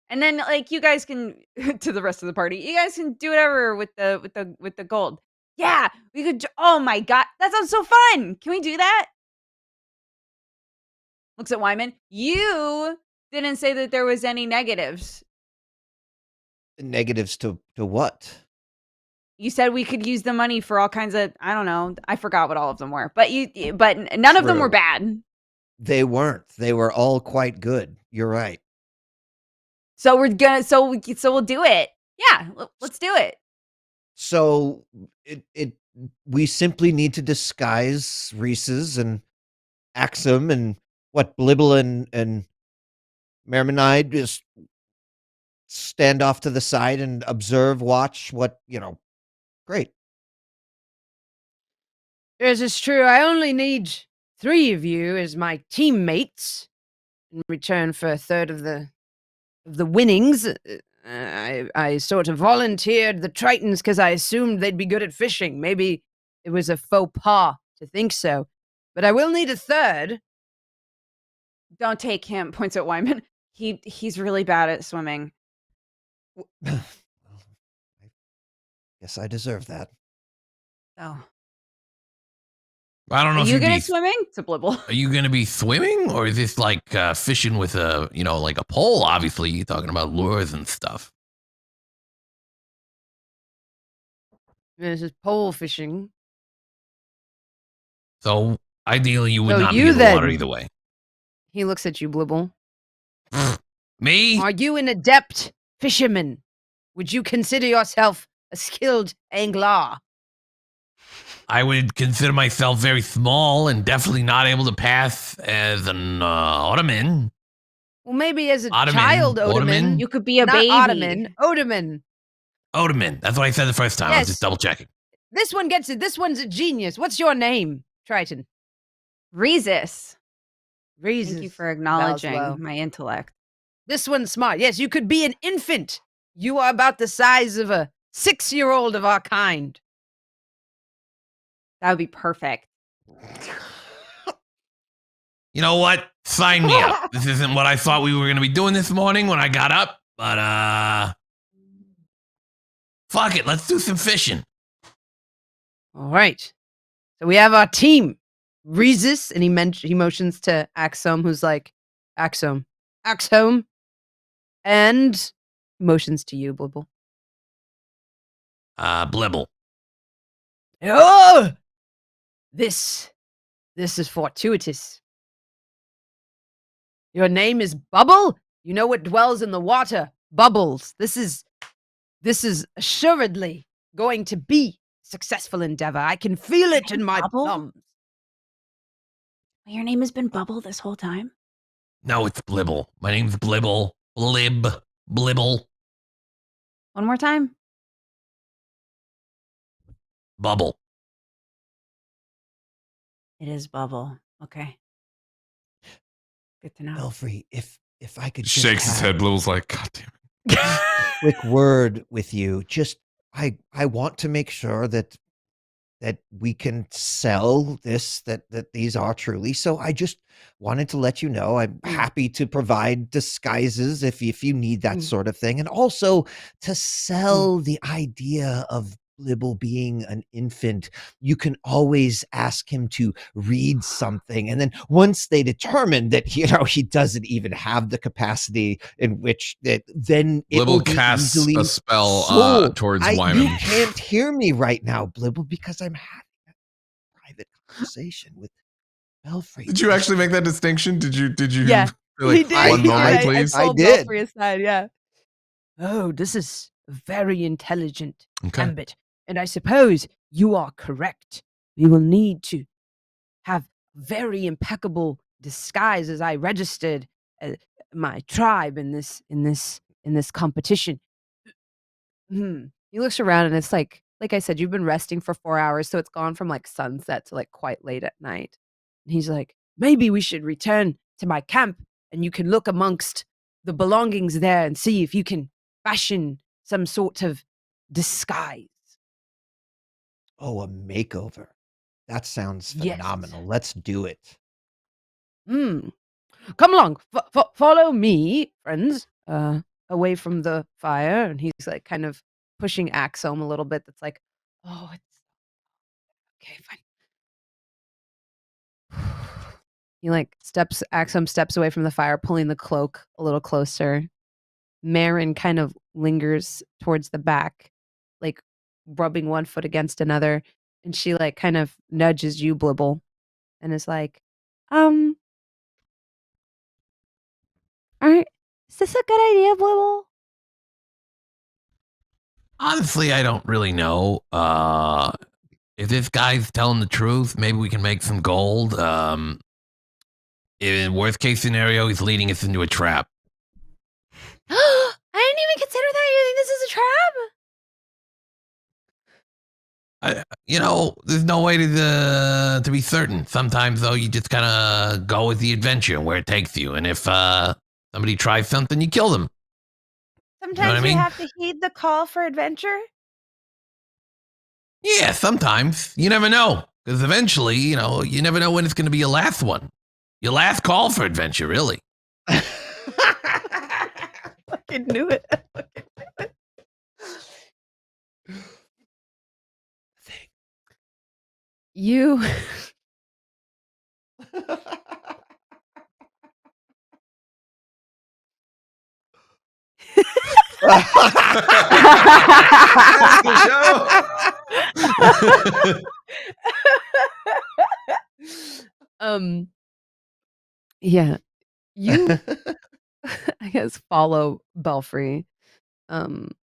And then like you guys can to the rest of the party. You guys can do whatever with the gold. Yeah, we could oh my god. That sounds so fun. Can we do that? Looks at Wyman. You didn't say that there was any negatives. Negatives to what? You said we could use the money for all kinds of I don't know. I forgot what all of them were. But but none of them were True. bad. They weren't. They were all quite good. You're right. So we're gonna so we'll do it. Yeah, let's do it. So we simply need to disguise Reese's and Axum and what Blibble and Mermanide just stand off to the side and observe, watch what, great. Yes, it's true. I only need 3 of you as my teammates in return for a third of the winnings. I sort of volunteered the Tritons because I assumed they'd be good at fishing. Maybe it was a faux pas to think so. But I will need a third. Don't take him, points at Wyman. He's really bad at swimming. I guess I deserve that. Oh. I don't know Are if you you'd good be, at swimming? It's a blibble. Are you going to be swimming, or is this like fishing with a, like a pole? Obviously, you're talking about lures and stuff. This is pole fishing. So ideally, you would So not you be in the water then- either way. He looks at you, Blibble. Me? Are you an adept fisherman? Would you consider yourself a skilled angler? I would consider myself very small and definitely not able to pass as an Ottoman. Well, maybe as a Ottoman, child Oderman. Ottoman? You could be a Not baby. Ottoman, Oderman. Ottoman. That's what I said the first time. I was Yes. just double checking. This one gets it. This one's a genius. What's your name, Triton? Reezus. Reasons. Thank you for acknowledging Valslow. my intellect. This one's smart. Yes, you could be an infant. You are about the size of a 6-year-old of our kind. That would be perfect. You know what? Sign me up. This isn't what I thought we were going to be doing this morning when I got up, but fuck it. Let's do some fishing. All right. So we have our team. Reezus, and he motions to Axum, who's like, Axum, and motions to you, Blibble. Blibble. Oh, this is fortuitous. Your name is Bubble. You know what dwells in the water? Bubbles. This is assuredly going to be a successful endeavor. I can feel it in my Bubble? plums. Your name has been Bubble this whole time? No, it's Blibble. My name's Blibble. Blibble. One more time? Bubble. It is Bubble. Okay. Good to know. Belfry, if if I could just Shakes his have head. Blibble's like, God damn it. quick word with you. Just I want to make sure that we can sell this, that these are truly. So I just wanted to let you know I'm happy to provide disguises if you need that sort of thing, and also to sell the idea of Blibble being an infant. You can always ask him to read something, and then once they determine that he doesn't even have the capacity in which that, then it will Blibble be casts easily a spell sold. towards You Wyman. can't hear me right now, Blibble, because I'm having a private conversation with Belfry. Did you actually make that distinction? Did you Yeah, be like, he did. one He moment, did. please? I pulled did. Belfry aside. Yeah. Oh, this is a very intelligent Okay. gambit, and I suppose you are correct. We will need to have very impeccable disguise as I registered my tribe in this competition. He looks around and it's like I said, you've been resting for 4 hours, so it's gone from like sunset to like quite late at night. And he's like, maybe we should return to my camp and you can look amongst the belongings there and see if you can fashion some sort of disguise. Oh, a makeover. That sounds Yes. phenomenal. Let's do it. Come along, follow me, friends. Away from the fire, and he's like kind of pushing Axome a little bit. That's like, oh, it's okay, fine. He like Axome steps away from the fire, pulling the cloak a little closer. Marin kind of lingers towards the back, like rubbing one foot against another, and she like kind of nudges you, Blibble, and is like, is this a good idea, Blibble? Honestly, I don't really know. If this guy's telling the truth, maybe we can make some gold. In worst case scenario, he's leading us into a trap. I didn't even consider that. You think this is a trap? There's no way to be certain. Sometimes, though, you just kind of go with the adventure where it takes you. And if somebody tries something, you kill them. Sometimes I we mean? have to heed the call for adventure. Yeah, sometimes. You never know. Because eventually, you never know when it's going to be your last one. Your last call for adventure, really. Fucking knew it. You yeah, you I guess follow Belfry,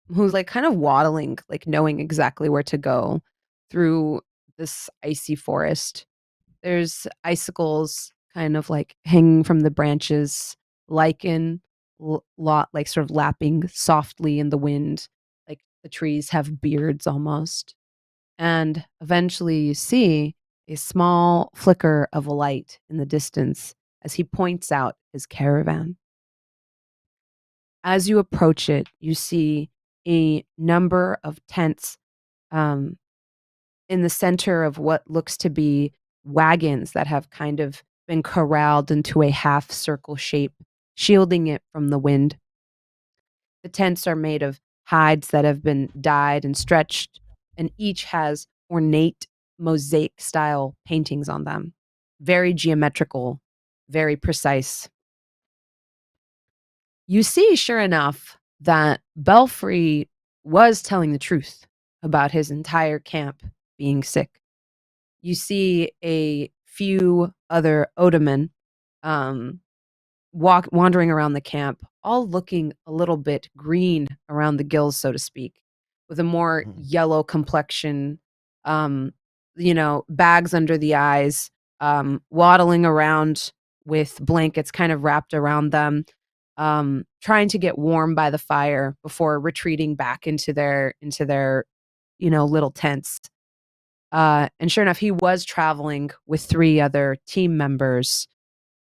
who's like kind of waddling, like knowing exactly where to go through this icy forest. There's icicles kind of like hanging from the branches, lichen lot like sort of lapping softly in the wind, like the trees have beards almost. And eventually you see a small flicker of a light in the distance as he points out his caravan. As you approach it, you see a number of tents um, in the center of what looks to be wagons that have kind of been corralled into a half circle shape, shielding it from the wind. The tents are made of hides that have been dyed and stretched, and each has ornate mosaic style paintings on them. Very geometrical, very precise. You see, sure enough, that Belfry was telling the truth about his entire camp being sick. You see a few other Odamen wandering around the camp, all looking a little bit green around the gills, so to speak, with a more yellow complexion, bags under the eyes, waddling around with blankets kind of wrapped around them, trying to get warm by the fire before retreating back into their little tents. And sure enough, he was traveling with 3 other team members.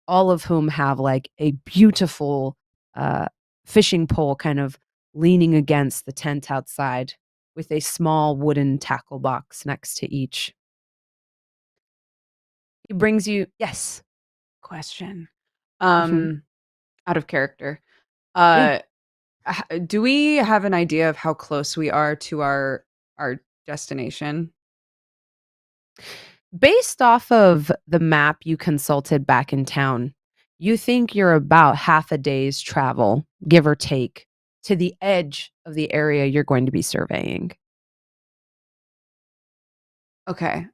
all of whom have like a beautiful fishing pole kind of leaning against the tent outside with a small wooden tackle box next to each. He brings you, yes. Question. Mhm. Out of character. Yeah. Do we have an idea of how close we are to our destination? Based off of the map you consulted back in town, you think you're about half a day's travel, give or take, to the edge of the area you're going to be surveying. Okay.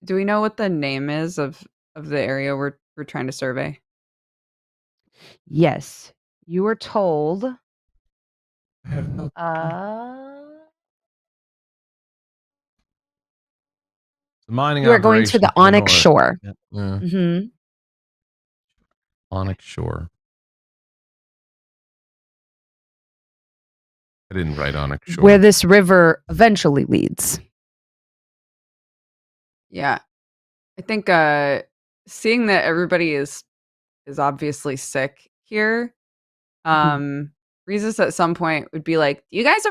Do we know what the name is of the area we're trying to survey? Yes, you were told. Mining You are going to operation the to the Onyx north. Shore. Yeah. Mhm. Onyx Shore. I didn't write Onyx Shore. Where this river eventually leads. Yeah. I think seeing that everybody is obviously sick here, Rhesus at some point would be like, "Do you guys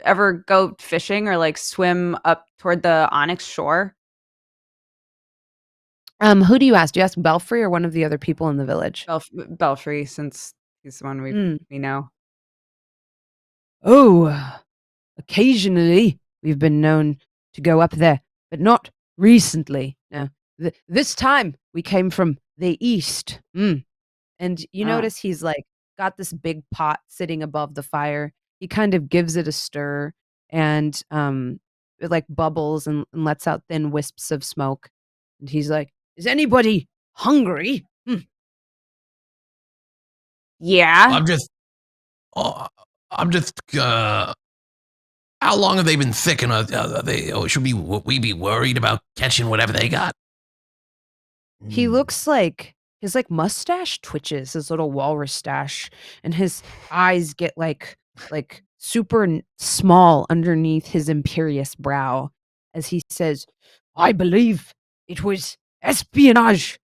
ever go fishing or like swim up toward the Onyx Shore?" Who do you ask? Do you ask Belfry or one of the other people in the village? Belfry, since he's the one we know. Oh, occasionally we've been known to go up there, but not recently. No, this time we came from the east. And you Oh. notice he's like got this big pot sitting above the fire. He kind of gives it a stir, and it like bubbles and lets out thin wisps of smoke. And he's like, "Is anybody hungry?" Yeah. I'm just, how long have they been thick? And should we be worried about catching whatever they got? He Mm. looks like his like mustache twitches, his little walrus stache, and his eyes get like super small underneath his imperious brow as he says, "I believe it was espionage,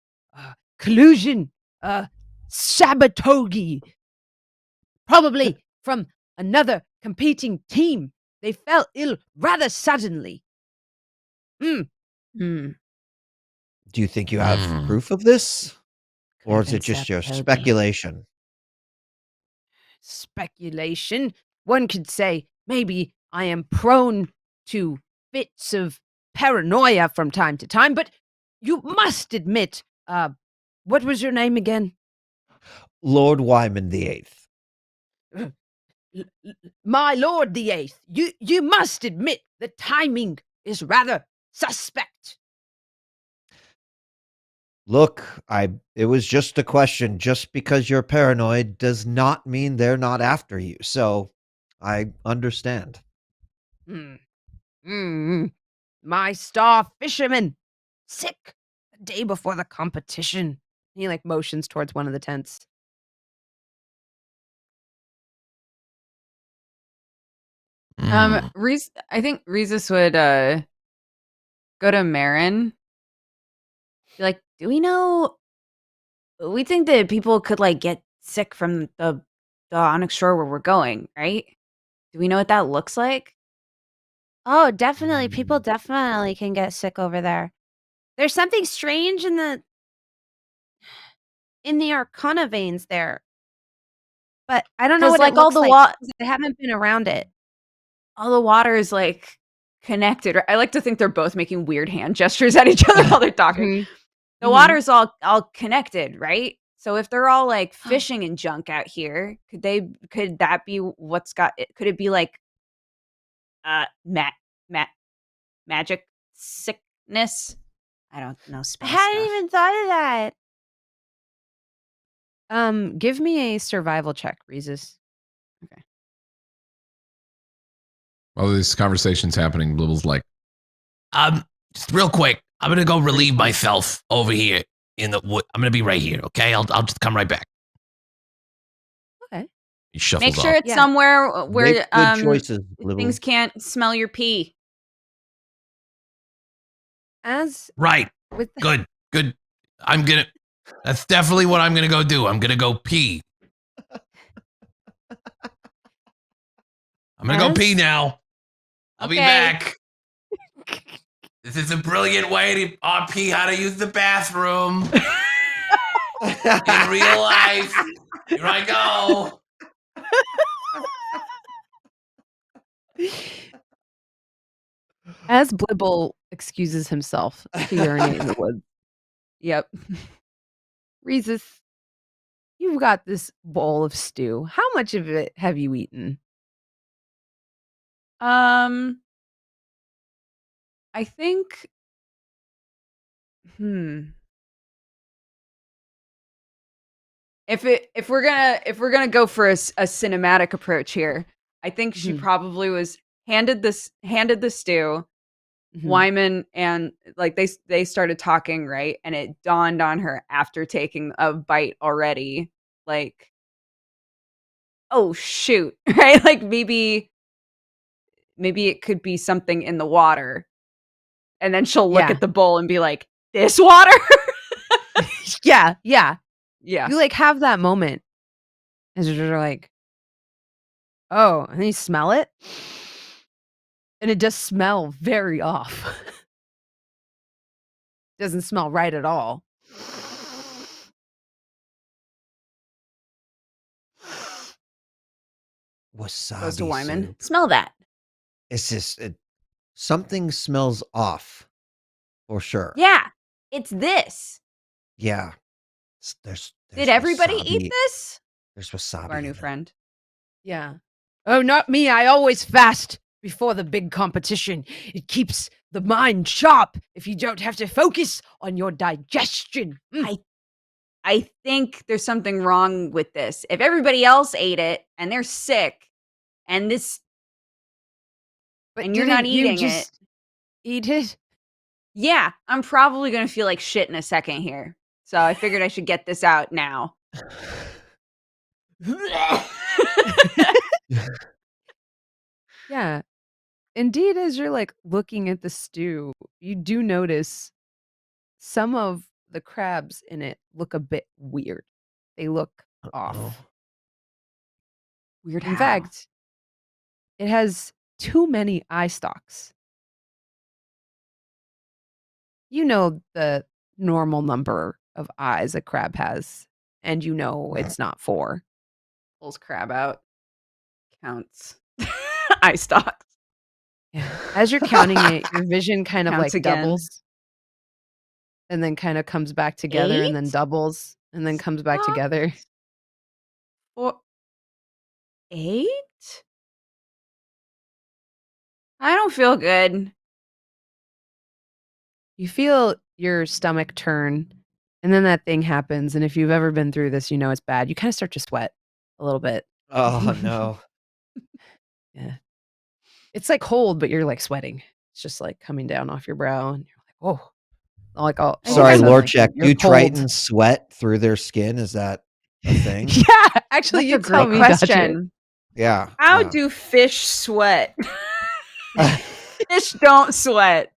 collusion, sabotage, probably from another competing team. They fell ill rather suddenly." Hmm. Do you think you have proof of this? Or is it just your speculation? Speculation. One could say maybe I am prone to fits of paranoia from time to time, but you must admit, what was your name again? Lord Wyman the Eighth. My lord the Eighth, you must admit the timing is rather suspect. Look, it was just a question. Just because you're paranoid does not mean they're not after you. So I understand. My star fisherman, sick the day before the competition. He like motions towards one of the tents. I think Rhesus would go to Marin. Be like, "Do we know? We think that people could like get sick from the Onyx Shore where we're going, right? Do we know what that looks like?" Oh, definitely. People definitely can get sick over there. There's something strange in the Arcana veins there. But I don't know 'Cause, what it like, all looks the like wa 'cause I haven't been around it. All the water is like connected. I like to think they're both making weird hand gestures at each other while they're talking. The water's all connected, right? So if they're all like fishing and junk out here, could that be what's got it? Could it be like magic sickness? I don't know I spell hadn't stuff. even thought of that. Give me a survival check, Rhesus. While this conversation's happening, Little's like, Just real quick, I'm gonna go relieve myself over here in the wood. I'm gonna be right here, okay? I'll just come right back. Okay. he shuffles Make sure off. it's somewhere where Make good choices, Little. things can't smell your pee. As Right. with the Good. I'm gonna. That's definitely what I'm gonna go do. I'm gonna go pee. I'm gonna go pee As- now. I'll be Okay. back. This is a brilliant way to pee how to use the bathroom in real life. Here I go. As Blibble excuses himself to urinate in the woods, Yep. Rhesus, you've got this bowl of stew. How much of it have you eaten? I think if we're gonna go for a cinematic approach here, I think she Mhm. probably was handed the stew. Mhm. Wyman and like they started talking, right? And it dawned on her after taking a bite already, like, oh shoot, right? Like maybe it could be something in the water. And then she'll look Yeah. at the bowl and be like, "This water?" Yeah. Yeah. You, like, have that moment as you're like, "Oh," and then you smell it, and it does smell very off. Doesn't smell right at all. Wasabi Goes to Wyman. soup. Smell that. It's just something smells off for sure. Yeah, it's this. Yeah. There's Did everybody wasabi. eat this? There's wasabi. Our in new it. friend. Yeah. Oh, not me. I always fast before the big competition. It keeps the mind sharp if you don't have to focus on your digestion. I think there's something wrong with this. If everybody else ate it and they're sick, and this, But and you're not didn't you eating just it, eat it? yeah, I'm probably gonna feel like shit in a second here. So I figured I should get this out now. Yeah. Indeed, as you're like looking at the stew, you do notice some of the crabs in it look a bit weird. They look off. Weird. In fact, it has too many eye stalks. You know the normal number of eyes a crab has, and you know it's not 4. pulls crab out. Counts. Eye stalks. As you're counting it, your vision kind of Counts like again. doubles and then kind of comes back together and then 8? doubles and then comes back Stop. together. 8? I don't feel good. You feel your stomach turn, and then that thing happens, and if you've ever been through this, you know it's bad. You kinda start to sweat a little bit. Oh no. Yeah. It's, like, cold, but you're, like, sweating. It's just, like, coming down off your brow, and you're like, "Whoa." Like, all Sorry, of a lore sudden, check. you're Do cold. Tritons sweat through their skin? Is that a thing? Yeah, actually, That's you a tell great me, Dodger. question. Yeah. How yeah. do fish sweat? Fish don't sweat,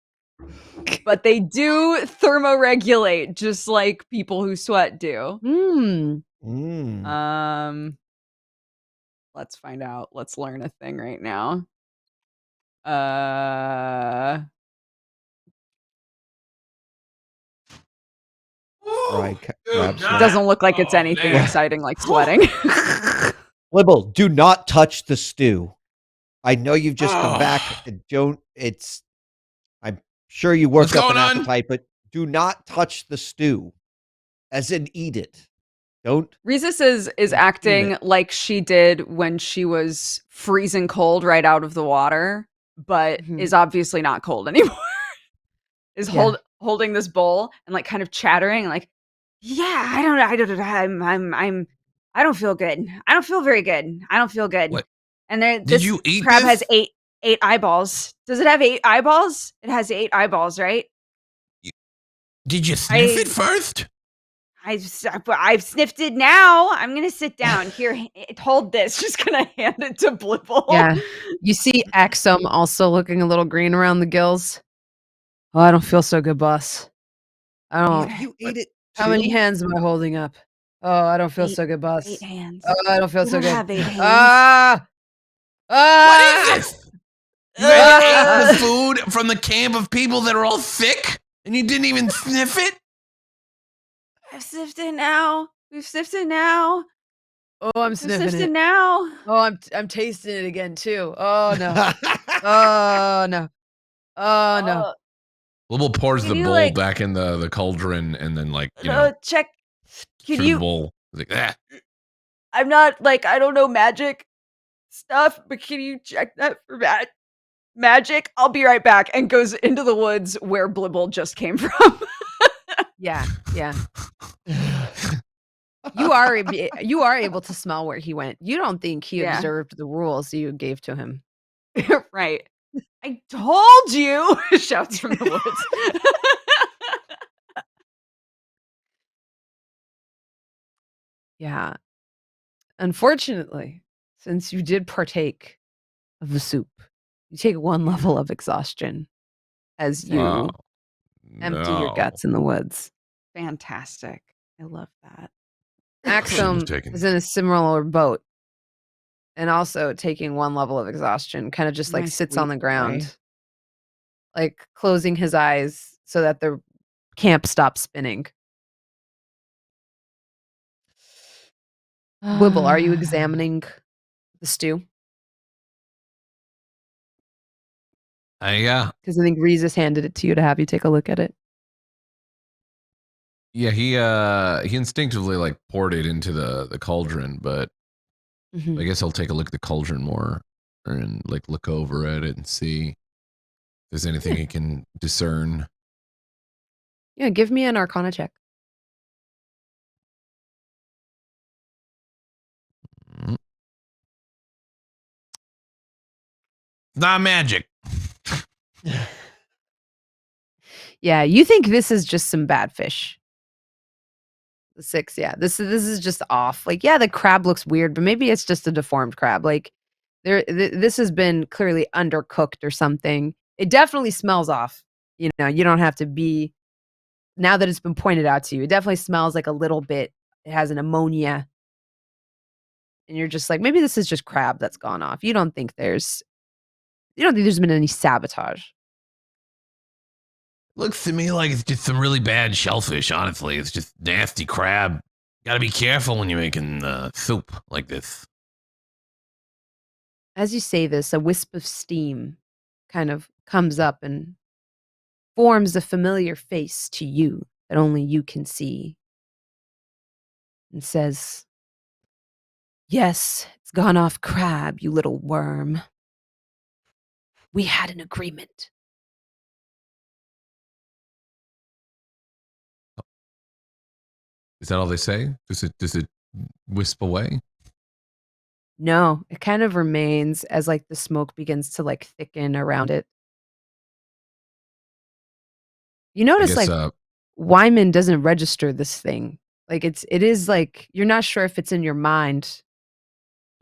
but they do thermoregulate just like people who sweat do. Mm. Let's find out. Let's learn a thing right now. Fried Dude, crab no. sweat. Doesn't look like it's Oh, anything man. exciting like sweating. Libble, do not touch the stew. I know you've just come Oh. back. Don't. It's. I'm sure you worked What's up an going on? appetite, but do not touch the stew. As in, eat it. Don't. Rhesus is acting like she did when she was freezing cold right out of the water, but Mhm. is obviously not cold anymore. Is Yeah. holding this bowl and like kind of chattering like, yeah, I don't feel good. I don't feel very good. I don't feel good. What? And there, Did this you eat crab this? has eight eyeballs. Does it have 8 eyeballs? It has 8 eyeballs, right? Did you sniff I- it first? I've sniffed it now. I'm gonna sit down here. Hold this. Just gonna hand it to Blibble. Yeah. You see Axum also looking a little green around the gills. Oh, I don't feel so good, boss. I don't. You ate it How many Two? hands am I holding up? Oh, I don't feel so good, boss. 8 hands. Oh, I don't feel You so don't good. have 8 hands. Ah! What is Ah! this? You guys ate Ah! the food from the camp of people that are all thick, and you didn't even sniff it? I've sniffed it now. We've sniffed it now. Oh, I'm We've sniffing sniffed it. it now. Oh, I'm tasting it again too. Oh no. Oh no. Oh no. Uh, Blibble pours Can the you, bowl like- back in the cauldron and then check. Can through the you? bowl. He's like, ah. I'm not I don't know magic stuff, but can you check that for magic? I'll be right back. And goes into the woods where Blibble just came from. Yeah. Yeah. You are able to smell where he went. You don't think he Yeah. observed the rules you gave to him. Right. I told you. Shouts from the woods. Yeah. Unfortunately, since you did partake of the soup, you take one level of exhaustion as you Oh, empty your no. guts in the woods. Fantastic. I love that. Axum taken- is in a similar boat and also taking one level of exhaustion, kind of just like My sits on sweet the boy. ground, like closing his eyes so that the camp stops spinning. Wibble, are you examining the stew? Yeah. Because I think Reezus handed it to you to have you take a look at it. Yeah, he instinctively like poured it into the cauldron, but Mhm. I guess I'll take a look at the cauldron more and like look over at it and see if there's anything he can discern. Yeah, give me an Arcana check. Mm. Not magic. Yeah, you think this is just some bad fish. The 6, yeah. This is just off. Like, yeah, the crab looks weird, but maybe it's just a deformed crab. Like, this has been clearly undercooked or something. It definitely smells off. You know, you don't have to be now that it's been pointed out to you. It definitely smells like a little bit. It has an ammonia. And you're just like, maybe this is just crab that's gone off. You don't think there's been any sabotage. Looks to me like it's just some really bad shellfish, honestly. It's just nasty crab. Gotta be careful when you're making soup like this. As you say this, a wisp of steam kind of comes up and forms a familiar face to you that only you can see and says, "Yes, it's gone off crab, you little worm. We had an agreement." Is that all they say? Does it wisp away? No, it kind of remains as like the smoke begins to like thicken around it. You I notice guess like Wyman doesn't register this thing. Like it is like you're not sure if it's in your mind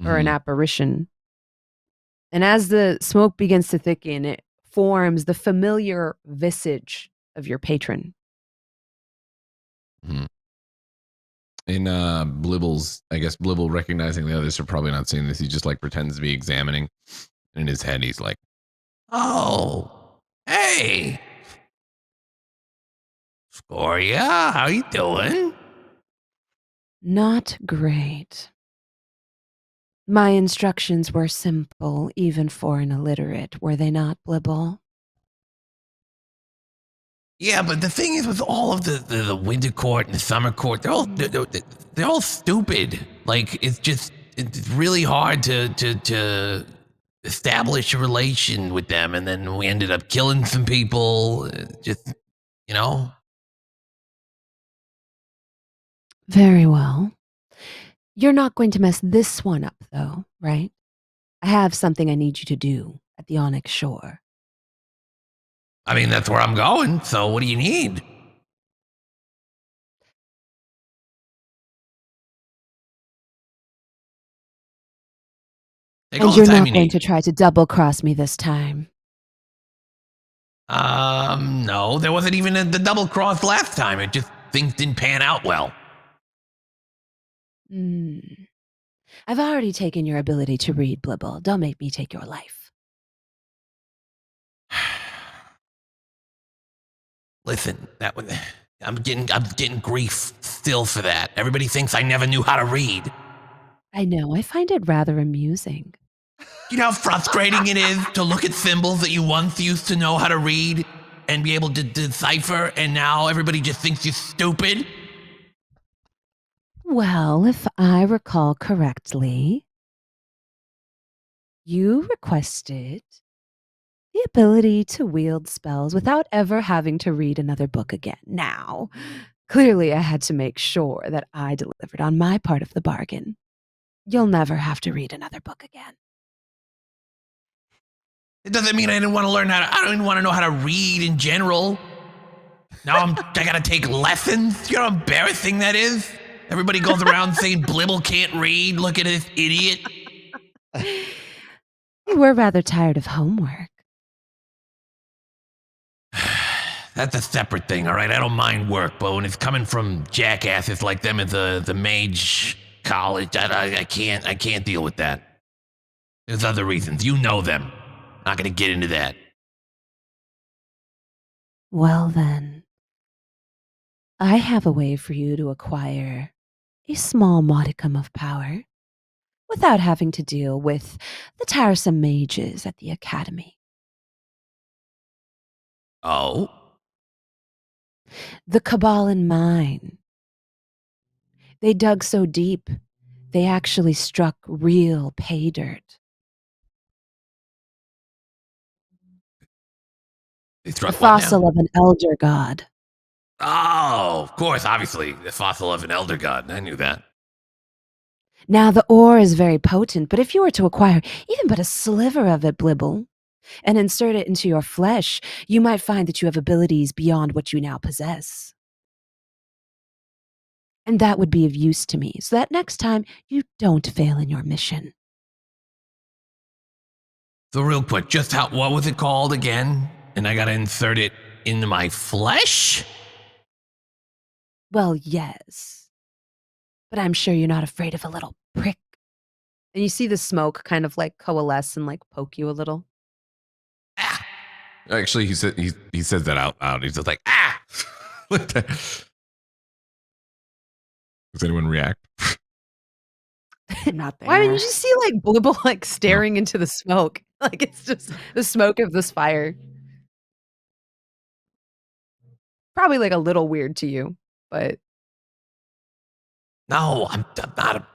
or an mhm. apparition. And as the smoke begins to thicken, it forms the familiar visage of your patron. Mhm. In Blibble's, I guess Blibble recognizing the others are probably not seeing this. He just like pretends to be examining. In his head, he's like, Oh, hey. Scoria, how you doing? Not great. My instructions were simple, even for an illiterate, were they not, Blibble? Yeah, but the thing is with all of the winter court and the summer court, they're all stupid. Like it's really hard to establish a relation with them, and then we ended up killing some people. Just you know. Very well. You're not going to mess this one up, though, right? I have something I need you to do at the Onyx Shore. I mean, that's where I'm going. So what do you need? Take all And the you're time not you going need. to try to double-cross me this time. No, there wasn't even the double cross last time. It just things didn't pan out well. I've already taken your ability to read, Blibble. Don't make me take your life. Listen, I'm getting grief still for that. Everybody thinks I never knew how to read. I know. I find it rather amusing. You know how frustrating it is to look at symbols that you once used to know how to read and be able to decipher, and now everybody just thinks you're stupid? Well, if I recall correctly, you requested the ability to wield spells without ever having to read another book again. Now, clearly, I had to make sure that I delivered on my part of the bargain. You'll never have to read another book again. It doesn't mean I didn't want to learn I don't even want to know how to read in general. Now I gotta take lessons? You know how embarrassing that is? Everybody goes around saying Blibble can't read. Look at this idiot. You were rather tired of homework. That's a separate thing, all right? I don't mind work, but when it's coming from jackasses like them at the mage college, I can't deal with that. There's other reasons. You know them. Not gonna get into that. Well, then, I have a way for you to acquire a small modicum of power without having to deal with the tiresome mages at the academy. Oh? The Cabal mine. They dug so deep, they actually struck real pay dirt. They The struck what now? fossil of an elder god. Oh, of course, obviously. The fossil of an elder god. I knew that. Now, the ore is very potent, but if you were to acquire even but a sliver of it, Blibble, and insert it into your flesh, you might find that you have abilities beyond what you now possess. And that would be of use to me, so that next time you don't fail in your mission. So real quick, what was it called again? And I gotta insert it into my flesh? Well, yes. But I'm sure you're not afraid of a little prick. And you see the smoke kind of like coalesce and like poke you a little. Ah. Actually, he says that out loud. He's just like, ah. What the- Does anyone react? Not there. Why didn't you just see like Blibble like staring into the smoke? Like it's just the smoke of this fire. Probably like a little weird to you, but No, I'm not a.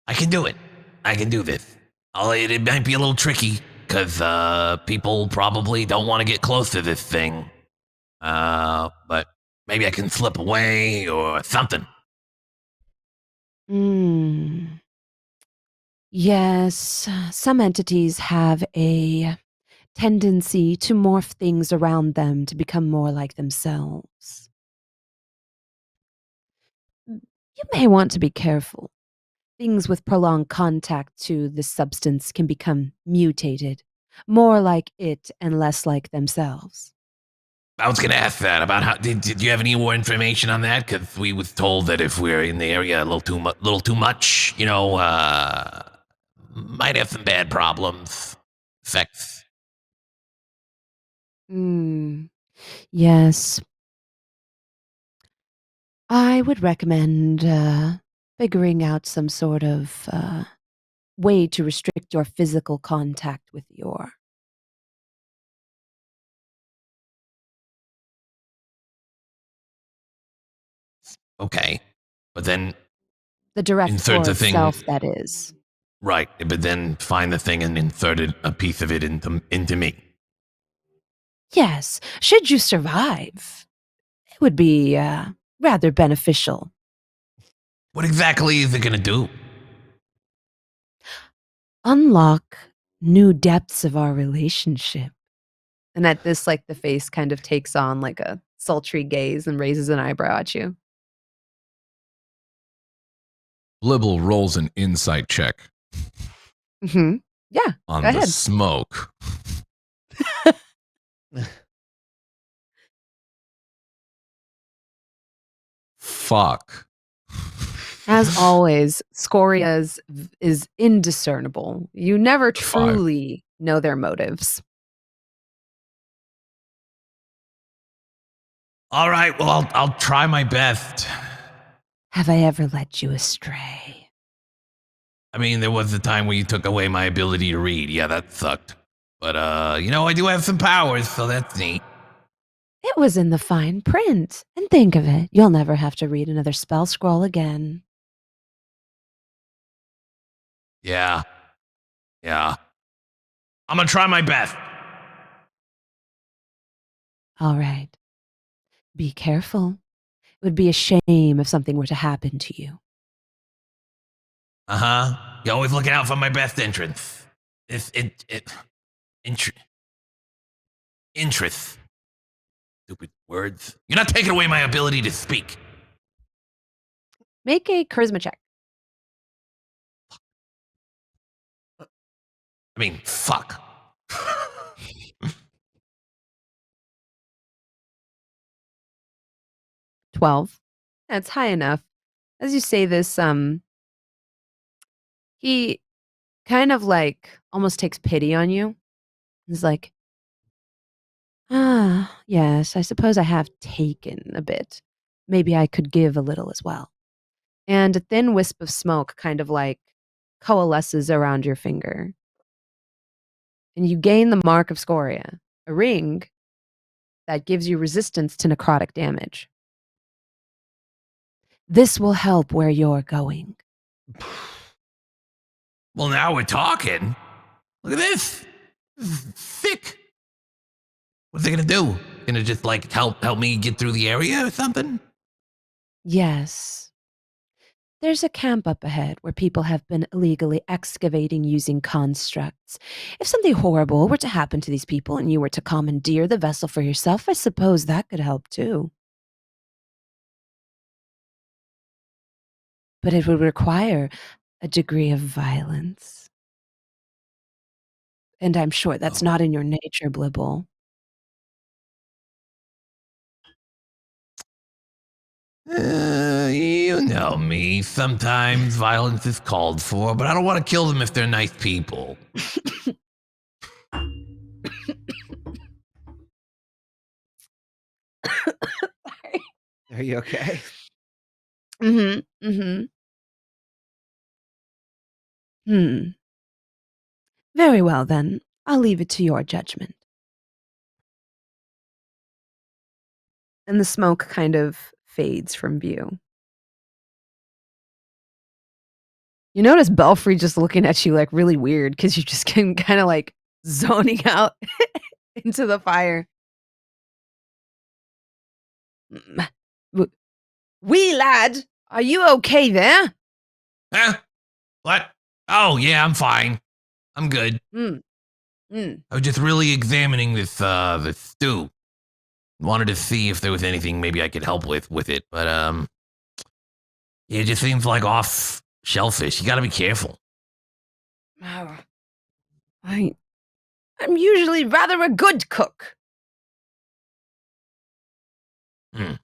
I can do it. I can do this. It might be a little tricky because people probably don't want to get close to this thing. But maybe I can slip away or something. Yes, some entities have a tendency to morph things around them to become more like themselves. You may want to be careful. Things with prolonged contact to this substance can become mutated, more like it and less like themselves. I was gonna ask that about how. Did you have any more information on that? Because we was told that if we're in the area a little too much, might have some bad problems, effects. Yes. I would recommend figuring out some sort of way to restrict your physical contact with your. Okay, but then The direct insert core the thing. itself, that is. Right, but then find the thing and insert a piece of it into me. Yes, should you survive, it would be rather beneficial. What exactly is it gonna do? Unlock new depths of our relationship. and at this like the face kind of takes on like a sultry gaze and raises an eyebrow at you. Blibble rolls an insight check Mhm. Yeah, on go the ahead. smoke. fuck. As always, Scoria's is indiscernible. You never Five. truly know their motives. All right, well, I'll try my best. Have I ever led you astray? I mean, there was a time where you took away my ability to read. Yeah, that sucked. But, I do have some powers, so that's neat. It was in the fine print. And think of it, you'll never have to read another spell scroll again. Yeah. I'm gonna try my best. All right. Be careful. It would be a shame if something were to happen to you. Uh-huh. You're always looking out for my best interests. Interest. Stupid words. You're not taking away my ability to speak. Make a charisma check. I mean, fuck. 12. That's high enough. As you say this, he kind of like almost takes pity on you. He's like, yes, I suppose I have taken a bit. Maybe I could give a little as well. And a thin wisp of smoke kind of like coalesces around your finger. And you gain the mark of Scoria, a ring that gives you resistance to necrotic damage. This will help where you're going. Well, now we're talking. Look at this. This is thick. What's it gonna do? Gonna just like help me get through the area or something? Yes. There's a camp up ahead where people have been illegally excavating using constructs. If something horrible were to happen to these people and you were to commandeer the vessel for yourself, I suppose that could help too. But it would require a degree of violence. And I'm sure that's not in your nature, Blibble. You know me. Sometimes violence is called for, but I don't want to kill them if they're nice people. Are you okay? Mm-hmm. Mm-hmm. Very well, then. I'll leave it to your judgment. And the smoke kind of fades from view. You notice Belfry just looking at you like really weird because you just can kind of like zoning out into the fire. Wee lad, are you okay there? Huh? What? Oh, yeah, I'm fine. I'm good. Mm. I was just really examining this stew. Wanted to see if there was anything maybe I could help with it, but it just seems like off shellfish. You got to be careful. Oh, I'm usually rather a good cook. Can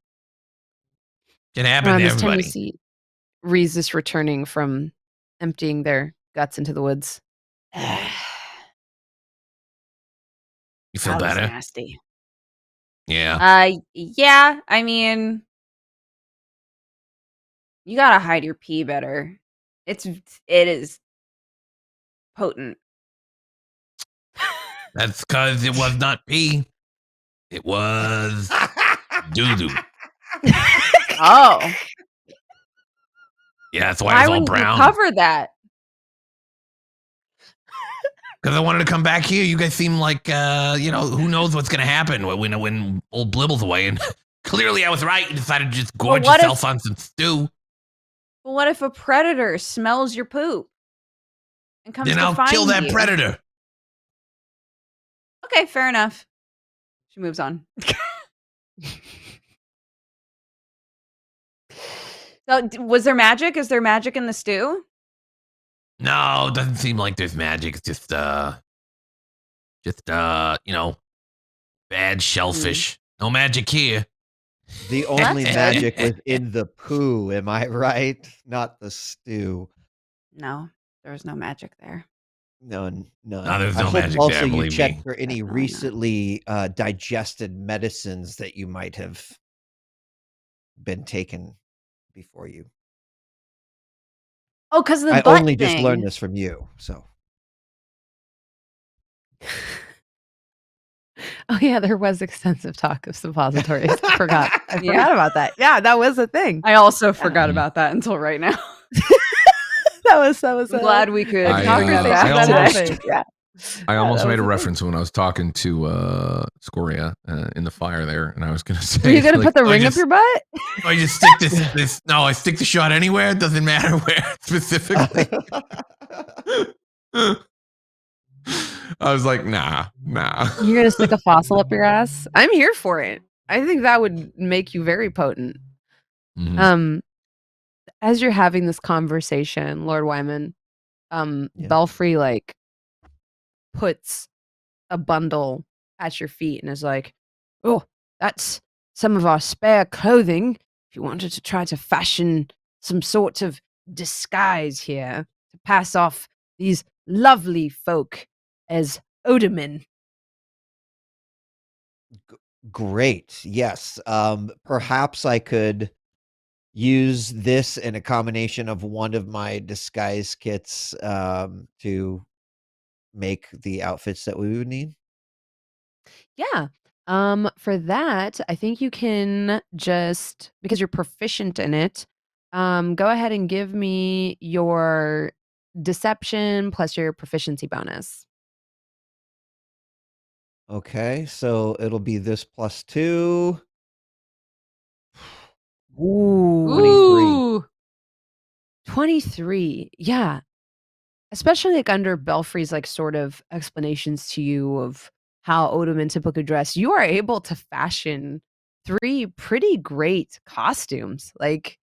happen Around to this time, you everybody. see Rhesus returning from emptying their guts into the woods. You feel That was better? nasty. Yeah. Yeah. I mean, you gotta hide your pee better. It is potent. That's because it was not pee. It was doo-doo. Oh, Yeah, that's why why it's all wouldn't you brown. cover that? Because I wanted to come back here. You guys seem like, who knows what's going to happen when old Blibble's away. And clearly I was right. You decided to just gorge what yourself on some stew. But what if a predator smells your poop and comes Then to I'll find kill that you? predator. Okay, fair enough. She moves on. So, was there magic? Is there magic in the stew? No, it doesn't seem like there's magic. It's just bad shellfish. No magic here. The only magic within the poo, am I right? Not the stew. No, there was no magic there. None. No, there's I no hope magic also there, you believe checked me. for any Definitely not. recently digested medicines that you might have been taken before you. Oh, because of the I butt only thing. just learned this from you, so. Oh yeah, there was extensive talk of suppositories. I forgot Yeah. about that. Yeah, that was a thing. I also forgot Mhm. about that until right now. That was I'm glad we could I, a bring that conversation back that almost- today. happened. Yeah. I almost that made was a a thing. reference when I was talking to Scoria in the fire there, and I was going to say, Were you gonna like, put the oh, ring up just- your butt? I just stick this. No, I stick the shot anywhere. It doesn't matter where specifically. I was like, nah. You're gonna stick a fossil up your ass? I'm here for it. I think that would make you very potent. Mhm. As you're having this conversation, Lord Wyman, Yeah. Belfry like puts a bundle at your feet and is like, "Oh, that's some of our spare clothing. If you wanted to try to fashion some sort of disguise here to pass off these lovely folk as Odermen." Great. Yes. Perhaps I could use this in a combination of one of my disguise kits to make the outfits that we would need. Yeah. For that, I think you can just because you're proficient in it, go ahead and give me your deception plus your proficiency bonus. Okay, so it'll be this plus 2. Ooh. 23. Ooh. 23. Yeah. Especially like under Belfry's like sort of explanations to you of how Odoman typically dress, you are able to fashion 3 pretty great costumes. Like,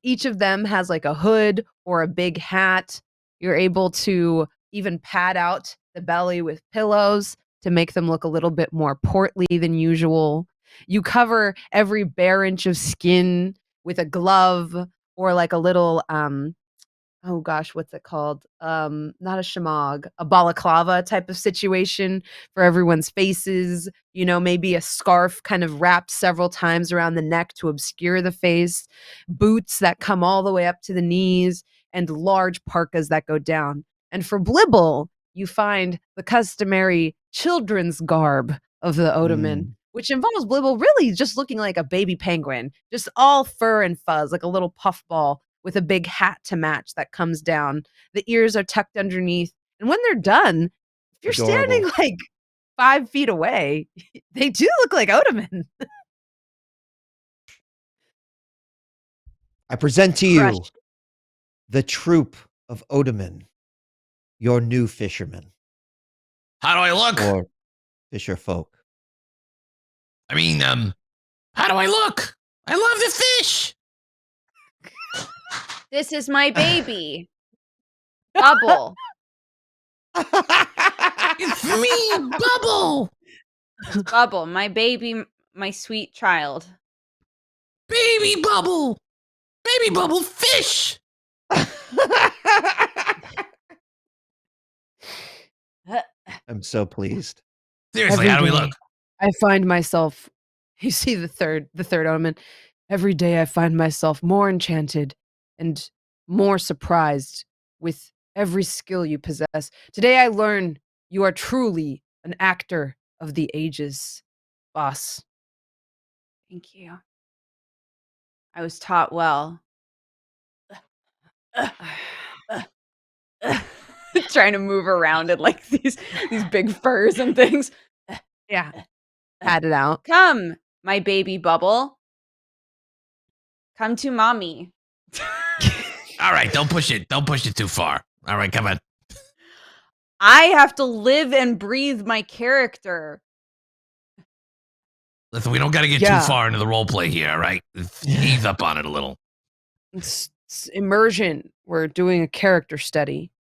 each of them has like a hood or a big hat. You're able to even pad out the belly with pillows to make them look a little bit more portly than usual. You cover every bare inch of skin with a glove or like a little oh gosh, what's it called? Not a shamag, a balaclava type of situation for everyone's faces. Maybe a scarf kind of wrapped several times around the neck to obscure the face, boots that come all the way up to the knees, and large parkas that go down. And for Blibble, you find the customary children's garb of the Odoman, which involves Blibble really just looking like a baby penguin, just all fur and fuzz, like a little puffball with a big hat to match that comes down. The ears are tucked underneath. And when they're done, if you're standing Adorable. like 5 feet away, they do look like Odoman. I present to you Crushed. the troop of Odoman, your new fishermen How do I look? or fisher folk. I mean, how do I look? I love the fish. This is my baby. Bubble. It's me, Bubble. Bubble, my baby, my sweet child. Baby Bubble. Baby Bubble fish. I'm so pleased. Seriously, Every how do we day, look? I find myself, you see the third Odoman. Every day I find myself more enchanted and more surprised with every skill you possess. Today I learn you are truly an actor of the ages, boss. Thank you. I was taught well. Trying to move around in like these big furs and things. Yeah. Pat it out. Come, my baby Bubble. Come to mommy. All right, don't push it. Don't push it too far. All right, come on. I have to live and breathe my character. Listen, we don't got to get Yeah. too far into the role play here, all right? Let's ease up on it a little. It's immersion. We're doing a character study.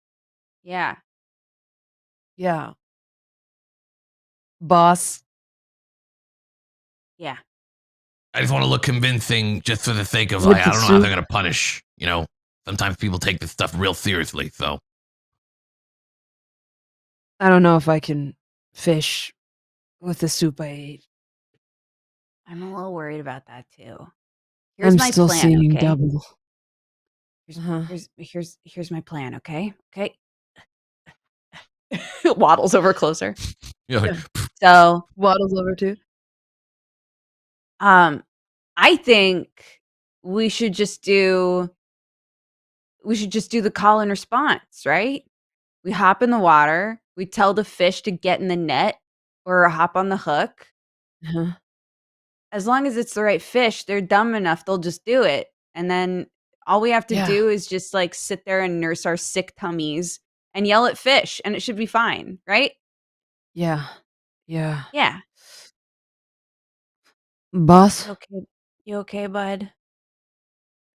Yeah. Yeah. Boss. Yeah. I just want to look convincing just for the sake of With like, the I don't know how they're soup? gonna punish. Sometimes people take this stuff real seriously. So I don't know if I can fish with the soup I ate. I'm a little worried about that too. Here's I'm my still plan, seeing okay? double. Here's, Uh-huh. here's my plan, okay? Okay. Waddles over closer. You're like, So, Waddles over too. I think we should just do the call and response, right? We hop in the water, we tell the fish to get in the net or hop on the hook. Uh-huh. As long as it's the right fish, they're dumb enough, they'll just do it. And then all we have to Yeah. do is just like sit there and nurse our sick tummies and yell at fish, and it should be fine, right? Yeah. Yeah. Yeah. Boss, You okay, bud?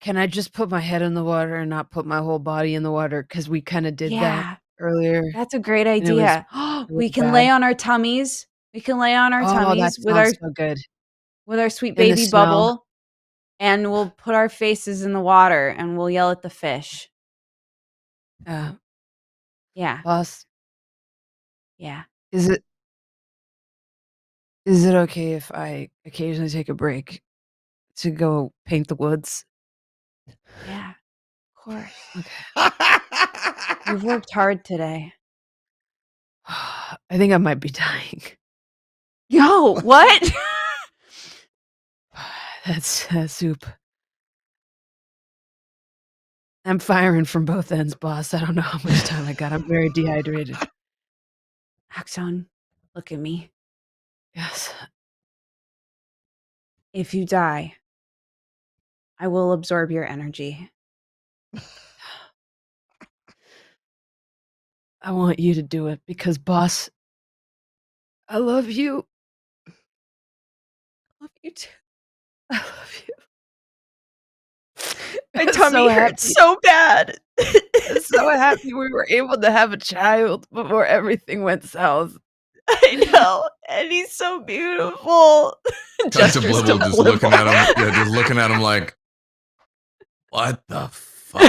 can I just put my head in the water and not put my whole body in the water? Because we kind of did that Yeah. earlier. That's a great And it was idea. We really can lay bad. on our tummies. We can lay on our Oh, that tummies sounds so good. with our sweet In the baby snow. bubble, and we'll put our faces in the water and we'll yell at the fish. Yeah. Boss, Yeah. is it okay if I occasionally take a break to go paint the woods? Yeah. Of course. Okay. You've worked hard today. I think I might be dying. Yo, what? That's soup. I'm firing from both ends, boss. I don't know how much time I got. I'm very dehydrated. Axon, look at me. Yes. If you die, I will absorb your energy. I want you to do it because, boss, I love you. Love you too. I love you. My I'm tummy so hurts happy. so bad. I'm so happy we were able to have a child before everything went south. I know. And he's so beautiful. Cuts to Gestures Blibble just Blibble. looking at him. Yeah, just looking at him like, what the fuck?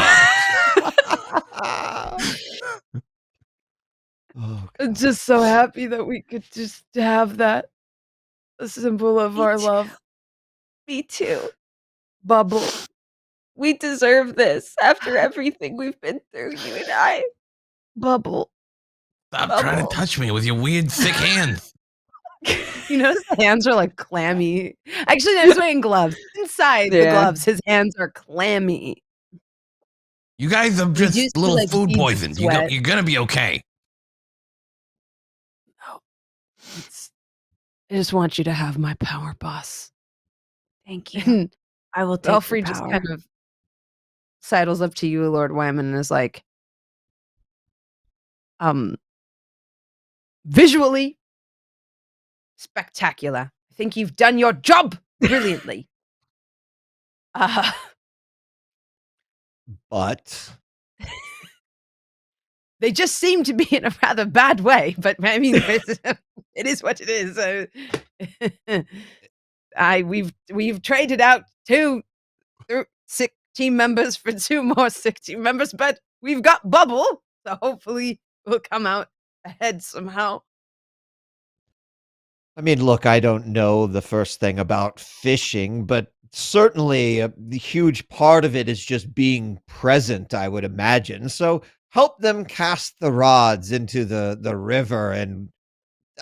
Oh, I'm God. just so happy that we could just have that, a symbol of Me our too. love. Me too. Bubble. We deserve this after everything we've been through, you and I. Bubble. stop trying to Bubble. touch me with your weird thick hands. You notice the hands are like clammy. Actually, no, he's wearing gloves. Inside the Yeah. gloves, his hands are clammy. You guys are We do just see, a little like, food beads of poisoned. sweat. You're gonna be okay. I just want you to have my power, boss. Thank you. And I will take Belfry your just power. kind of sidles up to you, Lord Wyman, and is like, visually spectacular. I think you've done your job brilliantly. But They just seem to be in a rather bad way, but I mean, it is what it is. We've traded out 2 sick team members for 2 more sick team members, but we've got Bubble, so hopefully we'll come out ahead somehow. I mean, look, I don't know the first thing about fishing, but certainly the huge part of it is just being present, I would imagine. So help them cast the rods into the river, and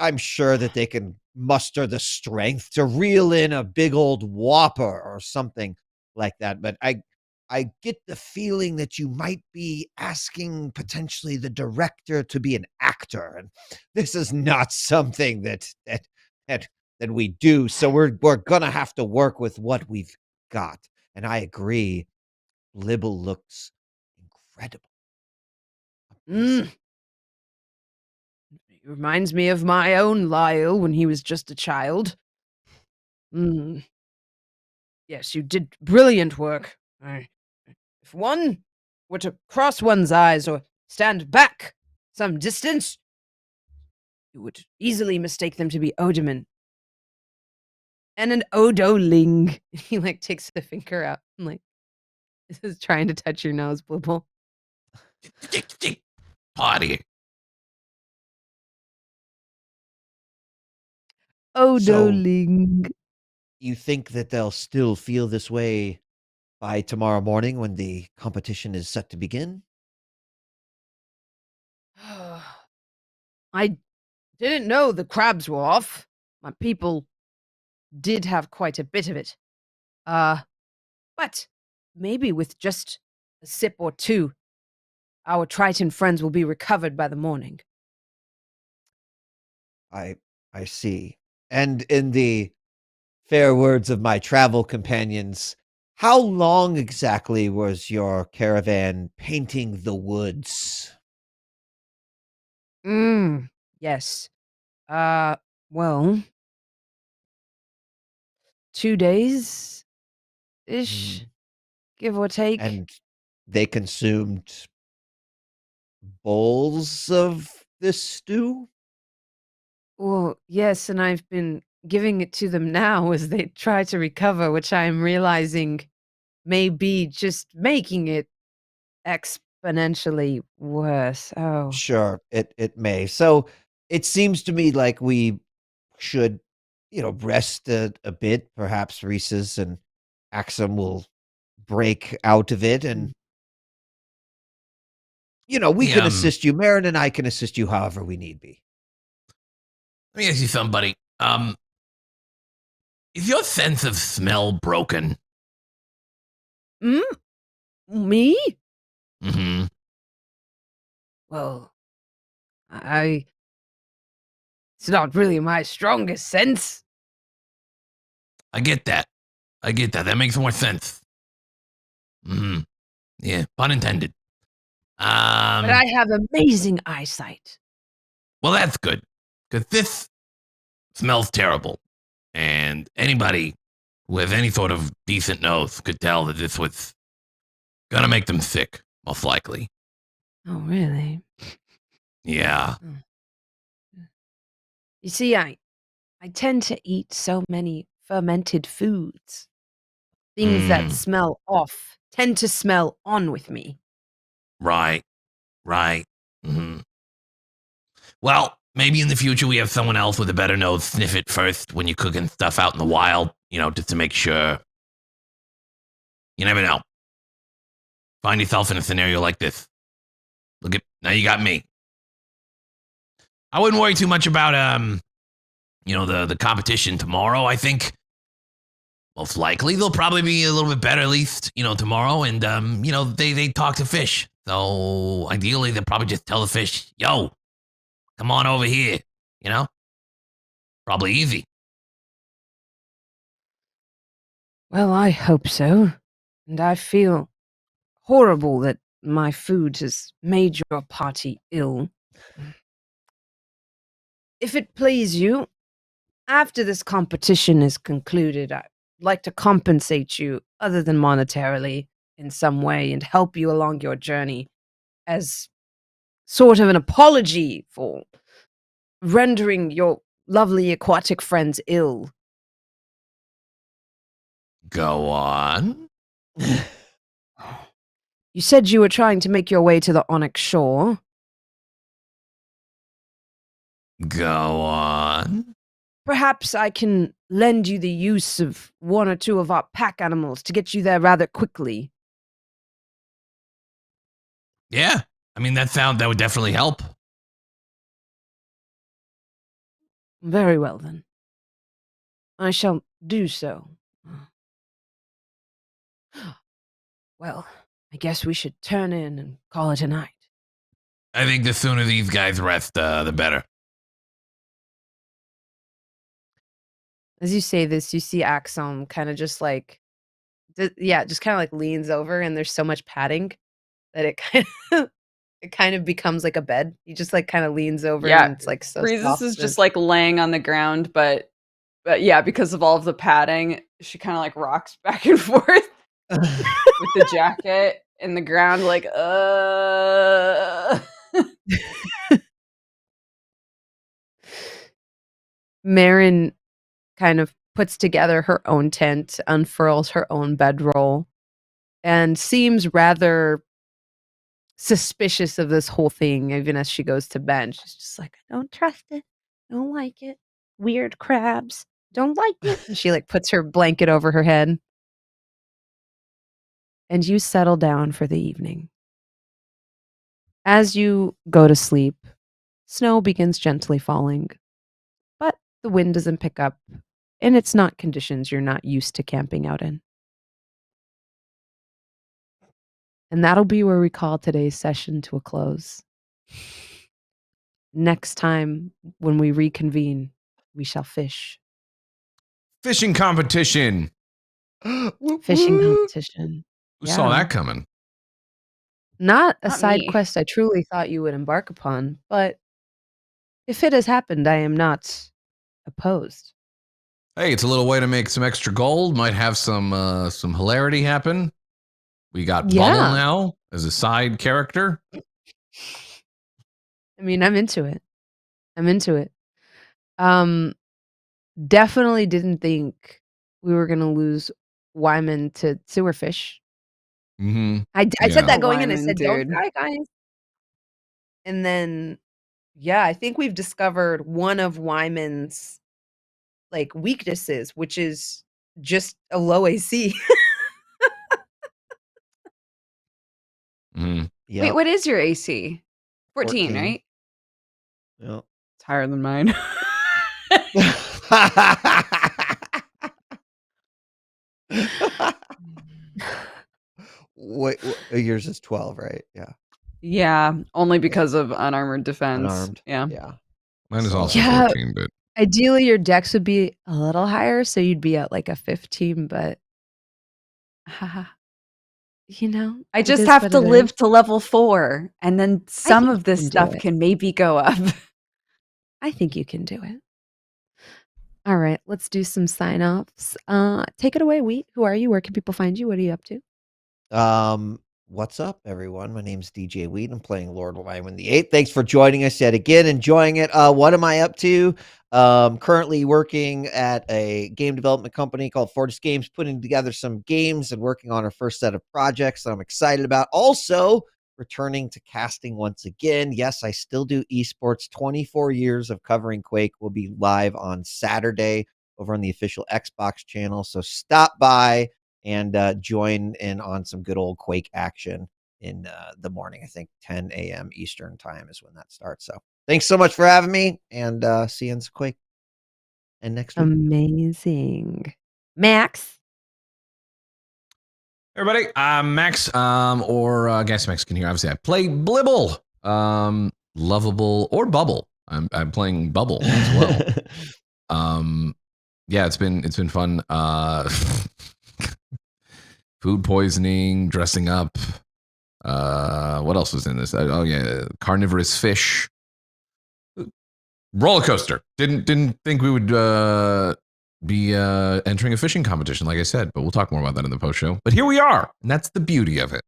I'm sure that they can muster the strength to reel in a big old whopper or something like that. But I get the feeling that you might be asking potentially the director to be an actor, and this is not something that we do. So we're gonna have to work with what we've got. And I agree, Libble looks incredible. Amazing. It reminds me of my own Lyle when he was just a child. Yes, you did brilliant work. If one were to cross one's eyes or stand back some distance, you would easily mistake them to be Odeman. and an odoling. He like takes the finger out and like this is trying to touch your nose, Blibble. Party. Odoling. You think that they'll still feel this way by tomorrow morning when the competition is set to begin? I didn't know the crabs were off. My people did have quite a bit of it. But maybe with just a sip or two, our Triton friends will be recovered by the morning. I see. And in the fair words of my travel companions, how long exactly was your caravan painting the woods? Yes. Well, 2 days ish, give or take. And they consumed bowls of this stew? Well, yes, and I've been giving it to them now as they try to recover, which I'm realizing may be just making it exponentially worse. Oh. Sure, it may. So it seems to me like we should, rest a bit. Perhaps Reese's and Axum will break out of it, and we can assist you. Marin and I can assist you however we need be. Let me ask you something, buddy. Is your sense of smell broken? Me? Mm-hmm. Well, it's not really my strongest sense. I get that. That makes more sense. Mm-hmm. Yeah, pun intended. But I have amazing eyesight. Well, that's good. Because this smells terrible. And anybody who has any sort of decent nose could tell that this was gonna make them sick, most likely. Oh, really? Yeah. You see, I tend to eat so many fermented foods. Things that smell off tend to smell on with me. Right. Mm-hmm. Well, maybe in the future we have someone else with a better nose sniff it first when you're cooking stuff out in the wild, just to make sure. You never know. Find yourself in a scenario like this. Now you got me. I wouldn't worry too much about the competition tomorrow. I think most likely they'll probably be a little bit better at least, tomorrow. And they talk to fish. So ideally they'll probably just tell the fish, yo, come on over here, Probably easy. Well, I hope so. And I feel horrible that my food has made your party ill. If it please you, after this competition is concluded, I'd like to compensate you, other than monetarily, in some way and help you along your journey as sort of an apology for rendering your lovely aquatic friends ill. Go on. You said you were trying to make your way to the Onyx shore. Go on. Perhaps I can lend you the use of one or two of our pack animals to get you there rather quickly. Yeah. I mean, that would definitely help. Very well, then. I shall do so. Well, I guess we should turn in and call it a night. I think the sooner these guys rest, the better. As you say this, you see Axum kind of just like, just kind of like leans over, and there's so much padding that it kind of becomes like a bed. He just like kind of leans over, and it's like so Breezes soft is and- just like laying on the ground, but yeah, because of all of the padding, she kind of like rocks back and forth with the jacket in the ground, like Marin kind of puts together her own tent, unfurls her own bedroll, and seems rather suspicious of this whole thing, even as she goes to bed. She's just like, I don't trust it. Don't like it. Weird crabs. Don't like it. And she like puts her blanket over her head. And you settle down for the evening. As you go to sleep, snow begins gently falling, but the wind doesn't pick up, and it's not conditions you're not used to camping out in. And that'll be where we call today's session to a close. Next time, when we reconvene, we shall fish. Fishing competition. Fishing competition. Who saw that coming? Not a Not side me. quest I truly thought you would embark upon, but if it has happened, I am not opposed. Hey, it's a little way to make some extra gold. Might have some hilarity happen. We got Bubble Yeah. now as a side character. I mean, I'm into it. Definitely didn't think we were gonna lose Wyman to sewerfish. Mm-hmm. I said Yeah. that going in. I Wyman, said, "Don't dude. try, guys." And then, yeah, I think we've discovered one of Wyman's like weaknesses, which is just a low AC. Mm-hmm. Yep. Wait, what is your AC? 14, 14. right? Yep. It's higher than mine. Wait, yours is 12, right? Yeah. Yeah, only because of unarmored defense. Unarmed. Yeah. Yeah. Mine is So, also Yeah. 14, but Ideally, your dex would be a little higher, so you'd be at like a 15, but you know, I it just is have what to it live is. to level 4, and then some think of you this can do stuff it. can maybe go up. I think you can do it. All right, let's do some sign-offs. Take it away, Wheat. Who are you? Where can people find you? What are you up to? What's up, everyone? My name's DJ Wheat. I'm playing Lord Wyman the 8th. Thanks for joining us yet again. Enjoying it. What am I up to? Currently working at a game development company called Fortis Games, putting together some games and working on our first set of projects that I'm excited about. Also, returning to casting once again. Yes, I still do esports. 24 years of covering Quake will be live on Saturday over on the official Xbox channel. So stop by and join in on some good old Quake action in the morning. I think 10 a.m. Eastern time is when that starts. So thanks so much for having me, and see you in Quake and next week. Amazing. Max. everybody, I'm Max, or Gas Mexican here. Obviously, I play Blibble, lovable or Bubble. I'm playing Bubble as well. Yeah, it's been fun. Food poisoning, dressing up. What else was in this? Oh yeah, carnivorous fish. Roller coaster. Didn't think we would be entering a fishing competition, like I said, but we'll talk more about that in the post show. But here we are, and that's the beauty of it.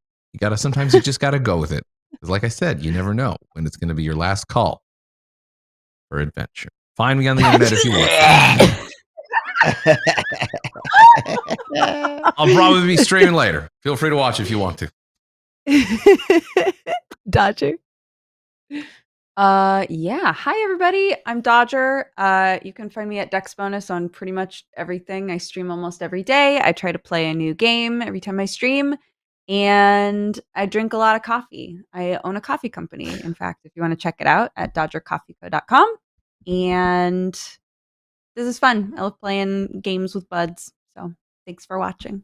Sometimes you just gotta go with it. Because like I said, you never know when it's gonna be your last call for adventure. Find me on the internet if you want. I'll probably be streaming later. Feel free to watch if you want to. Dodger. Yeah. Hi, everybody. I'm Dodger. You can find me at Dex Bonus on pretty much everything. I stream almost every day. I try to play a new game every time I stream, and I drink a lot of coffee. I own a coffee company. In fact, if you want to check it out at dodgercoffeeco.com. And this is fun. I love playing games with buds. So thanks for watching.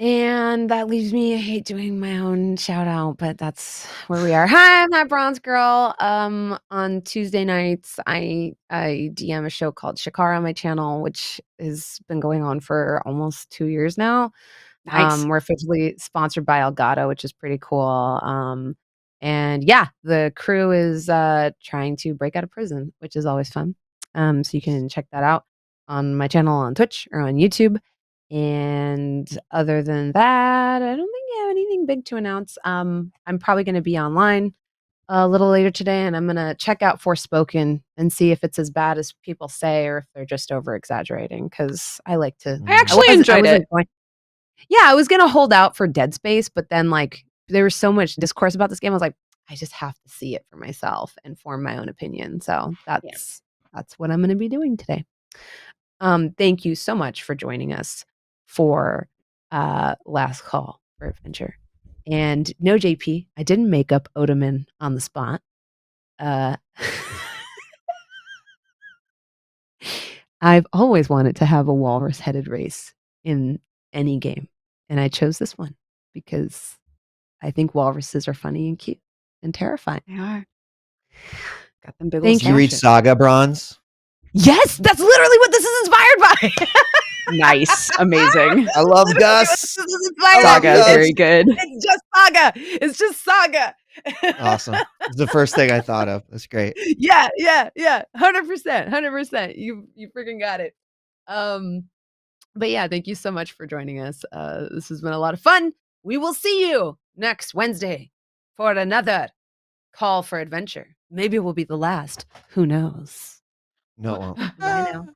And that leaves me, I hate doing my own shout out, but that's where we are. Hi, I'm that bronze girl. On Tuesday nights, I DM a show called Shakara on my channel, which has been going on for almost 2 years now. Nice. We're officially sponsored by Elgato, which is pretty cool. And yeah, the crew is trying to break out of prison, which is always fun. So you can check that out on my channel on Twitch or on YouTube. And other than that, I don't think I have anything big to announce. I'm probably going to be online a little later today, and I'm gonna check out Forspoken and see if it's as bad as people say or if they're just over exaggerating. Because I like to. I actually wasn't- enjoyed wasn't it. going- yeah, I was gonna hold out for Dead Space, but then like there was so much discourse about this game. I was like, I just have to see it for myself and form my own opinion. So that's what I'm gonna be doing today. Thank you so much for joining us for Last Call for Adventure. And no, JP, I didn't make up Odaman on the spot. I've always wanted to have a walrus-headed race in any game, and I chose this one because I think walruses are funny and cute and terrifying. They are. Got them big Thank old Did you read sashes. Saga Bronze? Yes, that's literally what this is inspired by. Nice. Amazing. I love Literally Gus. what this is inspired by. Saga is Yes. very good. It's just Saga. It's just Saga. Awesome. It's the first thing I thought of. That's great. Yeah. 100%. You freaking got it. But yeah, thank you so much for joining us. This has been a lot of fun. We will see you next Wednesday for another Call for Adventure. Maybe it will be the last. Who knows? No, it won't. Bye now.